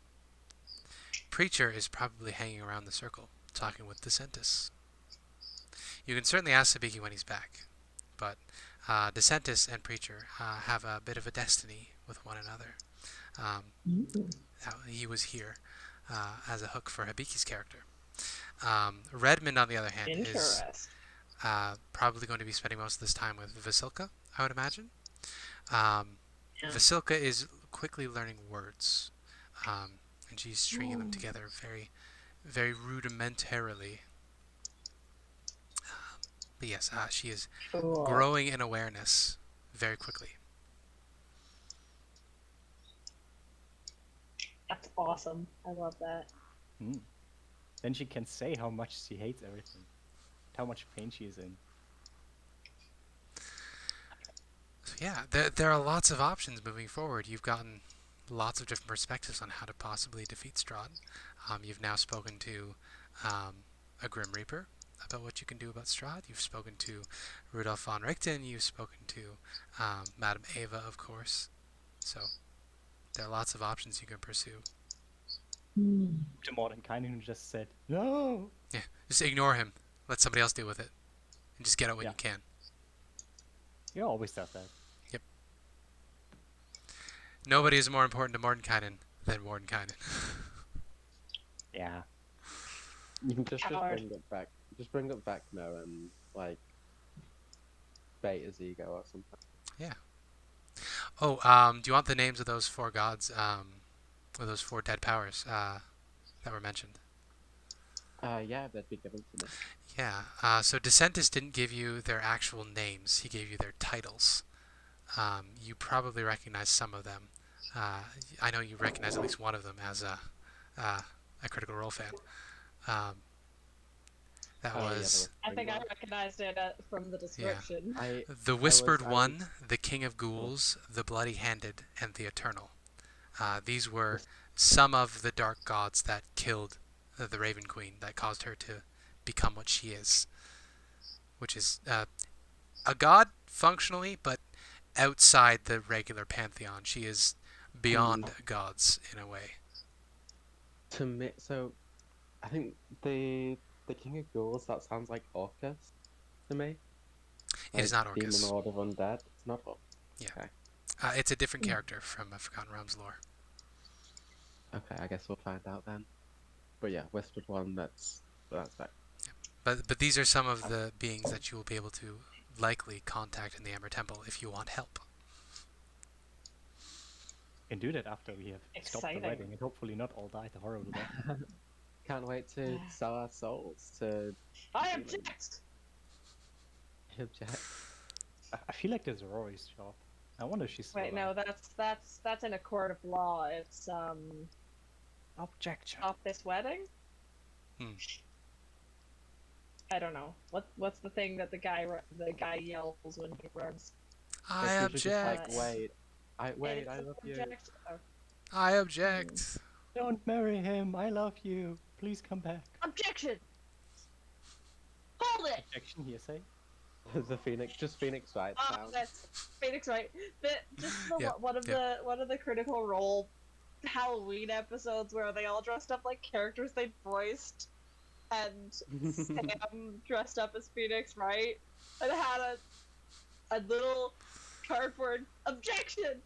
Preacher is probably hanging around the circle, talking with DeSantis. You can certainly ask Sabiki when he's back, but DeSantis and Preacher have a bit of a destiny with one another. He was here as a hook for Habiki's character. Redmond, on the other hand, is probably going to be spending most of this time with Vasilka, I would imagine. Vasilka is quickly learning words, and she's stringing them together very, very rudimentarily. But yes, she is Cool. growing in awareness very quickly. That's awesome. I love that. Then she can say how much she hates everything, how much pain she is in. So yeah, there are lots of options moving forward. You've gotten lots of different perspectives on how to possibly defeat Strahd. You've now spoken to a Grim Reaper about what you can do about Strahd. You've spoken to Rudolf von Richten. You've spoken to Madame Ava, of course. So there are lots of options you can pursue. To Mordenkainen, who just said, no! Yeah, just ignore him. Let somebody else deal with it. And just get out when you can. You always does that. Yep. Nobody is more important to Mordenkainen than Mordenkainen. Yeah. You can just bring it back. Just bring it back now and, like, bait his ego or something. Yeah. Oh, do you want the names of those 4 gods, or those 4 dead powers that were mentioned? Yeah, that'd be given to me. Yeah. So Descentus didn't give you their actual names. He gave you their titles. You probably recognize some of them. I know you recognize at least one of them as a Critical Role fan. That was... I think I recognized it from the description. Yeah. The Whispered One, the King of Ghouls, the Bloody-Handed, and the Eternal. These were some of the dark gods that killed the Raven Queen, that caused her to become what she is. Which is a god, functionally, but outside the regular pantheon. She is beyond gods, in a way. To me, so, I think the King of Ghouls, that sounds like Orcus to me. It is not Orcus. Demon Lord of Undead. It's not Orcus. Yeah. Okay. It's a different character from Forgotten Realms lore. Okay, I guess we'll find out then. But yeah, Whispered One, that's that. Yeah. But these are some of the beings that you will be able to likely contact in the Amber Temple if you want help. We can do that after we have stopped the wedding and hopefully not all die the horrible death. Can't wait to sell our souls to... I object! I feel like there's Rory's shop. I wonder if she's still Wait, alive. no, that's in a court of law. It's Objection. Stop this wedding? I don't know. What's the thing that the guy yells when he runs? I object. Like, wait, I love you. Oh. I object. Don't marry him. I love you. Please come back. Objection! Hold it! Objection, hearsay. The Phoenix, just Phoenix Wright sound. That's Phoenix Wright. Yep. One of the Critical Role Halloween episodes where they all dressed up like characters they voiced, and Sam dressed up as Phoenix Wright and had a little cardboard objection.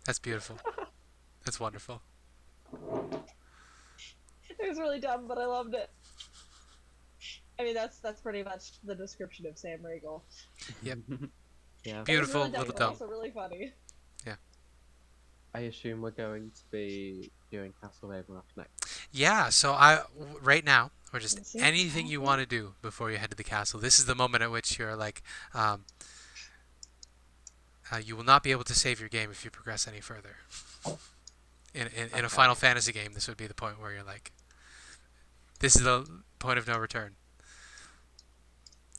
That's beautiful. That's wonderful. It was really dumb, but I loved it. I mean, that's pretty much the description of Sam Riegel. Yep. Yeah. Beautiful, really dumb, little but dumb. also really funny. Yeah. I assume we're going to be doing Castle Ravenloft next. Yeah, so right now, or just anything you want to do before you head to the castle. This is the moment at which you're like, you will not be able to save your game if you progress any further. In a Final Fantasy game, this would be the point where you're like, this is the point of no return.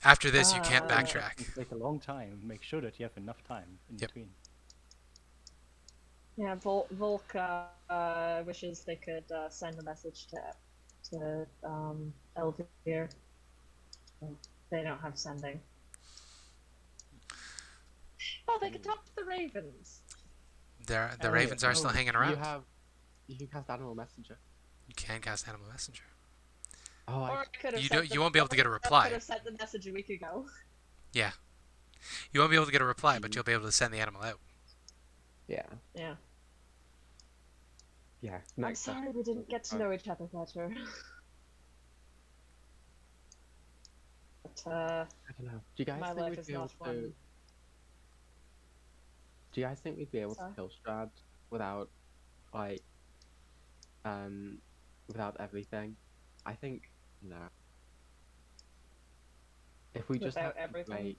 After this, you can't backtrack. It'll take a long time. Make sure that you have enough time in between. Yeah, Volk wishes they could send a message to Elvir. They don't have sending. Oh, they could talk to the ravens. The ravens are still hanging around. You can cast Animal Messenger. You can cast Animal Messenger. Oh, you won't be able to get a reply. I could have sent the message a week ago. Yeah. You won't be able to get a reply, but you'll be able to send the animal out. Yeah. Yeah. Yeah. I'm sorry we didn't get to know each other better. But, I don't know. Do you guys my think life we'd is be able not to... fun. Do you guys think we'd be able to kill Strahd without, like, without everything? I think, no. If we just without have to everything. break,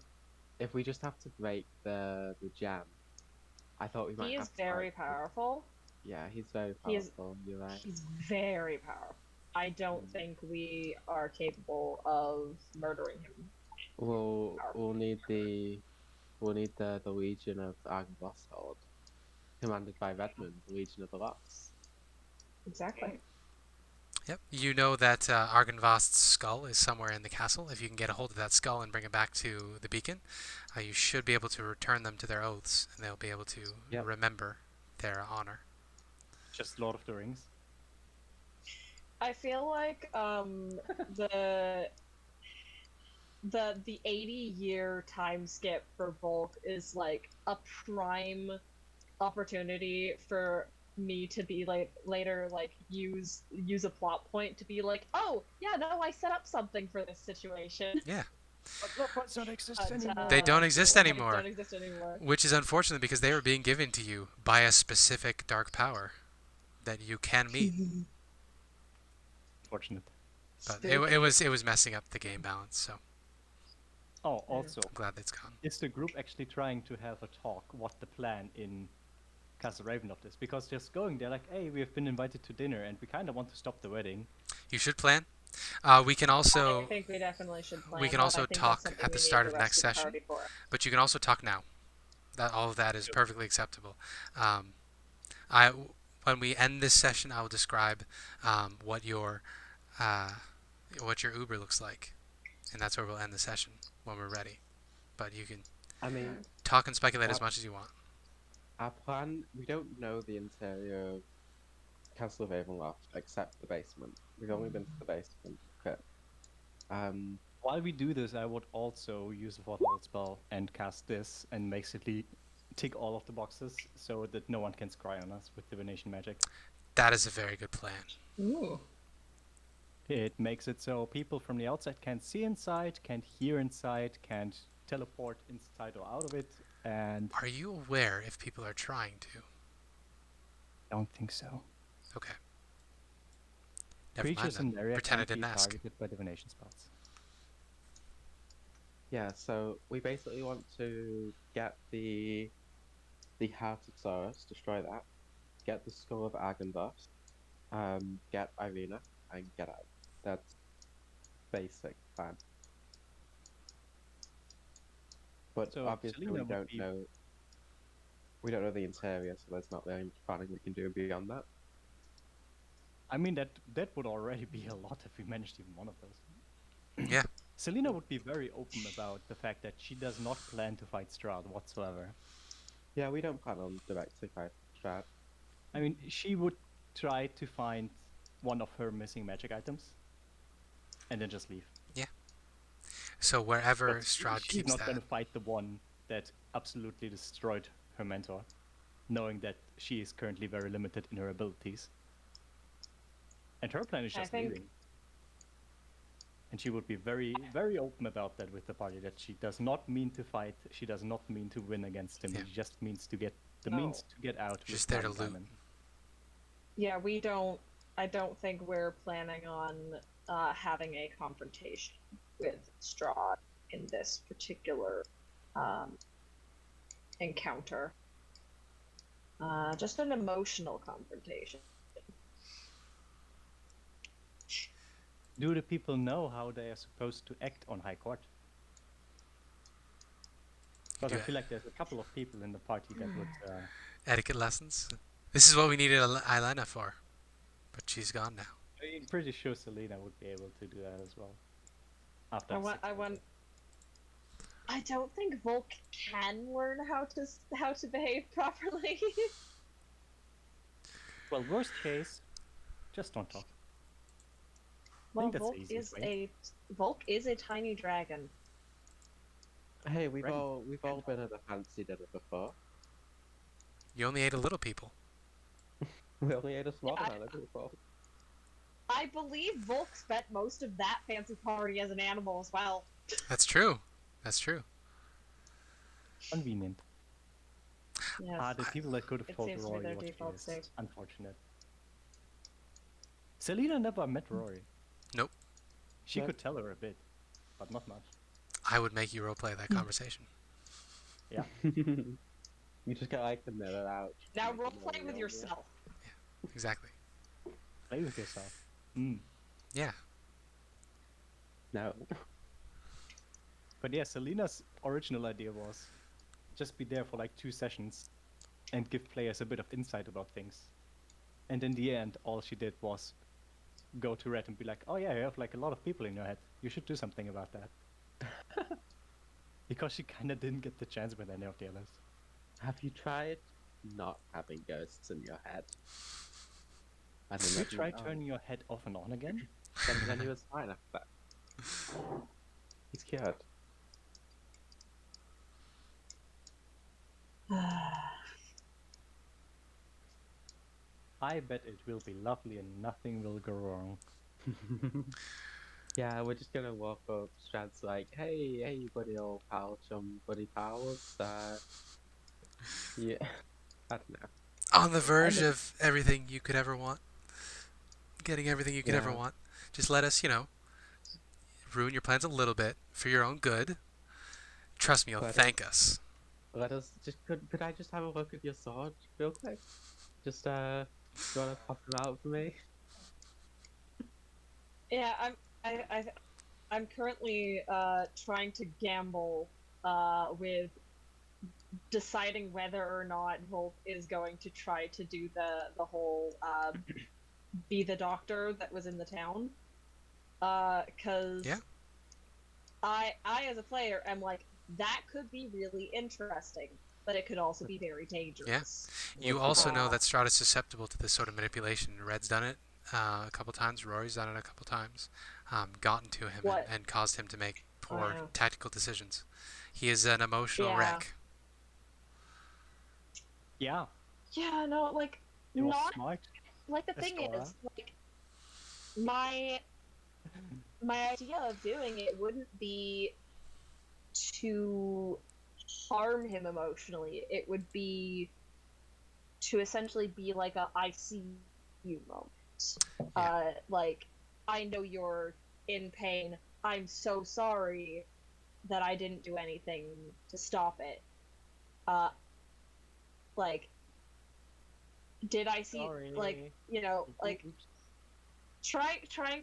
if we just have to break the gem, I thought we might He have is to very like. powerful. Yeah, he's very He is powerful. You're right. he's very powerful. I don't think we are capable of murdering him. We'll need the Legion of Argynvost, commanded by Redmond, the Legion of the Lost. Exactly. Yep. You know that Argynvost's skull is somewhere in the castle. If you can get a hold of that skull and bring it back to the beacon, you should be able to return them to their oaths, and they'll be able to remember their honor. Just Lord of the Rings. I feel like the 80-year time skip for Volk is like a prime opportunity for me to be like later like use a plot point to be like, oh yeah, no, I set up something for this situation. Yeah. But Lothryn don't exist anymore. They don't exist anymore. Don't exist anymore. Which is unfortunate because they were being given to you by a specific dark power that you can meet. Fortunate. But it was messing up the game balance, so. Oh, also, I'm glad it's gone. is the group actually trying to have a talk what the plan in Castle Ravenloft is? Because just going there like, hey, we have been invited to dinner and we kind of want to stop the wedding. You should plan. We can also. I think we definitely should plan. We can also talk at the start of next session. But you can also talk now. All of that is perfectly acceptable. When we end this session, I will describe what your Uber looks like, and that's where we'll end the session when we're ready. But you can talk and speculate as much as you want. Our plan, we don't know the interior of Castle of Ravenloft except the basement. We've only been to the basement. Okay. While we do this, I would also use a Toatl spell and cast this and basically tick all of the boxes so that no one can scry on us with divination magic. That is a very good plan. Ooh. It makes it so people from the outside can't see inside, can't hear inside, can't teleport inside or out of it, and... Are you aware if people are trying to? I don't think so. Okay. Never Creatures mind in the area Pretend I can't be didn't ask. targeted by divination spells. Yeah, so we basically want to get the Heart of Saurus, destroy that, get the Skull of Argynvost, get Irina, and get out. That's basic plan. But So obviously Celina we don't know the interior, so there's not really much planning we can do beyond that. I mean, that would already be a lot if we managed even one of those. Yeah. Celina would be very open about the fact that she does not plan to fight Strahd whatsoever. Yeah, we don't plan on directly fighting Strahd. I mean, she would try to find one of her missing magic items and then just leave. Yeah. So wherever But Strahd she's keeps not that. going to fight the one that absolutely destroyed her mentor, knowing that she is currently very limited in her abilities. And her plan is just leaving. And she would be very, very open about that with the party, that she does not mean to fight, she does not mean to win against him, Yeah. she just means to get the means to get out. Just with there to one loot. diamond. Yeah, I don't think we're planning on having a confrontation with Strahd in this particular encounter. Just an emotional confrontation. Do the people know how they are supposed to act on High Court? Because I feel like there's a couple of people in the party that would... Etiquette lessons. This is what we needed Elena for. But she's gone now. I'm pretty sure Celina would be able to do that as well. After I don't think Volk can learn how to behave properly. Well, worst case, just don't talk. Well, Volk is a tiny dragon. Hey, we've all been at a fancy dinner before. You only ate a little people. We only ate a small amount before. I believe Volk spent most of that fancy party as an animal as well. That's true. That's true. Convenient. Yes. The people that could have told seems to be Rory their what she default is. state. Unfortunate. Celina never met Rory. Nope. She could tell her a bit, but not much. I would make you roleplay that conversation. Yeah. You just gotta like to net it out. Now Make it more roleplay with real, yourself. Exactly. Play with yourself. Mm. Yeah. No. But yeah, Celina's original idea was just be there for like 2 sessions and give players a bit of insight about things. And in the end, all she did was go to Red and be like, oh yeah, you have like a lot of people in your head. You should do something about that. Because she kind of didn't get the chance with any of the others. Have you tried not having ghosts in your head? I don't Did know. you try turning your head off and on again? Then he was fine after that. He's cured. I bet it will be lovely and nothing will go wrong. Yeah, we're just gonna walk up. Strahd's like, hey, buddy, old pal, chum, buddy pals. Yeah, I don't know. On the verge of everything you could ever want. Getting everything you could ever want. Just let us, ruin your plans a little bit for your own good. Trust me, you'll thank us. Let us just could I just have a look at your sword real quick? Just you wanna pop them out for me? Yeah, I'm currently trying to gamble with deciding whether or not Volk is going to try to do the whole be the doctor that was in the town. Because I as a player am like, that could be really interesting, but it could also be very dangerous. Yeah. You also know that Strahd is susceptible to this sort of manipulation. Red's done it a couple times. Rory's done it a couple times. Gotten to him and caused him to make poor tactical decisions. He is an emotional wreck. Yeah, no, like, You're not smart. like the thing is, like, my idea of doing it wouldn't be to harm him emotionally. It would be to essentially be like a I see you moment. Like, I know you're in pain. I'm so sorry that I didn't do anything to stop it. Like, did I see, like, like, trying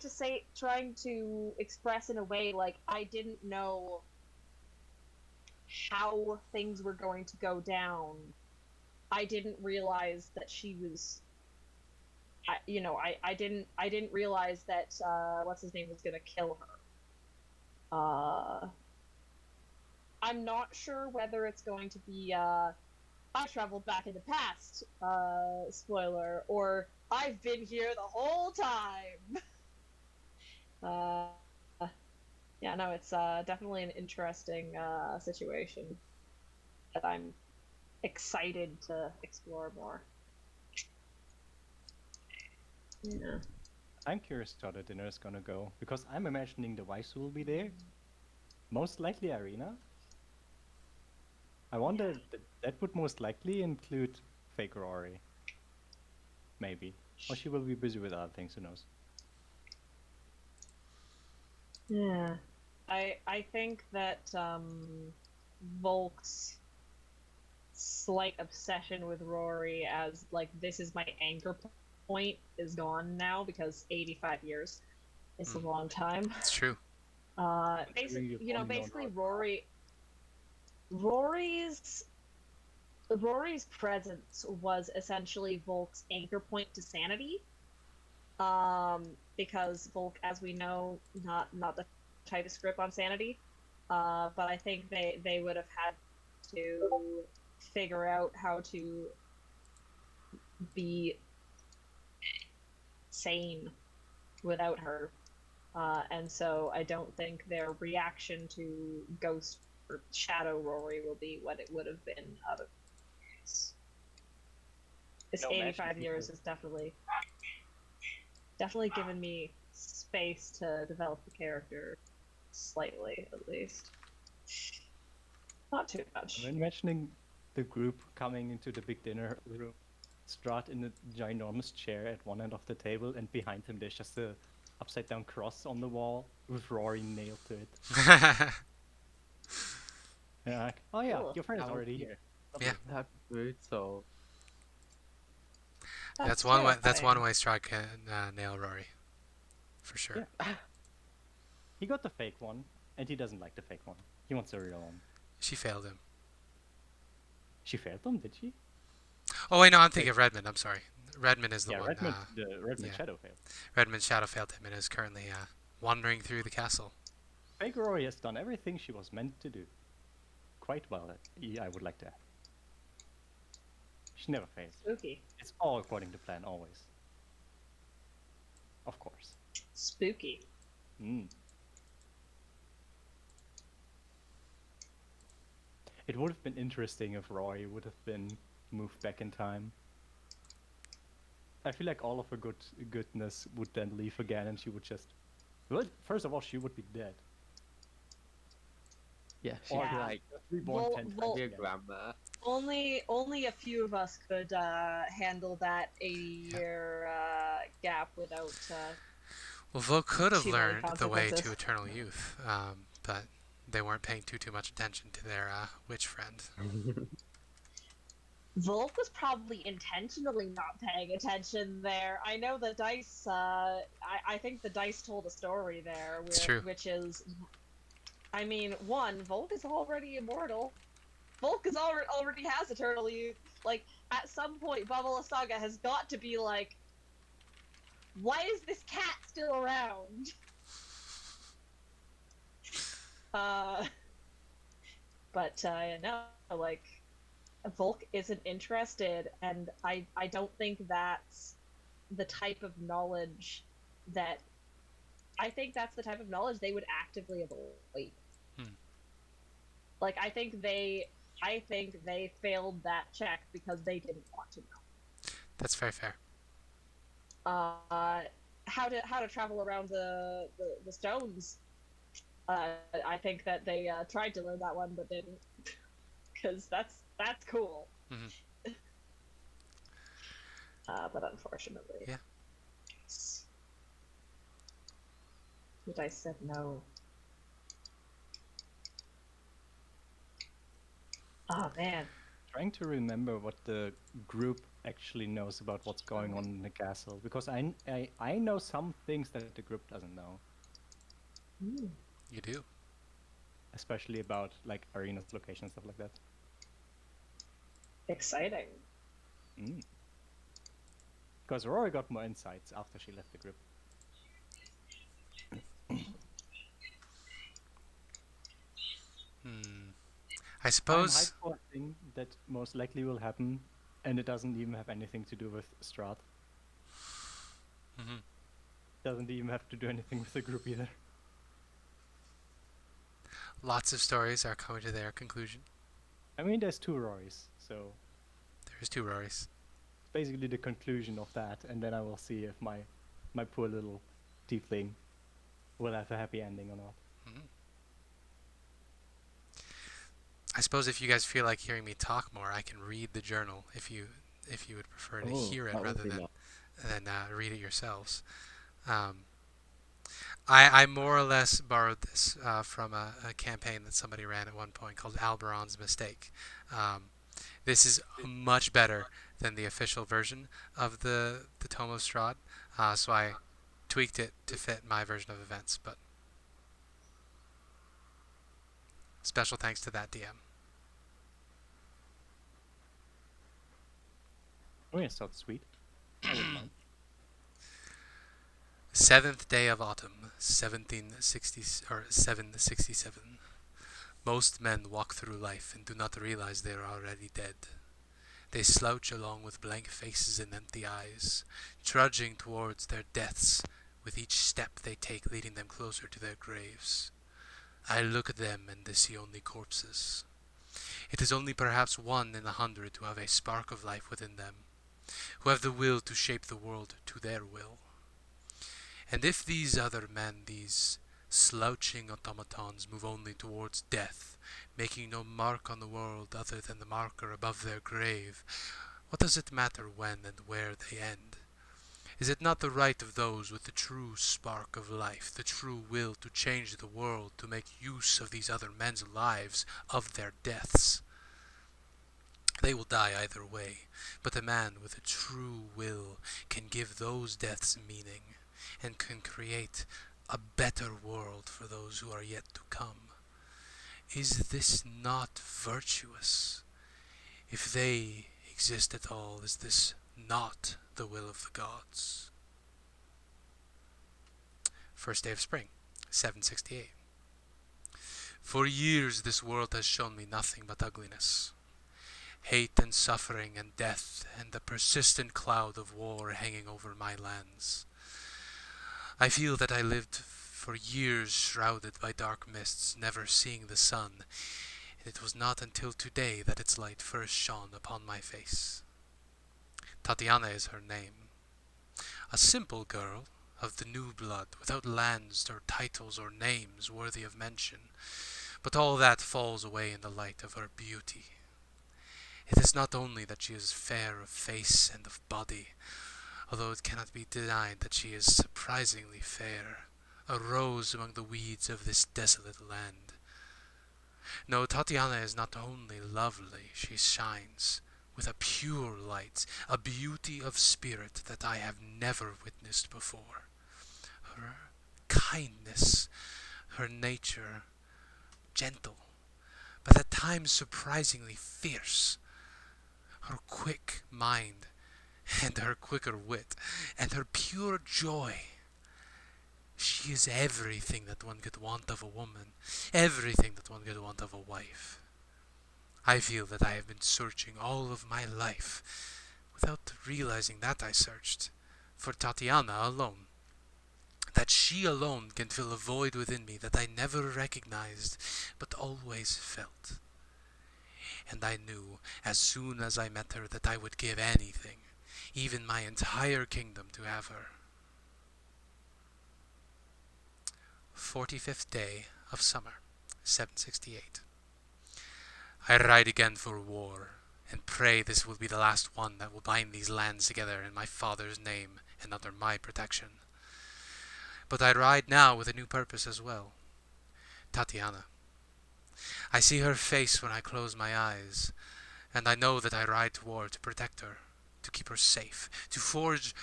to express in a way, like, I didn't know how things were going to go down. I didn't realize that she was, I didn't realize that, what's his name was gonna kill her. I'm not sure whether it's going to be, I traveled back in the past, spoiler, or I've been here the whole time. Yeah, no, it's definitely an interesting situation that I'm excited to explore more. Yeah. I'm curious how the dinner is gonna go, because I'm imagining the wives will be there. Most likely Irina. I wonder, that would most likely include fake Rory. Maybe. Or she will be busy with other things, who knows. Yeah. I think that Volk's slight obsession with Rory as, like, this is my anchor point is gone now, because 85 years is a long time. It's true. Basically Rory's presence was essentially Volk's anchor point to sanity. Because Volk, as we know, not the tightest grip on sanity. But I think they would have had to figure out how to be sane without her. And so I don't think their reaction to Ghost or Shadow Rory will be what it would have been out of this. This 85 years has definitely given me space to develop the character slightly, at least. Not too much. I'm imagining the group coming into the big dinner room, Strahd in a ginormous chair at one end of the table, and behind him there's just a upside down cross on the wall with Rory nailed to it. Yeah. Oh yeah, Cool. your friend is That would already be here. Yeah. Lovely. that'd be brutal. That's That's one way. That's one terrifying. way Strahd can nail Rory, for sure. Yeah. He got the fake one, and he doesn't like the fake one. He wants the real one. She failed him. She failed them, did she? Oh wait, no, I'm thinking of Redmond. I'm sorry. Redmond is the Yeah, one. Redmond Yeah. Shadow failed. Redmond shadow failed him and is currently wandering through the castle. Fake Rory has done everything she was meant to do. Quite well, I would like to add. She never fails. Spooky. It's all according to plan, always. Of course. Spooky. Mm. It would have been interesting if Rory would have been moved back in time. I feel like all of her goodness would then leave again, and she would just. Well, first of all, she would be dead. Yeah, she'd Or be Yeah. like reborn Vol- 10 times Vol- your again. grandma. Only a few of us could handle that 80-year gap without. Well, Volk could have Too many learned the way to consequences. eternal youth, but they weren't paying too much attention to their witch friend. Volk was probably intentionally not paying attention there. I know the dice. I think the dice told a story there, It's true. which is, I mean, one, Volk is already immortal. Volk is already has eternal youth. Like at some point, Baba Saga has got to be like, why is this cat still around? But no, like. Volk isn't interested, and I don't think that's the type of knowledge that I think that's the type of knowledge they would actively avoid. Like I think they failed that check because they didn't want to know. That's very fair. How to travel around the stones. I think that they tried to learn that one but didn't, because that's cool. Mm-hmm. But unfortunately, Yeah. The dice said no. Oh man. Trying to remember what the group actually knows about what's going on in the castle, because I know some things that the group doesn't know, You do. especially about like arena's location and stuff like that. Exciting. Because Rory got more insights after she left the group. I suppose. I'm hyped for a thing that most likely will happen, and it doesn't even have anything to do with Strahd. Doesn't even have to do anything with the group either. Lots of stories are coming to their conclusion. I mean, there's two Rorys, so There's two Rorys. basically the conclusion of that, and then I will see if my poor little tiefling will have a happy ending or not. I suppose if you guys feel like hearing me talk more, I can read the journal if you would prefer to hear it that would rather be than nice. read it yourselves. I more or less borrowed this from a campaign that somebody ran at one point called Alberon's Mistake. This is much better than the official version of the Tome of Strahd, so I tweaked it to fit my version of events, but special thanks to that DM. Oh yeah, sounds sweet. I wouldn't mind. 7th day of autumn, 767. Most men walk through life and do not realize they are already dead. They slouch along with blank faces and empty eyes, trudging towards their deaths, with each step they take leading them closer to their graves. I look at them and they see only corpses. It is only perhaps 1 in 100 who have a spark of life within them, who have the will to shape the world to their will. And if these other men, these slouching automatons, move only towards death, making no mark on the world other than the marker above their grave, what does it matter when and where they end? Is it not the right of those with the true spark of life, the true will to change the world, to make use of these other men's lives, of their deaths? They will die either way, but a man with a true will can give those deaths meaning, and can create a better world for those who are yet to come. Is this not virtuous? If they exist at all, is this not the will of the gods? First day of spring, 768. For years this world has shown me nothing but ugliness. Hate and suffering and death and the persistent cloud of war hanging over my lands. I feel that I lived for years shrouded by dark mists, never seeing the sun, and it was not until today that its light first shone upon my face. Tatiana is her name. A simple girl of the new blood, without lands or titles or names worthy of mention, but all that falls away in the light of her beauty. It is not only that she is fair of face and of body, although it cannot be denied that she is surprisingly fair, a rose among the weeds of this desolate land. No, Tatiana is not only lovely, she shines with a pure light, a beauty of spirit that I have never witnessed before. Her kindness, her nature, gentle, but at times surprisingly fierce. Her quick mind, and her quicker wit, and her pure joy. She is everything that one could want of a woman, everything that one could want of a wife. I feel that I have been searching all of my life, without realizing that I searched, for Tatiana alone. That she alone can fill a void within me that I never recognized, but always felt. And I knew, as soon as I met her, that I would give anything, even my entire kingdom, to have her. 45th day of summer, 768. I ride again for war, and pray this will be the last one that will bind these lands together in my father's name and under my protection. But I ride now with a new purpose as well. Tatiana. I see her face when I close my eyes, and I know that I ride to war to protect her, to keep her safe, to forge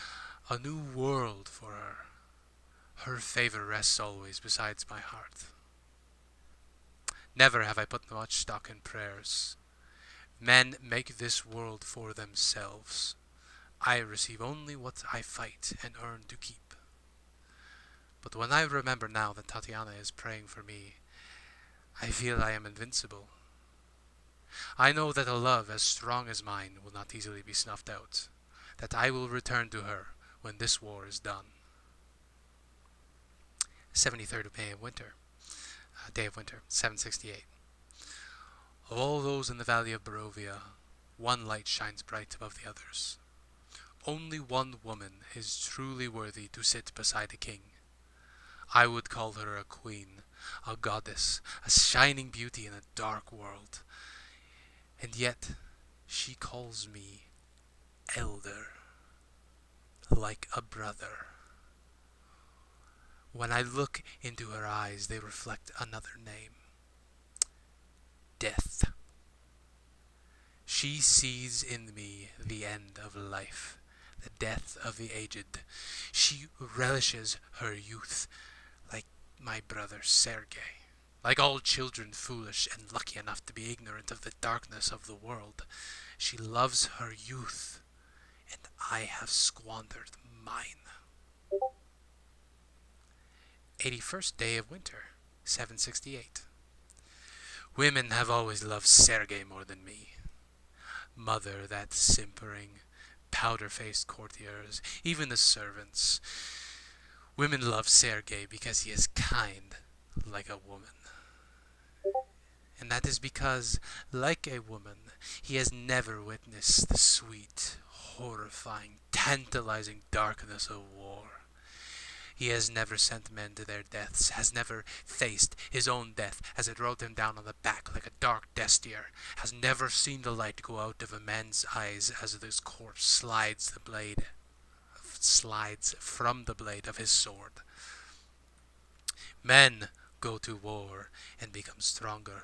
a new world for her. Her favor rests always beside my heart. Never have I put much stock in prayers. Men make this world for themselves. I receive only what I fight and earn to keep. But when I remember now that Tatiana is praying for me, I feel I am invincible. I know that a love as strong as mine will not easily be snuffed out, that I will return to her when this war is done. 73rd of May of winter, day of winter, 768. Of all those in the valley of Barovia, one light shines bright above the others. Only one woman is truly worthy to sit beside a king. I would call her a queen, a goddess, a shining beauty in a dark world. And yet, she calls me elder, like a brother. When I look into her eyes, they reflect another name. Death. She sees in me the end of life, the death of the aged. She relishes her youth, like my brother Sergei. Like all children foolish and lucky enough to be ignorant of the darkness of the world, she loves her youth, and I have squandered mine. 81st day of winter, 768. Women have always loved Sergei more than me. Mother, that simpering, powder-faced courtiers, even the servants. Women love Sergei because he is kind, like a woman. And that is because, like a woman, he has never witnessed the sweet, horrifying, tantalizing darkness of war. He has never sent men to their deaths, has never faced his own death as it rode him down on the back like a dark destier, has never seen the light go out of a man's eyes as this corpse slides the blade of shaft slides from the blade of his sword. Men go to war and become stronger,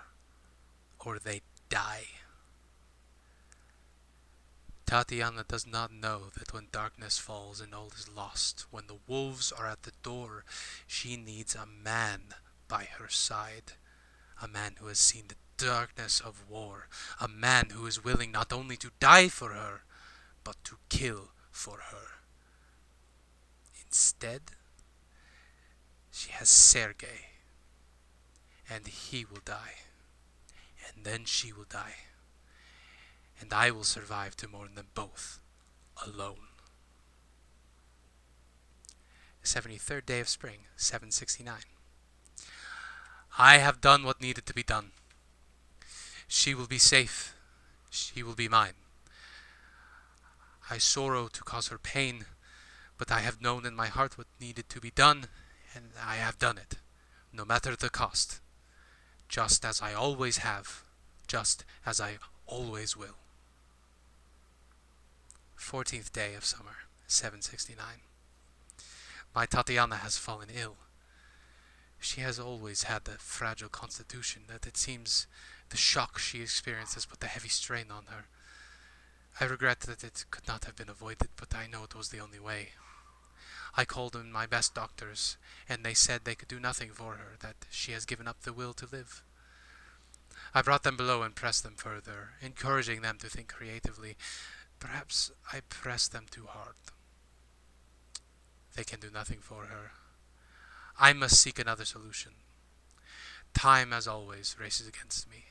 or they die. Tatiana does not know that when darkness falls and all is lost, when the wolves are at the door, she needs a man by her side. A man who has seen the darkness of war. A man who is willing not only to die for her, but to kill for her. Instead, she has Sergei, and he will die, and then she will die, and I will survive to mourn them both, alone. 73rd day of spring, 769. I have done what needed to be done. She will be safe. She will be mine. I sorrow to cause her pain, but I have known in my heart what needed to be done, and I have done it, no matter the cost. Just as I always have, just as I always will. 14th day of summer, 769. My Tatiana has fallen ill. She has always had a fragile constitution that it seems the shock she experiences put a heavy strain on her. I regret that it could not have been avoided, but I know it was the only way. I called in my best doctors, and they said they could do nothing for her, that she has given up the will to live. I brought them below and pressed them further, encouraging them to think creatively. Perhaps I pressed them too hard. They can do nothing for her. I must seek another solution. Time, as always, races against me.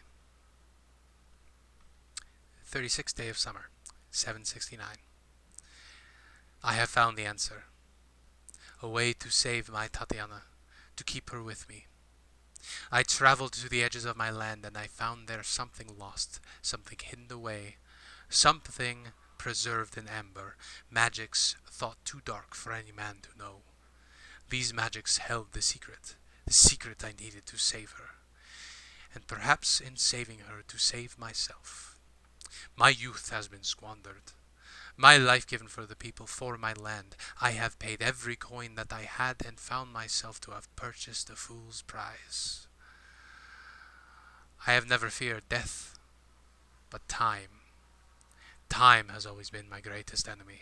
36th day of summer, 769. I have found the answer. A way to save my Tatiana, to keep her with me. I traveled to the edges of my land, and I found there something lost, something hidden away, something preserved in amber, magics thought too dark for any man to know. These magics held the secret I needed to save her, and perhaps in saving her to save myself. My youth has been squandered, my life given for the people, for my land. I have paid every coin that I had and found myself to have purchased a fool's prize. I have never feared death, but time. Time has always been my greatest enemy.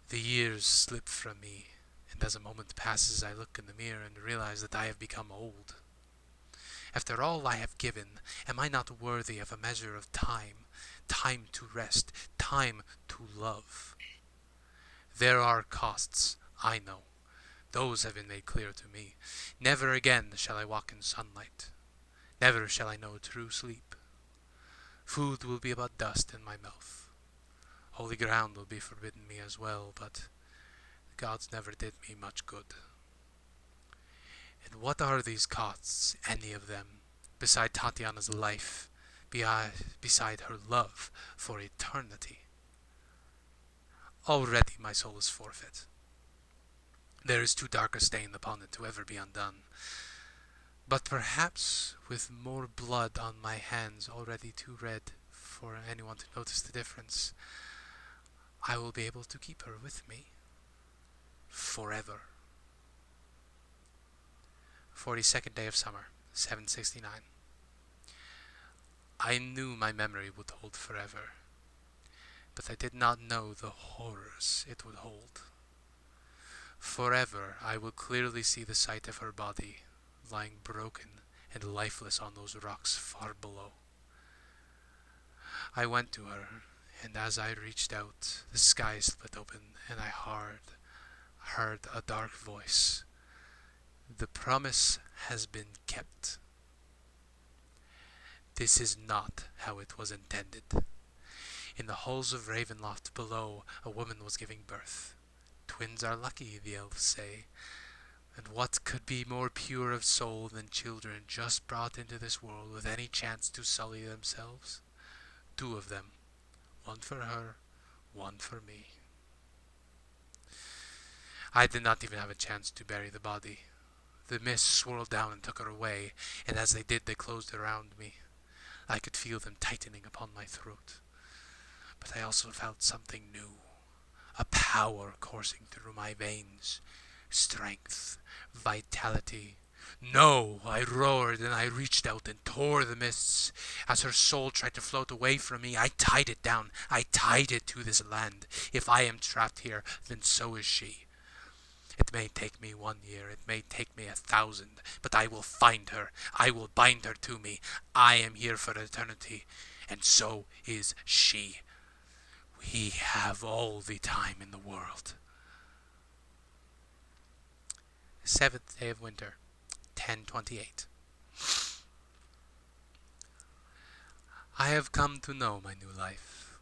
The years slip from me, and as a moment passes I look in the mirror and realize that I have become old. After all I have given, am I not worthy of a measure of time? Time to rest, time to love. There are costs, I know. Those have been made clear to me. Never again shall I walk in sunlight. Never shall I know true sleep. Food will be but dust in my mouth. Holy ground will be forbidden me as well, but the gods never did me much good. And what are these costs, any of them, beside Tatiana's life, beside her love for eternity? Already my soul is forfeit. There is too dark a stain upon it to ever be undone. But perhaps with more blood on my hands, already too red for anyone to notice the difference, I will be able to keep her with me forever. 42nd day of summer, 769. I knew my memory would hold forever, but I did not know the horrors it would hold. Forever I will clearly see the sight of her body, lying broken and lifeless on those rocks far below. I went to her, and as I reached out, the sky split open, and I heard a dark voice. The promise has been kept. This is not how it was intended. In the halls of Ravenloft below, a woman was giving birth. Twins are lucky, the elves say. And what could be more pure of soul than children just brought into this world with any chance to sully themselves? 2 of them. One for her, one for me. I did not even have a chance to bury the body. The mist swirled down and took her away, and as they did, they closed around me. I could feel them tightening upon my throat. But I also felt something new. a power coursing through my veins. Strength, vitality. No! I roared and I reached out and tore the mists. As her soul tried to float away from me, I tied it down. I tied it to this land. If I am trapped here, then so is she. It may take me 1 year, it may take me 1,000, but I will find her. I will bind her to me. I am here for eternity, and so is she. We have all the time in the world. 7th day of winter, 1028. I have come to know my new life.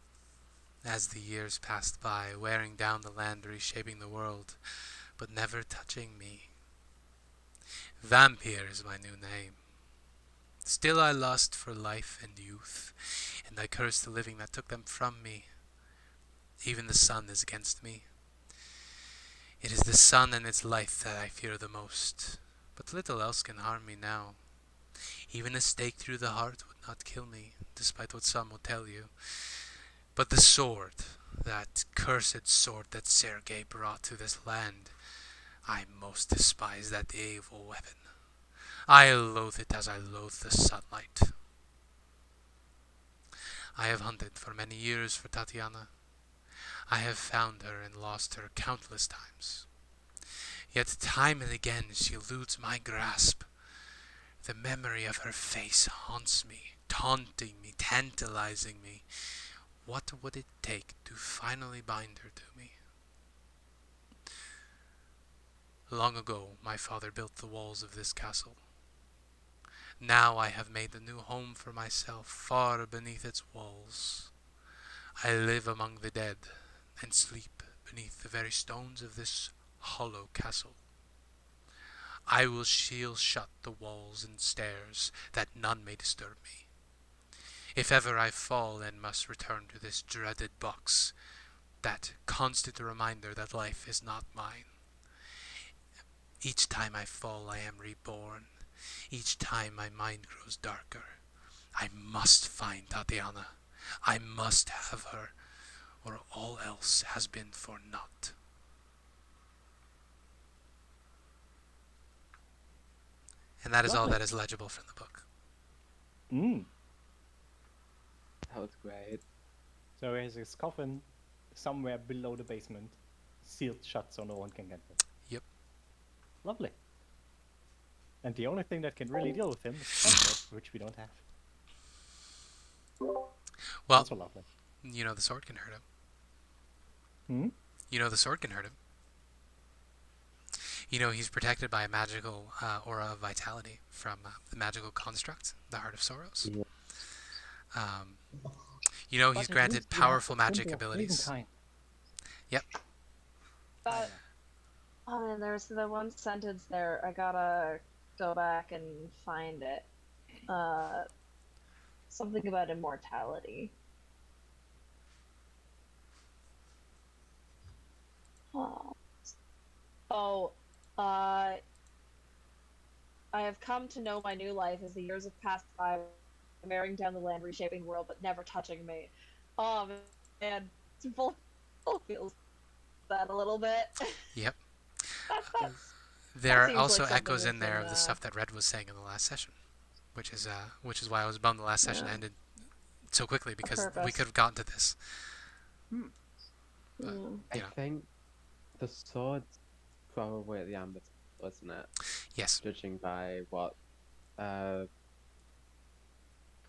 As the years passed by, wearing down the land, reshaping the world, but never touching me. Vampire is my new name. Still I lust for life and youth, and I curse the living that took them from me. Even the sun is against me. It is the sun and its light that I fear the most, but little else can harm me now. Even a stake through the heart would not kill me, despite what some will tell you. But the sword, that cursed sword that Sergei brought to this land, I most despise that evil weapon. I loathe it as I loathe the sunlight. I have hunted for many years for Tatiana. I have found her and lost her countless times. Yet time and again she eludes my grasp. The memory of her face haunts me, taunting me, tantalizing me. What would it take to finally bind her to me? Long ago my father built the walls of this castle. Now I have made a new home for myself far beneath its walls. I live among the dead and sleep beneath the very stones of this hollow castle. I will seal shut the walls and stairs, that none may disturb me. If ever I fall and must return to this dreaded box, that constant reminder that life is not mine. Each time I fall I am reborn. Each time my mind grows darker. I must find Tatiana. I must have her, or all else has been for naught. And that is all that is legible from the book. That was great. So there's his coffin somewhere below the basement, sealed shut so no one can get it. Yep. Lovely. And the only thing that can really deal with him is comfort, which we don't have. Well, also lovely. You know the sword can hurt him. Hmm? You know the sword can hurt him. You know he's protected by a magical aura of vitality from the magical construct, the Heart of Sorrows. Yeah. You know he's granted powerful magic abilities. Yep. But there's the one sentence there. I gotta go back and find it. Something about immortality. I have come to know my new life as the years have passed by, wearing down the land, reshaping the world, but never touching me. Oh man, Volk feels that a little bit. Yep. There are also like echoes in there of the stuff that Red was saying in the last session, which is why I was bummed the last session ended so quickly, because we could have gotten to this. But, I think the sword's probably at the amber, wasn't it? Yes. Judging by what got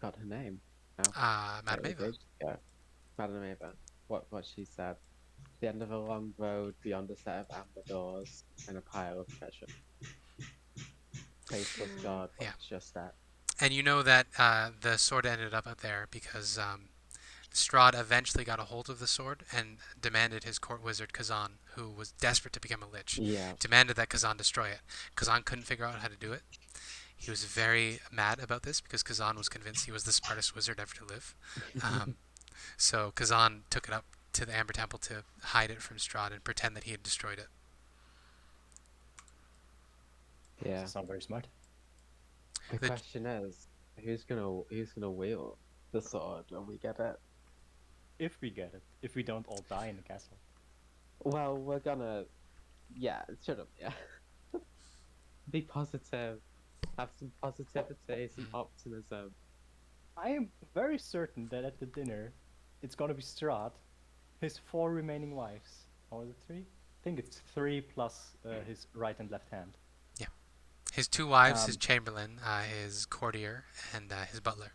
her name now. Madame Ava. Yeah. Madame Ava. What she said. The end of a long road beyond a set of amber doors and a pile of treasure. Faceless God, Yeah. just that. And you know that the sword ended up there because Strahd eventually got a hold of the sword and demanded his court wizard Kazan, who was desperate to become a lich, demanded that Kazan destroy it. Kazan couldn't figure out how to do it. He was very mad about this because Kazan was convinced he was the smartest wizard ever to live. So Kazan took it up to the Amber Temple to hide it from Strahd and pretend that he had destroyed it. Yeah. That's not very smart. The question is, who's gonna wield the sword when we get it? If we get it. If we don't all die in the castle. Well, we're gonna, yeah, shut up, yeah. Be positive, have some positivity, some optimism. I am very certain that at the dinner, it's gonna be Strahd, his 4 remaining wives. Or is it 3? I think it's 3 plus his right and left hand. Yeah. His 2 wives, his Um, chamberlain, his courtier, and his butler.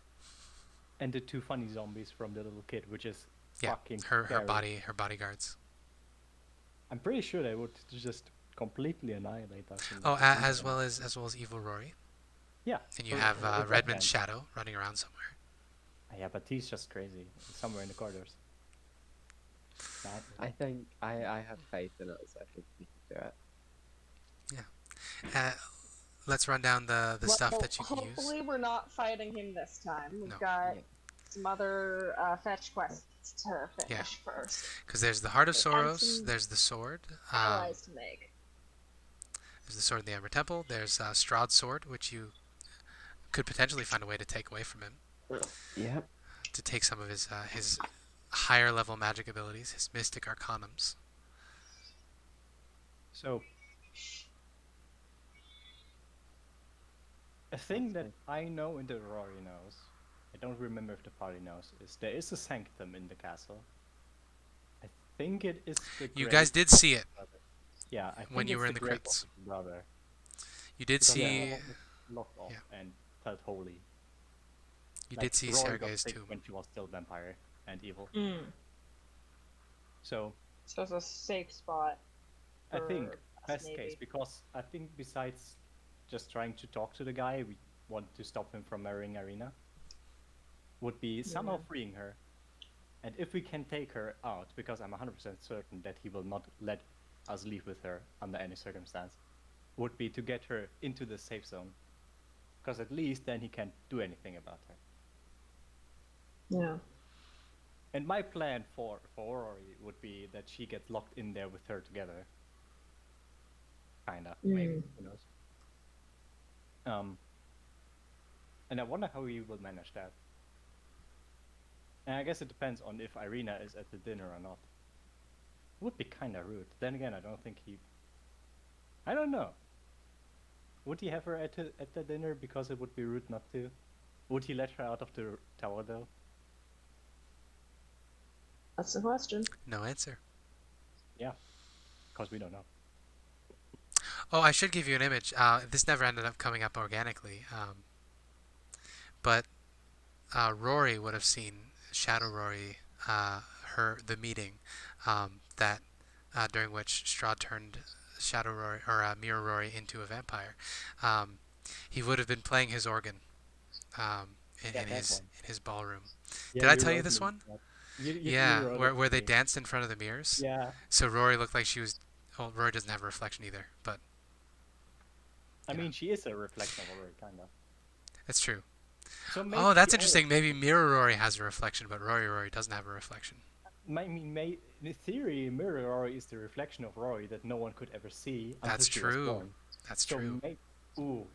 and the 2 funny zombies from the little kid, which is Yeah. fucking Her scary. her bodyguards. I'm pretty sure they would just completely annihilate us. Oh, as well as Evil Rory. Yeah. And you have with left Redmond's hand. shadow running around somewhere. Yeah, but he's just crazy. Somewhere in the corridors. I think I have faith in us. I think we can do it. Let's run down the stuff that you can use. Hopefully we're not fighting him this time. We've No. got Yeah. some other fetch quests to finish first. Because there's the Heart of And Soros, some there's the sword. allies to make. There's the sword in the Ember Temple. There's Strahd's sword, which you could potentially find a way to take away from him. Yeah. To take some of his higher level magic abilities, his mystic arcanums. So, a thing that I know and that Rory knows, I don't remember if the party knows, is there is a sanctum in the castle. I think it is the You grave guys did of see it his brother. Yeah, I think when you it's were in the the grave of crypts. his brother. You did Because see. the wall was locked off Yeah. and felt holy. You Like, did see Rory got Sergei's sick tomb. when she was still vampire and evil. So So it's a safe spot. I think for us, best maybe. case, because I think besides just trying to talk to the guy, we want to stop him from marrying Irina, would be somehow freeing her. And if we can take her out, because I'm 100% certain that he will not let us leave with her under any circumstance, would be to get her into the safe zone. Because at least then he can't do anything about her. Yeah. And my plan for Rory would be that she gets locked in there with her together. Kinda, maybe, who knows. And I wonder how he will manage that. And I guess it depends on if Irina is at the dinner or not. Would be kinda rude. Then again, I don't think he... I don't know. Would he have her at the dinner because it would be rude not to? Would he let her out of the tower though? That's the question. No answer. Yeah. Because we don't know. Oh, I should give you an image. This never ended up coming up organically. But Rory would have seen Shadow Rory, the meeting that during which Strahd turned Shadow Rory or Mirror Rory into a vampire. He would have been playing his organ in his ballroom. Yeah, Did I tell you this one? You Yeah, wrote where it they to me. danced in front of the mirrors. Yeah. So Rory looked like she was. Well, Rory doesn't have a reflection either, but I mean, she is a reflection of Rory, kinda. that's true. So maybe Oh, that's she interesting. is. Maybe Mirror Rory has a reflection, but Rory doesn't have a reflection. I mean, in theory, Mirror Rory is the reflection of Rory that no one could ever see until That's she was true. born. That's So true. Ooh.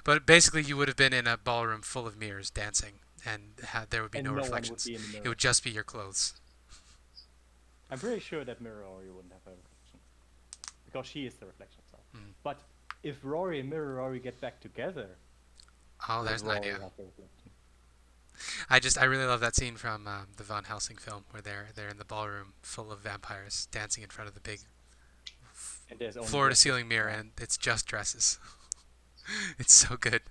But basically, you would have been in a ballroom full of mirrors dancing, and there would be And no no one would reflections. be in the mirror. It would just be your clothes. I'm pretty sure that Mirror Rory wouldn't have a reflection. Because she is the reflection itself. But if Rory and Mirror Rory get back together, Oh, would there's an Rory idea. have a reflection? I really love that scene from the Van Helsing film where they're in the ballroom full of vampires dancing in front of the big And there's only floor to dresses. ceiling mirror, and it's just dresses. It's so good.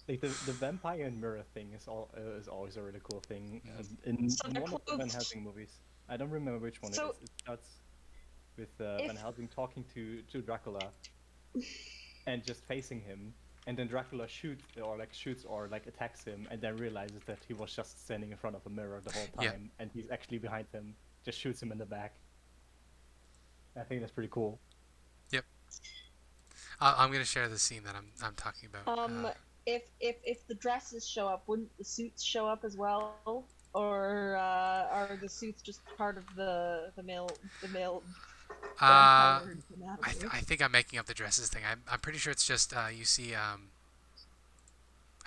Like the vampire and mirror thing is always a really cool thing. In So they're one of the Van clothed. Helsing movies, I don't remember which one So- it is. It starts with Van Helsing talking to Dracula and just facing him, and then Dracula shoots or attacks him, and then realizes that he was just standing in front of a mirror the whole time, Yeah. and he's actually behind him. Just shoots him in the back. I think that's pretty cool. Yep. I'm gonna share the scene that I'm talking about. If the dresses show up, wouldn't the suits show up as well? Or are the suits just part of the male I vampire anatomy? I think I'm making up the dresses thing. I'm pretty sure it's just you see I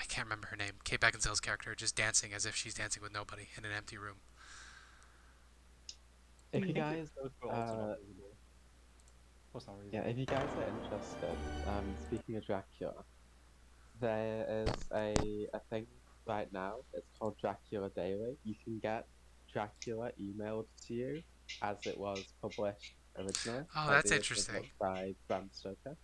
can't remember her name. Kate Beckinsale's character just dancing as if she's dancing with nobody in an empty room. If you guys Those were also not visible. for some reason. Yeah, if you guys are interested, speaking of Dracula, there is a thing right now. It's called Dracula Daily. You can get Dracula emailed to you as it was published originally, Oh, like that's the original interesting. book by Bram Stoker.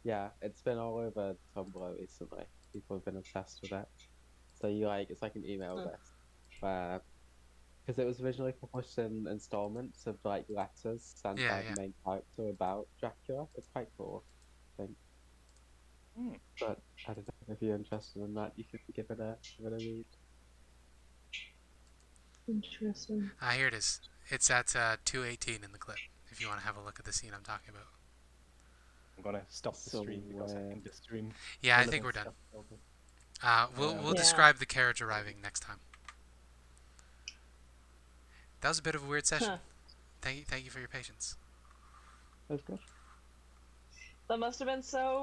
Yeah, it's been all over Tumblr recently. People have been obsessed with it. So it's like an email list where, because it was originally published in installments of like letters sent Yeah, by the yeah. main character about Dracula. It's quite cool, I think. But I don't know if you're interested in that. You could give it a read. Interesting. Here it is. It's at 2:18 in the clip. If you want to have a look at the scene I'm talking about. I'm gonna stop the So, stream because I think the stream. Yeah, I think we're done. We'll Yeah. describe the carriage arriving next time. That was a bit of a weird session. Huh. Thank you for your patience. That's good. That must have been so